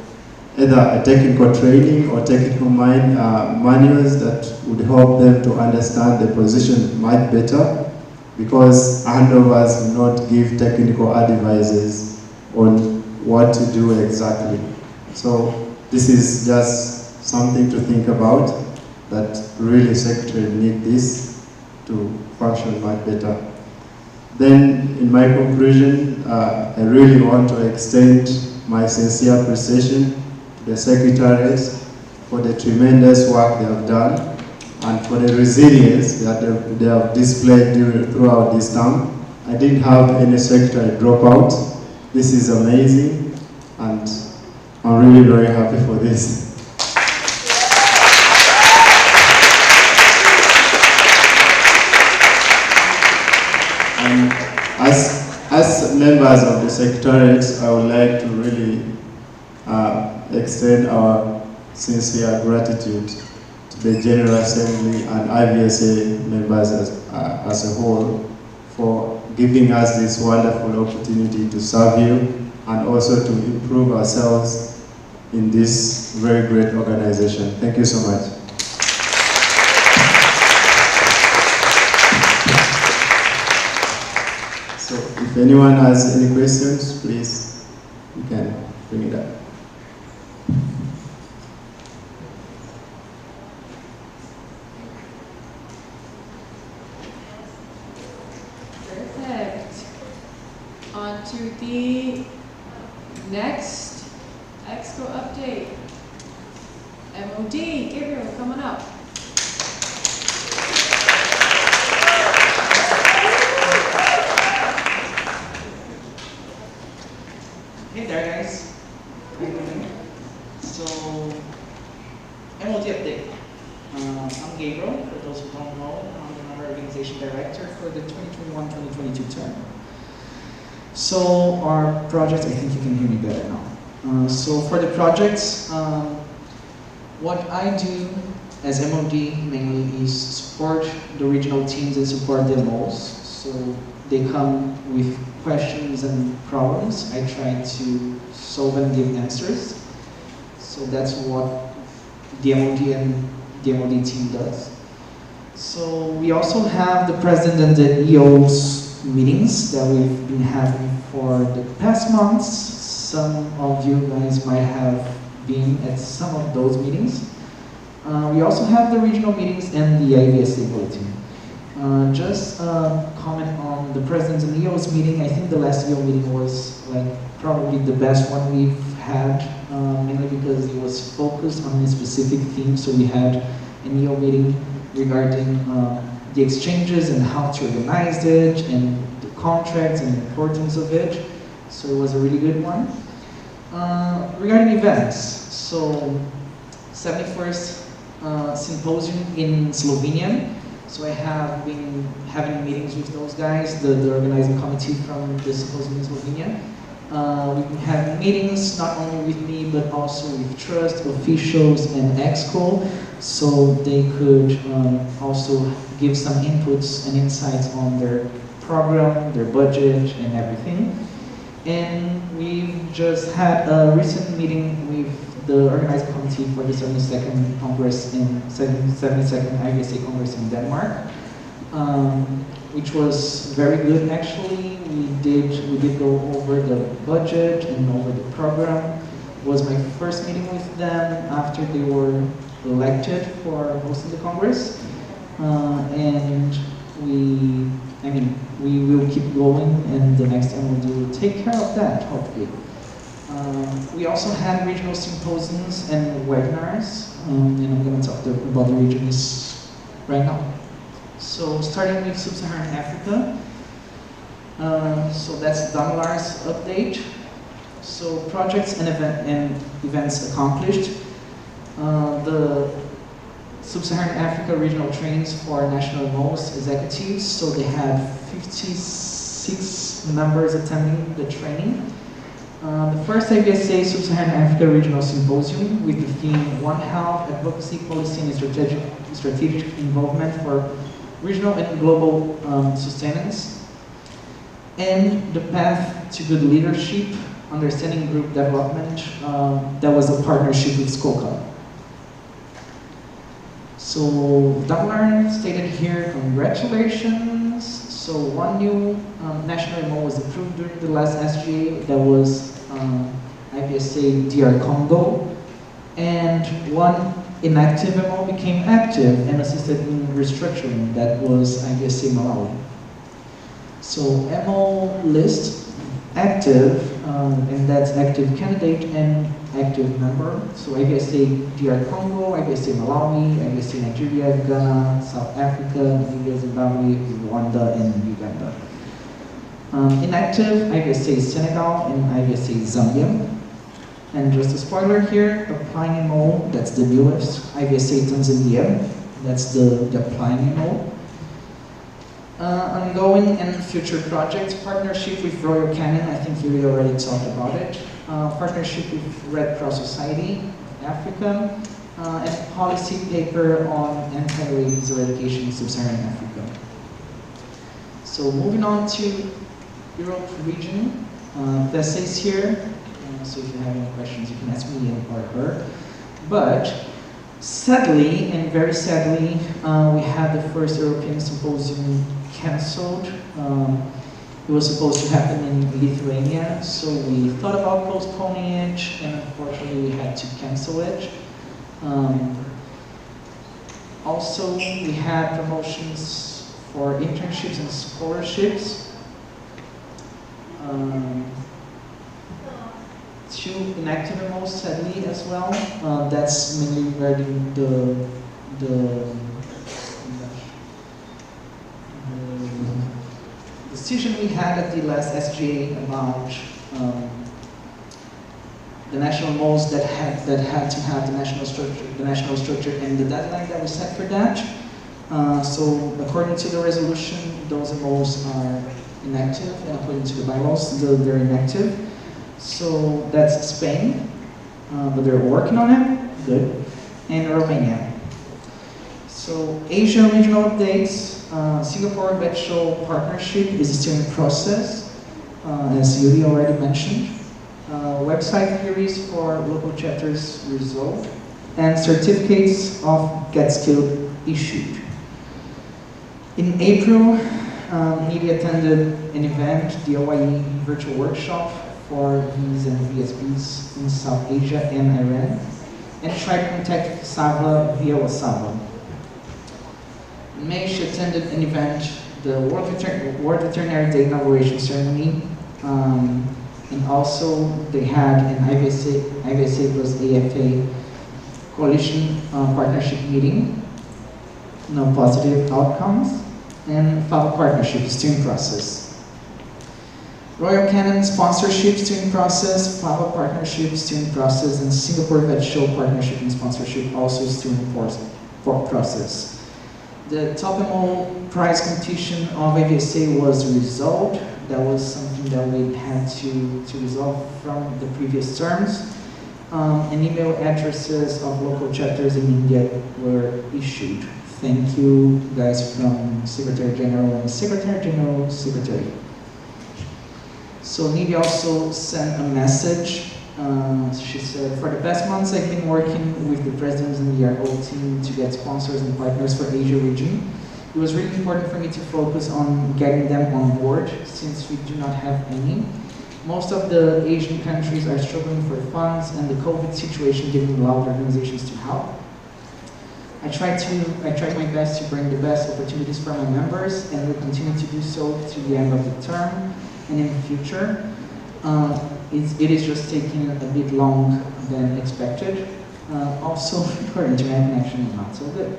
either a technical training or technical manuals that would help them to understand the position much better, because handovers do not give technical advices on what to do exactly. So this is just something to think about, that really secretary need this to function much better. Then in my conclusion, I really want to extend my sincere appreciation to the Secretariat for the tremendous work they have done and for the resilience that they have displayed throughout this term. I didn't have any secretary drop out. This is amazing, and I'm really very happy for this. As members of the Secretariat, I would like to really extend our sincere gratitude to the General Assembly and IVSA members as a whole for giving us this wonderful opportunity to serve you and also to improve ourselves in this very great organization. Thank you so much. So if anyone has any questions, please, you can bring it up. Perfect. On to the next Exco update. MOD, Gabriel, come on up. Hey there, guys. How you doing? So, MOD update. I'm Gabriel. For those who don't know, I'm the member organization director for the 2021-2022 term. So, our project, I think you can hear me better now. So, for the projects, what I do as MOD mainly is support the regional teams and support them most. So, they come with questions and problems. I try to solve and give answers. So that's what the MOD and the MOD team does. So we also have the president and the EO's meetings that we've been having for the past months. Some of you guys might have been at some of those meetings. We also have the regional meetings and the IVSA bulletin. Just comment on the President and EO's meeting. I think the last EO meeting was probably the best one we've had, mainly because it was focused on a specific theme. So we had an EO meeting regarding the exchanges and how to organize it and the contracts and the importance of it. So it was a really good one. Regarding events, so 71st Symposium in Slovenia. So I have been having meetings with those guys, the organizing committee from the Symposium in Slovenia. We've been having meetings not only with me, but also with Trust, Officials, and Exco, so they could also give some inputs and insights on their program, their budget, and everything. And we've just had a recent meeting with the organizing committee for the 72nd Congress in 72nd IVSA Congress in Denmark, which was very good actually. We did go over the budget and over the program. It was my first meeting with them after they were elected for hosting the Congress, and we will keep going, and the next time we will take care of that hopefully. We also had regional symposiums and webinars, and I'm going to talk about the regions right now. So starting with Sub-Saharan Africa, so that's Damelar's update. So projects and events accomplished. The Sub-Saharan Africa regional trainings for national MOS executives, so they had 56 members attending the training. The first IVSA Sub-Saharan Africa Regional Symposium with the theme One Health, Advocacy, Policy and Strategic Involvement for Regional and Global Sustenance, and the Path to Good Leadership, Understanding Group Development, that was a partnership with SCOCA. So Damelar stated here, congratulations. So one new national MO was approved during the last SGA, that was IVSA DR Congo, and one inactive MO became active and assisted in restructuring, that was IVSA Malawi. So MO list, active, and that's active candidate and active member. So IVSA DR Congo, IVSA Malawi, IVSA Nigeria, Ghana, South Africa, Namibia, Zimbabwe, Rwanda, and Uganda. Inactive, IVSA Senegal and IVSA Zambia. And just a spoiler here, applying MO, that's the newest, IVSA Tanzania, that's the applying MO. Ongoing and future projects, partnership with Royal Canin, I think we already talked about it. Partnership with Red Cross Society of Africa, and policy paper on anti-rabies eradication in Sub-Saharan Africa. So moving on to Europe region, Tessa is here, so if you have any questions you can ask me or her. But sadly, and very sadly, we had the first European Symposium cancelled. It was supposed to happen in Lithuania, so we thought about postponing it, and unfortunately we had to cancel it. Also, we had promotions for internships and scholarships. Two inactive MOs, sadly, as well. That's mainly regarding the decision we had at the last SGA about the national MOs that had to have the national structure, and the deadline that we set for that. So according to the resolution, those MOs are inactive, and according to the bylaws, they're inactive. So that's Spain, but they're working on it, good, and Romania. So Asia regional updates, Singapore Virtual Partnership is still in process, as Yuri already mentioned. Website queries for local chapters resolved, and certificates of Get Skilled issued. In April, Nidhi attended an event, the OIE virtual workshop for Vs and VSBs in South Asia and Iran, and tried to contact Sava via WhatsApp. In May, she attended an event, the World Veterinary Day inauguration ceremony, and also they had an IVSA plus AFA coalition partnership meeting, no positive outcomes, and FAVA partnership is still in process. Royal Canin sponsorship still in process, FAVA partnership still in process, and Singapore Vet Show partnership and sponsorship also still in process. The top MO prize competition of IVSA was resolved. That was something that we had to resolve from the previous terms. And email addresses of local chapters in India were issued. Thank you guys from Secretary General and Secretary General Secretary. So Nidhi also sent a message. She said, for the past months I've been working with the presidents and the RO team to get sponsors and partners for Asia region. It was really important for me to focus on getting them on board since we do not have any. Most of the Asian countries are struggling for funds, and the COVID situation didn't allow organizations to help. I tried my best to bring the best opportunities for my members, and will continue to do so to the end of the term and in the future. it is just taking a bit long than expected. Also, our internet connection is not so good.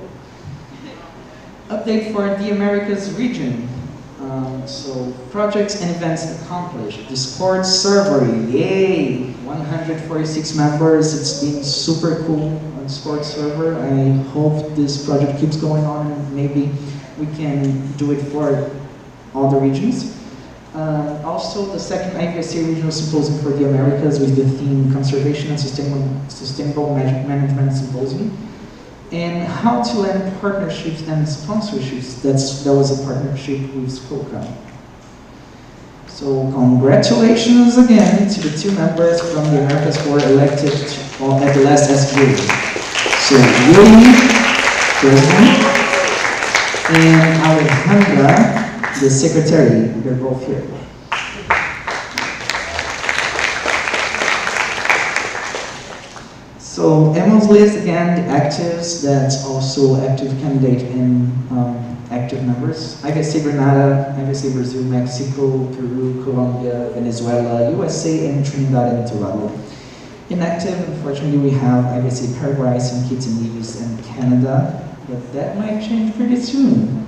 Update for the Americas region. So projects and events accomplished. Discord server, yay! 146 members. It's been super cool on Discord server. I hope this project keeps going on and maybe we can do it for all the regions. Also, the second IVSA Regional Symposium for the Americas with the theme Conservation and Sustainable Management Symposium. And how to land partnerships and sponsorships. That was a partnership with Skoka. So congratulations again to the 2 members from the Americas who were elected at the last SGA. So Yuri, president, and Alejandra, the secretary. They're both here. So Emma's list, again, the actives, that's also active candidate and active members. IVSA Grenada, IVSA Brazil, Mexico, Peru, Colombia, Venezuela, USA, and Trinidad and Tobago. Inactive, unfortunately, we have IVSA Paraguay, St. Kitts and Nevis, and Canada, but that might change pretty soon.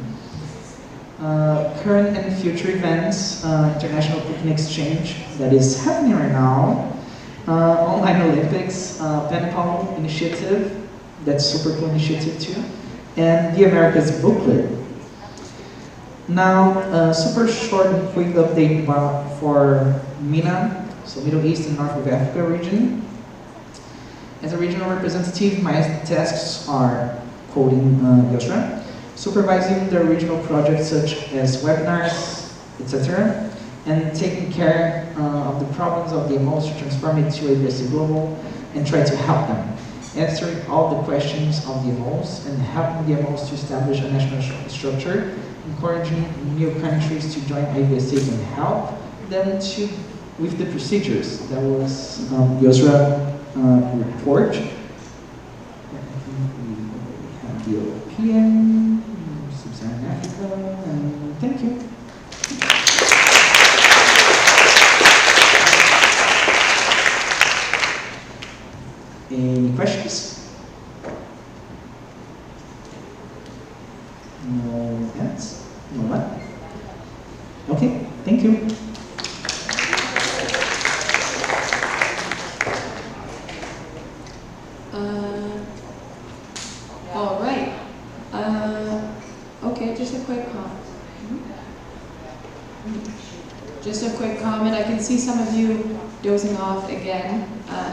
Current and future events, International Cooking Exchange, that is happening right now. Online Olympics, Penpal initiative, that's super cool initiative too, and the Americas booklet. Now, super short and quick update for MENA, so Middle East and North of Africa region. As a regional representative, my tasks are quoting Yosra, supervising the regional projects such as webinars, etc., and taking care of the problems of the MOs to transform it to IVSA Global and try to help them. Answering all the questions of the MOs and helping the MOs to establish a national structure, encouraging new countries to join IVSA and help them with the procedures. That was Yosra report. I think we have the European, Sub-Saharan Africa, and thank you. Any questions? No hands? No what? Okay, thank you. All right. Okay, just a quick comment. Just a quick comment. I can see some of you dozing off again,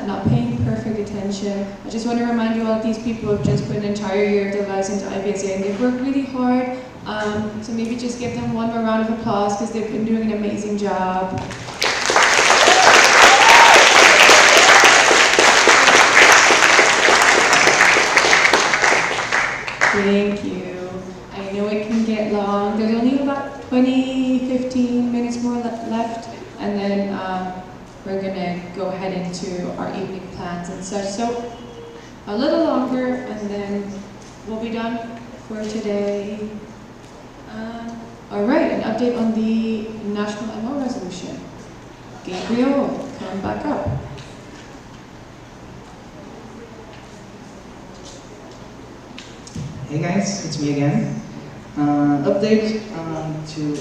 not paying perfect attention. I just want to remind you all that these people have just put an entire year of their lives into IVSA and they've worked really hard. So maybe just give them one more round of applause because they've been doing an amazing job. Thank you. I know it can get long. There's only about 15 minutes more left, and then we're gonna go ahead into our evening plans and such. So a little longer, and then we'll be done for today. All right, an update on the National MO Resolution. Gabriel, come back up. Hey guys, it's me again. Update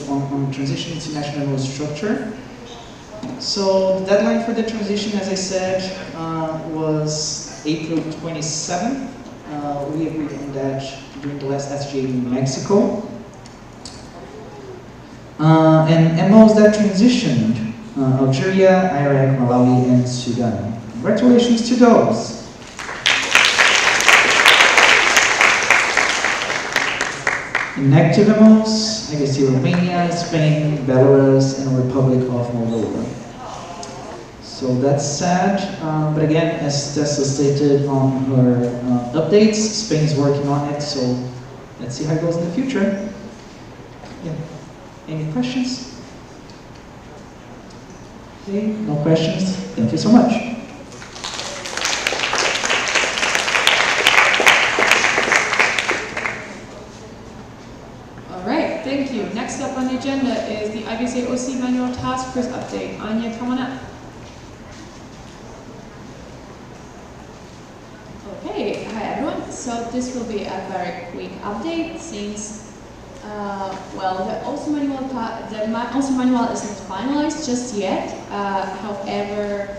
on transition to national MO structure. So the deadline for the transition, as I said, was April 27th. We agreed on that during the last SGA in Mexico. And MOs that transitioned, Algeria, Iraq, Malawi, and Sudan. Congratulations to those. Inactive MOs, I guess Romania, Spain, Belarus, and Republic of Moldova. So that's sad, but again, as Tessa stated on her updates, Spain's working on it, so let's see how it goes in the future. Yeah. Any questions? Okay, no questions. Thank you so much. All right, thank you. Next up on the agenda is the IVSA OC Manual Task Force update. Anya, come on up. so this will be a very quick update since, well, the OSI manual isn't finalized just yet. However,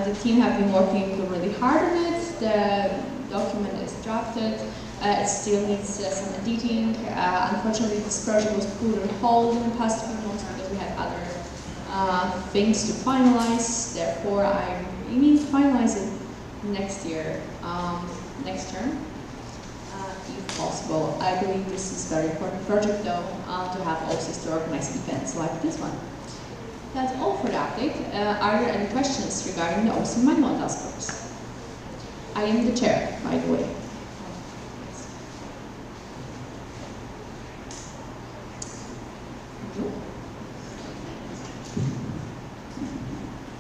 the team have been working really hard on it. The document is drafted. It still needs some editing. Unfortunately, this project was put on hold in the past few months because we had other things to finalize. Therefore, I'm aiming to finalize it next year, next term, if possible. I believe this is a very important project, though, to have OSIs to organize events like this one. That's all for the update. Are there any questions regarding the OSI manual task force? I am the chair, by the way.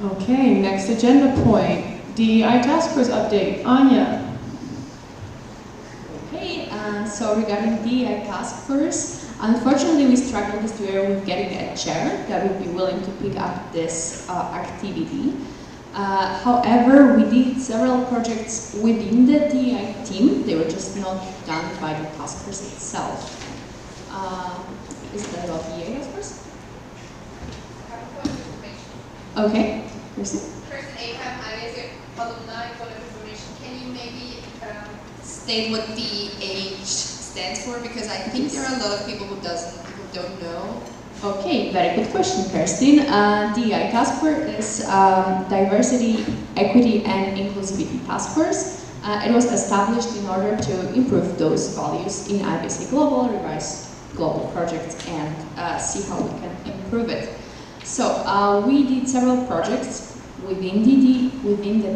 Okay, next agenda point. DEI task force update. Anya. Okay, so regarding DEI task force, unfortunately we struggled this year with getting a chair that would be willing to pick up this activity. However, we did several projects within the DEI team. They were just not done by the task force itself. Is that about DEI task force? Okay. Person APAM, IVSA Alumni, for information. Can you maybe state what DH stands for? Because I think there are a lot of people who don't know. Okay, very good question, Kerstin. DEI task force is Diversity, Equity and Inclusivity Task Force. It was established in order to improve those values in IVSA Global, revise global projects, and see how we can improve it. So we did several projects within the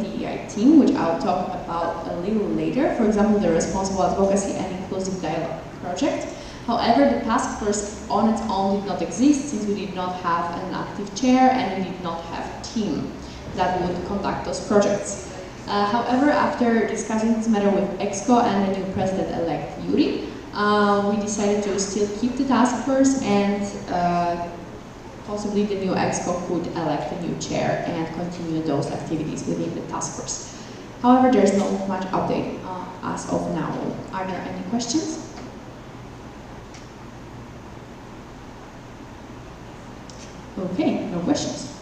DEI team, which I'll talk about a little later. For example, the Responsible Advocacy and Inclusive Dialogue project. However, the task force on its own did not exist since we did not have an active chair and we did not have a team that would conduct those projects. However, after discussing this matter with EXCO and the new president-elect Yuri, we decided to still keep the task force and possibly the new EXCO could elect a new chair and continue those activities within the task force. However, there's not much update as of now. Are there any questions? Okay, no questions.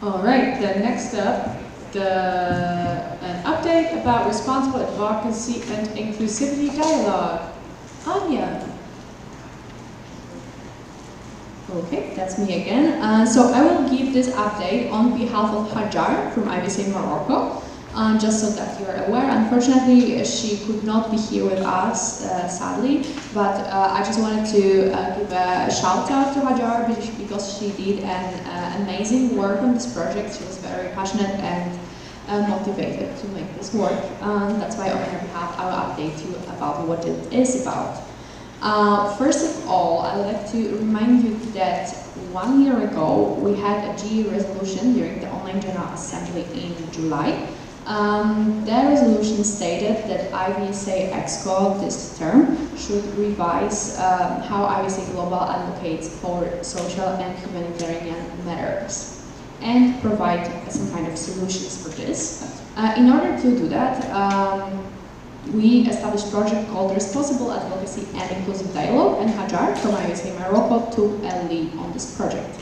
All right, then next up, an update about responsible advocacy and inclusivity dialogue. Anya. Okay, that's me again. So I will give this update on behalf of Hajar from IVSA Morocco, just so that you're aware. Unfortunately, she could not be here with us, sadly, but I just wanted to give a shout out to Hajar because she did an amazing work on this project. She was very passionate and motivated to make this work. That's why on her behalf I will update you about what it is about. First of all, I would like to remind you that 1 year ago we had a GE resolution during the online General Assembly in July. That resolution stated that IVSA EXCO this term should revise how IVSA Global advocates for social and humanitarian matters and provide some kind of solutions for this. In order to do that, we established a project called Responsible Advocacy and Inclusive Dialogue, and Hajar from IVSA Morocco took a lead on this project.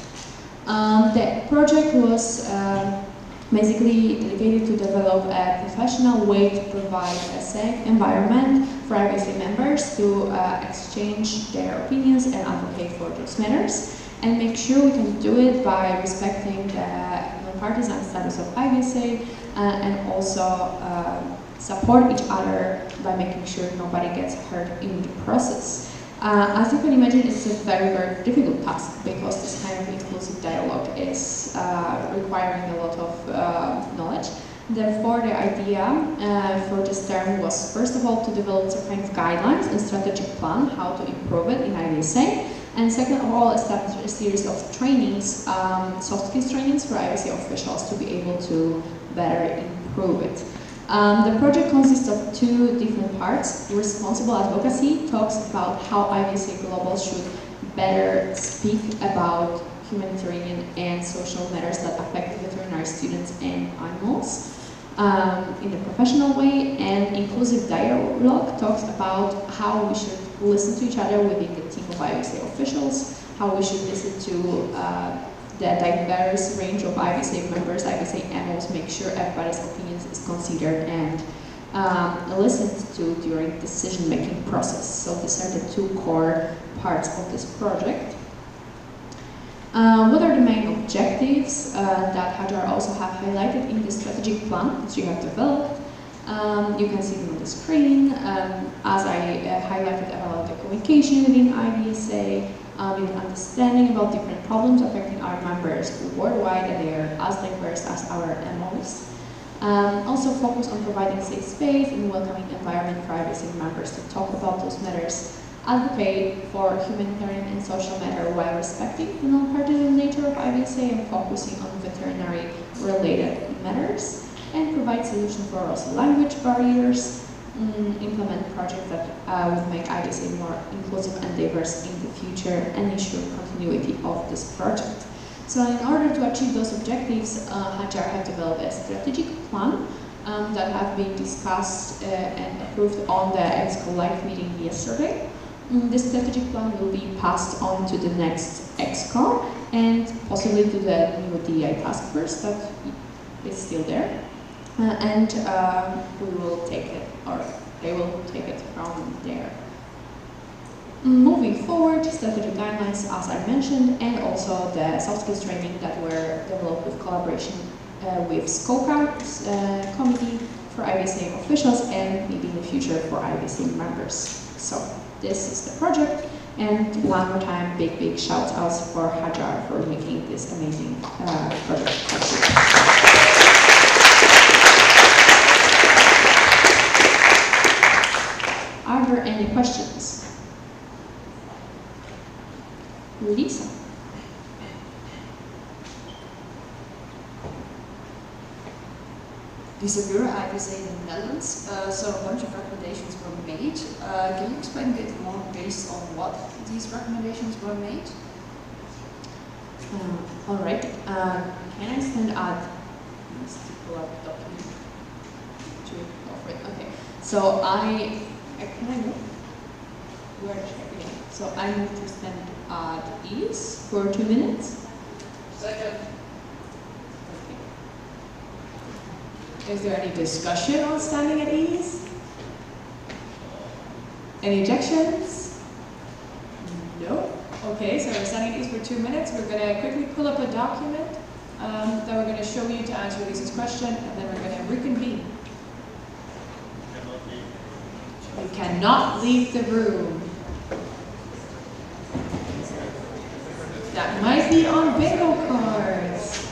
The project was basically dedicated to develop a professional way to provide a safe environment for IVSA members to exchange their opinions and advocate for those matters, and make sure we can do it by respecting the non-partisan status of IVSA and also support each other by making sure nobody gets hurt in the process. As you can imagine, it's a very, very difficult task because this kind of inclusive dialogue is requiring a lot of knowledge. Therefore, the idea for this term was, first of all, to develop some kind of guidelines and strategic plan how to improve it in IVSA. And second of all, establish a series of trainings, soft skills trainings for Ibc officials to be able to better improve it. The project consists of two different parts. Responsible advocacy talks about how IVSA Global should better speak about humanitarian and social matters that affect veterinary students and animals. in a professional way, and inclusive dialogue talks about how we should listen to each other within the team of IVC officials, how we should listen to the diverse range of IVC members, IVC MOs, make sure everybody's opinions is considered and listened to during decision-making process. So these are the two core parts of this project. What are the main objectives that Hajar also have highlighted in the strategic plan that you have developed? You can see them on the screen. As I highlighted about the communication within IVSA, with understanding about different problems affecting our members worldwide, and they are as diverse as our MOs. Also focus on providing safe space and welcoming environment for IVSA members to talk about those matters. Advocate for humanitarian and social matter while respecting the non-partisan nature of IVSA and focusing on veterinary-related matters, and provide solutions for also language barriers, implement projects that would make IVSA more inclusive and diverse in the future, and ensure continuity of this project. So in order to achieve those objectives, Hajar have developed a strategic plan that have been discussed and approved on the EXCO live meeting yesterday. This strategic plan will be passed on to the next EXCO and possibly to the new DEI task force that is still there. And we will take it, or they will take it from there. Moving forward, strategic guidelines, as I mentioned, and also the soft skills training that were developed with collaboration with SCOCA committee for IVSA officials and maybe in the future for IVSA members. So this is the project, and one more time, big shout outs for Hajar for making this amazing project possible. Are there any questions? Lisa. Lisa Buren, IVSA in the Netherlands. So a bunch of recommendations were made. Can you explain a bit more based on what these recommendations were made? All right. Can I send out? Let's pull up the document to go for it. Okay. So can I move? Where should I begin? So I move to stand at ease for 2 minutes. Second. Is there any discussion on standing at ease? Any objections? No? Okay, so we're standing at ease for 2 minutes. We're going to quickly pull up a document that we're going to show you to answer Lisa's question, and then we're going to reconvene. You cannot leave the room. That might be on bingo cards.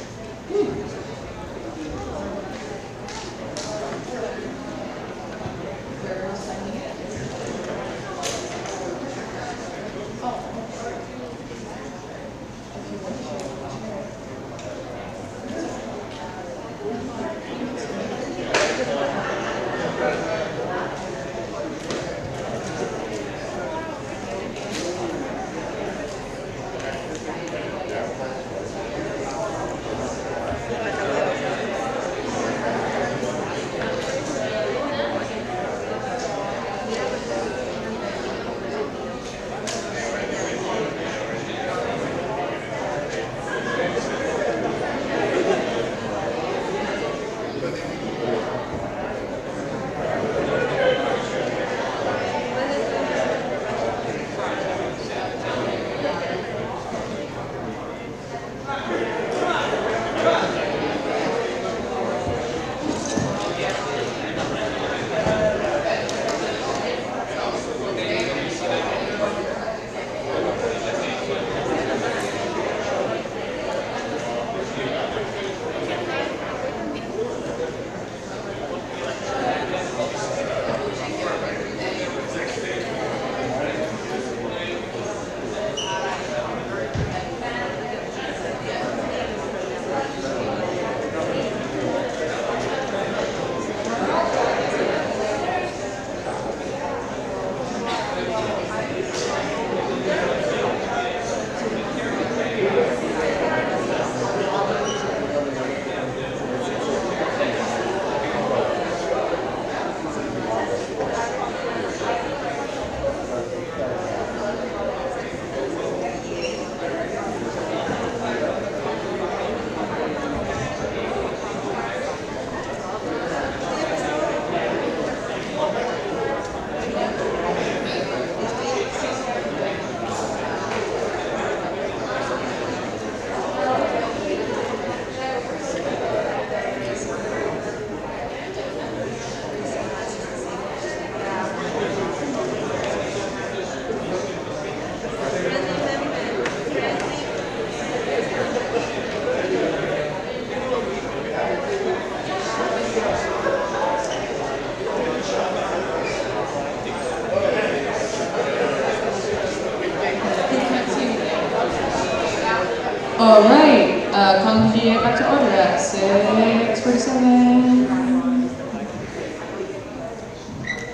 All right, come here back to order at 6:47.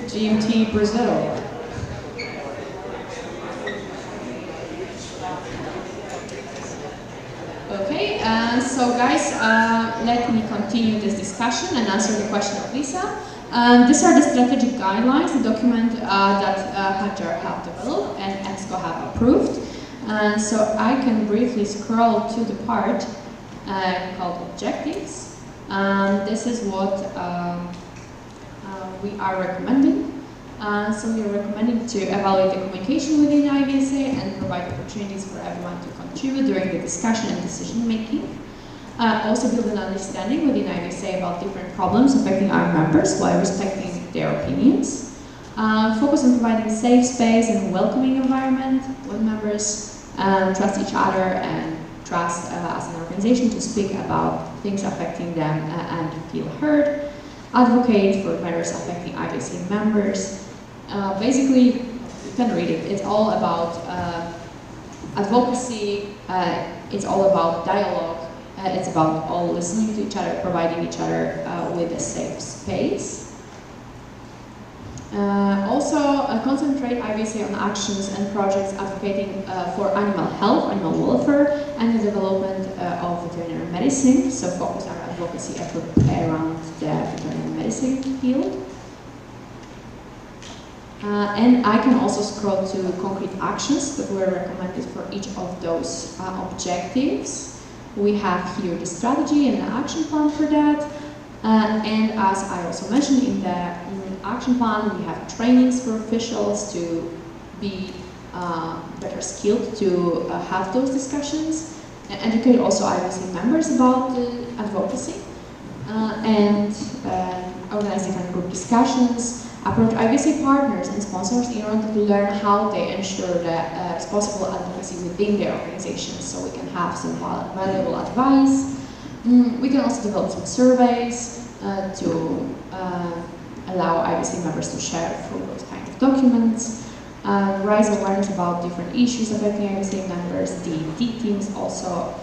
GMT Brazil. Okay, so guys, let me continue this discussion and answer the question of Lisa. These are the strategic guidelines, the document that Hajar have developed and EXCO have approved. So I can briefly scroll to the part called Objectives. This is what we are recommending. So we are recommending to evaluate the communication within IVSA and provide opportunities for everyone to contribute during the discussion and decision making. Also build an understanding within IVSA about different problems affecting our members while respecting their opinions. Focus on providing safe space and welcoming environment where members trust each other and trust as an organization to speak about things affecting them and feel heard. Advocate for matters affecting IVSA members. Basically, you can read it. It's all about advocacy. It's all about dialogue. It's about all listening to each other, providing each other with a safe space. Also, concentrate IVSA on actions and projects advocating for animal health, animal welfare, and the development of veterinary medicine. So focus our advocacy effort around the veterinary medicine field. And I can also scroll to concrete actions that were recommended for each of those objectives. We have here the strategy and the action plan for that. And as I also mentioned in the action plan, we have trainings for officials to be better skilled to have those discussions, and educate also IVC members about the advocacy, and organize different group discussions, approach IVC partners and sponsors in order to learn how they ensure the responsible advocacy within their organizations, so we can have some valuable advice. We can also develop some surveys to allow IVC members to share through those kind of documents. Raise awareness about different issues affecting IVC members. DD teams also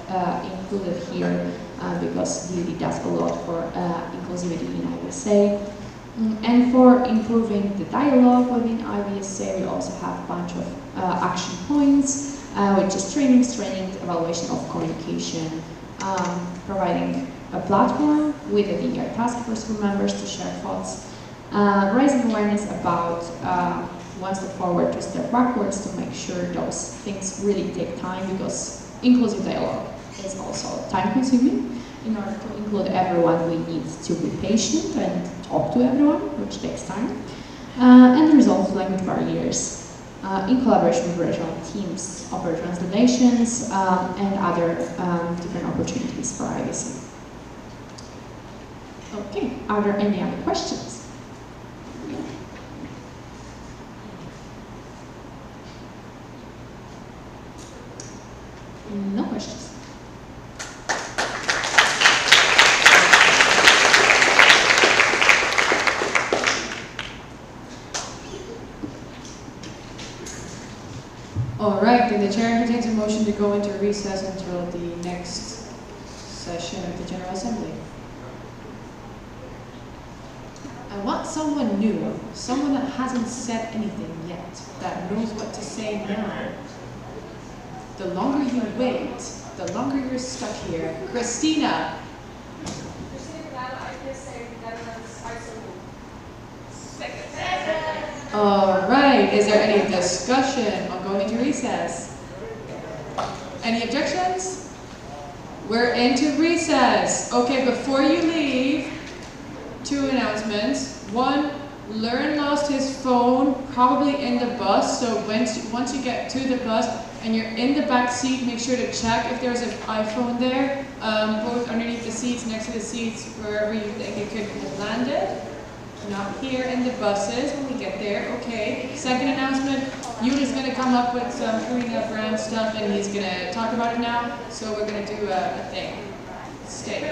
included here because DD does a lot for inclusivity in IVSA. And for improving the dialogue within IVSA, we also have a bunch of action points, which is trainings, evaluation of communication, providing a platform with a DEI task force for members to share thoughts, raising awareness about one step forward, two step backwards, to make sure those things really take time, because inclusive dialogue is also time consuming. In order to include everyone, we need to be patient and talk to everyone, which takes time, and resolve language barriers in collaboration with regional teams, offer translations, and other different opportunities for IVC. Okay, are there any other questions? No questions. All right, then the chair entertains a motion to go into recess until the next session of the General Assembly. I want someone new, someone that hasn't said anything yet, that knows what to say now. The longer you wait, the longer you're stuck here. Christina. All right, is there any discussion on going into recess? Any objections? We're into recess. Okay, before you leave, 2 announcements. 1, Learn lost his phone, probably in the bus, so once you get to the bus and you're in the back seat, make sure to check if there's an iPhone there, both underneath the seats, next to the seats, wherever you think it could have landed. Not here in the buses when we get there, okay. Second announcement, Yuli's going to come up with some Karina Brown stuff and he's going to talk about it now, so we're going to do a thing. Stay.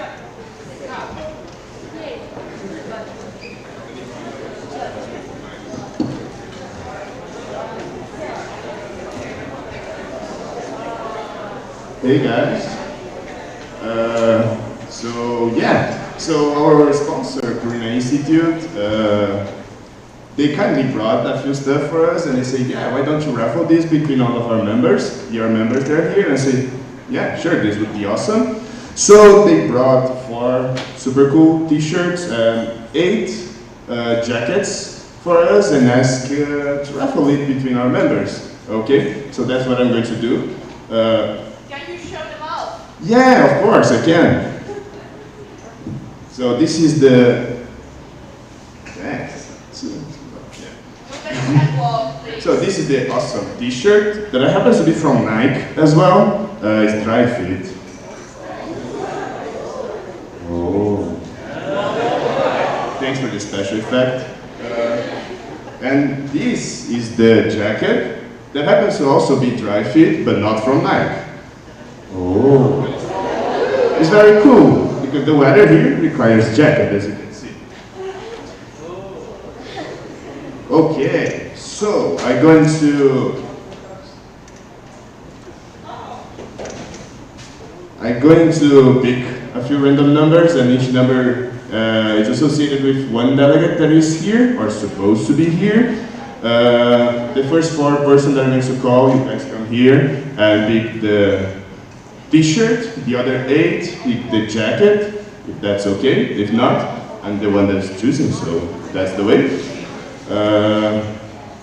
Hey guys. So our sponsor, Purina Institute, they kindly brought a few stuff for us, and they say, yeah, why don't you raffle this between all of our members? Your members, they're here. And I say, yeah, sure, this would be awesome. So they brought 4 super cool t-shirts and 8 jackets for us, and asked to raffle it between our members. Okay, so that's what I'm going to do. Can you show them off? Yeah, of course I can. So this is the. So this is the awesome t-shirt that happens to be from Nike as well. It's dry fit. Oh. Thanks for the special effect. And this is the jacket that happens to also be dry fit, but not from Nike. Oh. It's very cool, because the weather here requires jacket, as you can see. Okay, so I'm going to pick a few random numbers, and each number is associated with one delegate that is here, or supposed to be here. The first 4 persons that I'm going to call, you guys come here and pick the t-shirt. The other 8 pick the jacket, if that's okay. If not, I'm the one that's choosing, so that's the way.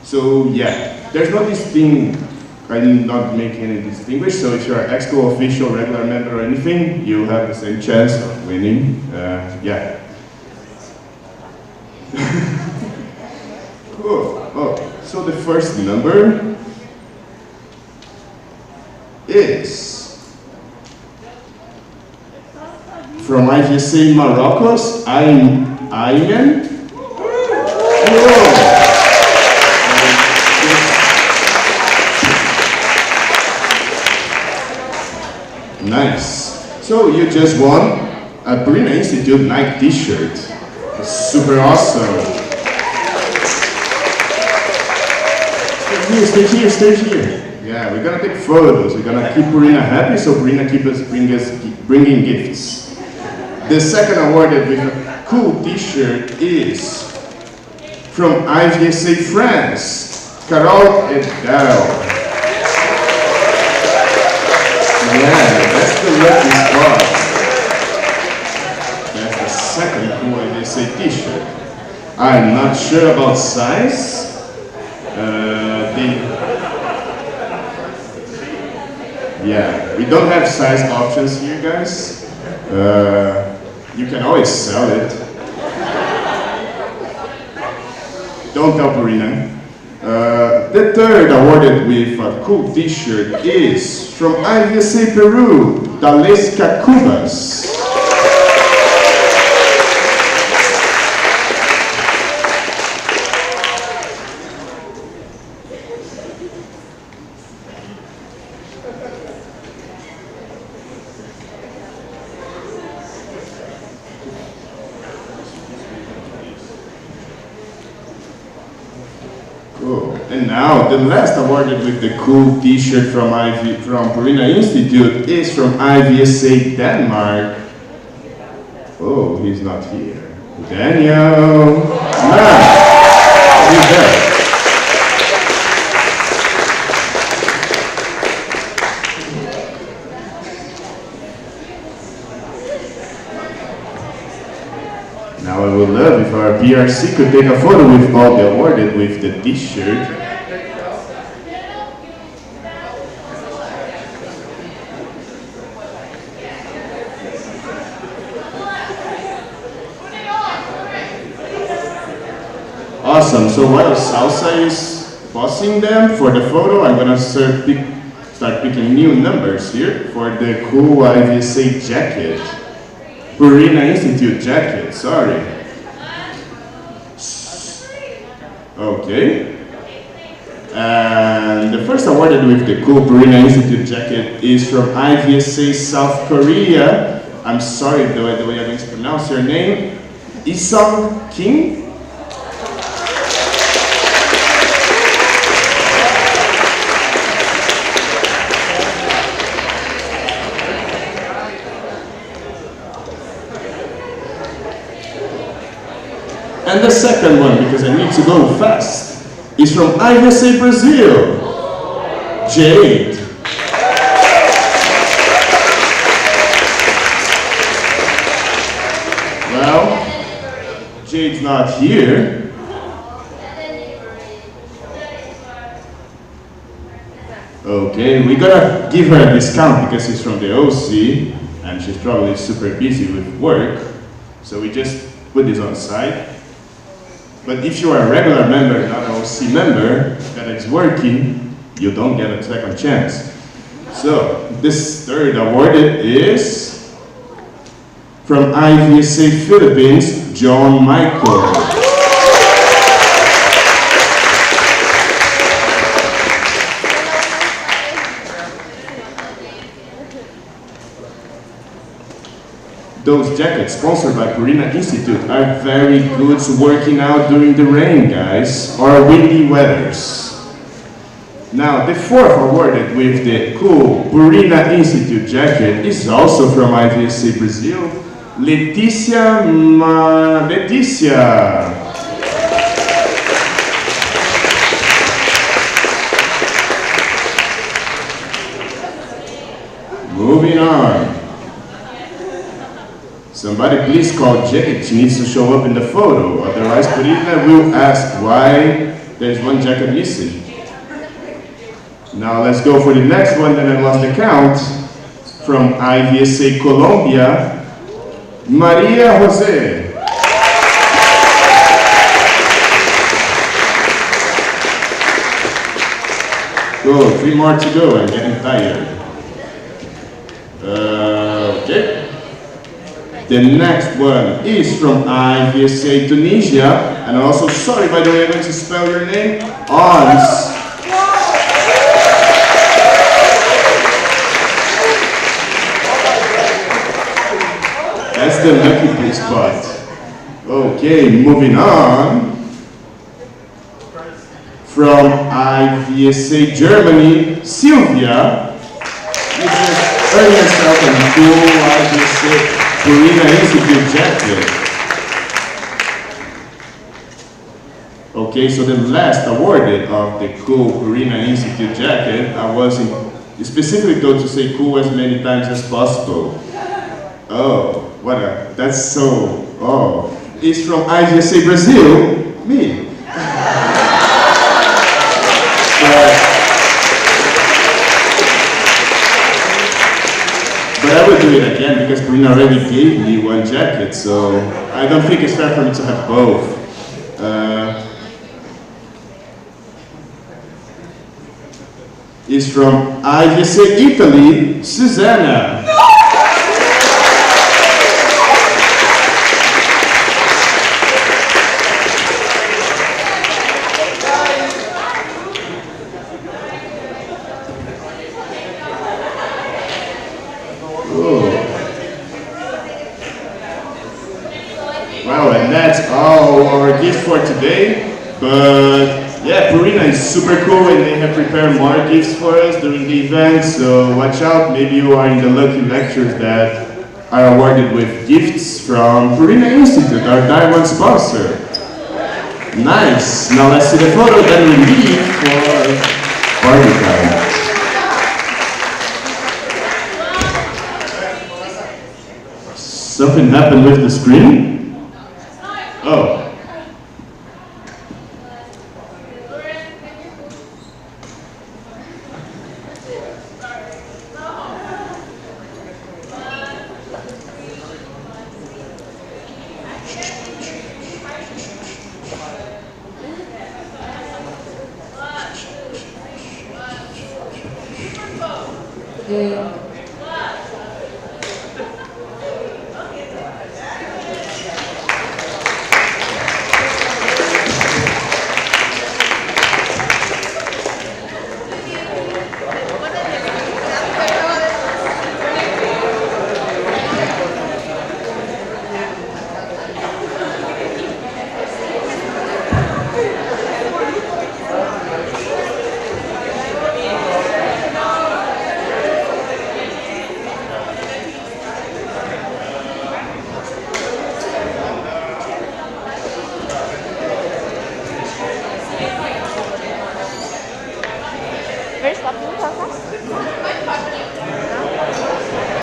So yeah, there's no distinct, I'm not making any distinguish, so if you're an Exco official, regular member or anything, you have the same chance of winning. Yeah. Cool. Oh, so the first number is from IVSA Morocco's Ayman. Nice. So you just won a Purina Institute Nike t-shirt. It's super awesome. Stay here. Yeah, we're gonna take photos. We're gonna keep Purina happy, so Purina keep bringing gifts. The second awarded with a cool t-shirt is from IVSA France, Carole Edel. Yeah, that's the lucky spot. That's the second cool IVSA t-shirt. I'm not sure about size. Yeah, we don't have size options here, guys. You can always sell it. Don't tell Purina. The third awarded with a cool t-shirt is from IVSA Peru, Dalesca Cubas. And now, the last awarded with the cool t-shirt from Purina Institute is from IVSA Denmark. Oh, he's not here. Daniel! He's there. Now I would love if our PRC could take a photo with all the awarded with the t-shirt. Awesome, so while Salsa is bossing them for the photo, I'm gonna start picking new numbers here for the cool IVSA jacket. Purina Institute jacket, sorry. Okay. And the first awarded with the cool Purina Institute jacket is from IVSA South Korea. I'm sorry the way I'm going to pronounce your name. Isong King? second one, because I need to go fast, is from IVSA Brazil. Jade. Well, Jade's not here. Okay, we gotta give her a discount because she's from the OC and she's probably super busy with work. So we just put this on the side. But if you are a regular member, not an OC member, that is working, you don't get a second chance. So this third awarded is from IVSA Philippines, John Michael. Those jackets, sponsored by Purina Institute, are very good working out during the rain, guys, or windy weathers. Now, the fourth awarded with the cool Purina Institute jacket is also from IVSA Brazil, Leticia. Moving on. Somebody please call Jade, she needs to show up in the photo, otherwise Purina will ask why there's one jacket missing. Now let's go for the next one, then I lost the count. From IVSA Colombia, Maria Jose. Go, 3 more to go, I'm getting tired. Okay. The next one is from IVSA Tunisia, and I'm also sorry by the way I'm going to spell your name, Ons. That's the lucky blue spot. Okay, moving on. From IVSA Germany, Sylvia. You just earn yourself a cool IVSA Purina Institute jacket. Okay, so the last awarded of the cool Purina Institute jacket, I was specifically told to say cool as many times as possible. Oh, that's so, it's from IVSA Brazil, me. But I will do it again because Purina already gave me one jacket, so I don't think it's fair for me to have both. It's from IVSA Italy, Susanna. That's all our gift for today, but yeah, Purina is super cool and they have prepared more gifts for us during the event, so watch out, maybe you are in the lucky lectures that are awarded with gifts from Purina Institute, our diamond sponsor. Nice, now let's see the photo, then we leave for party time. Something happened with the screen? Oh. The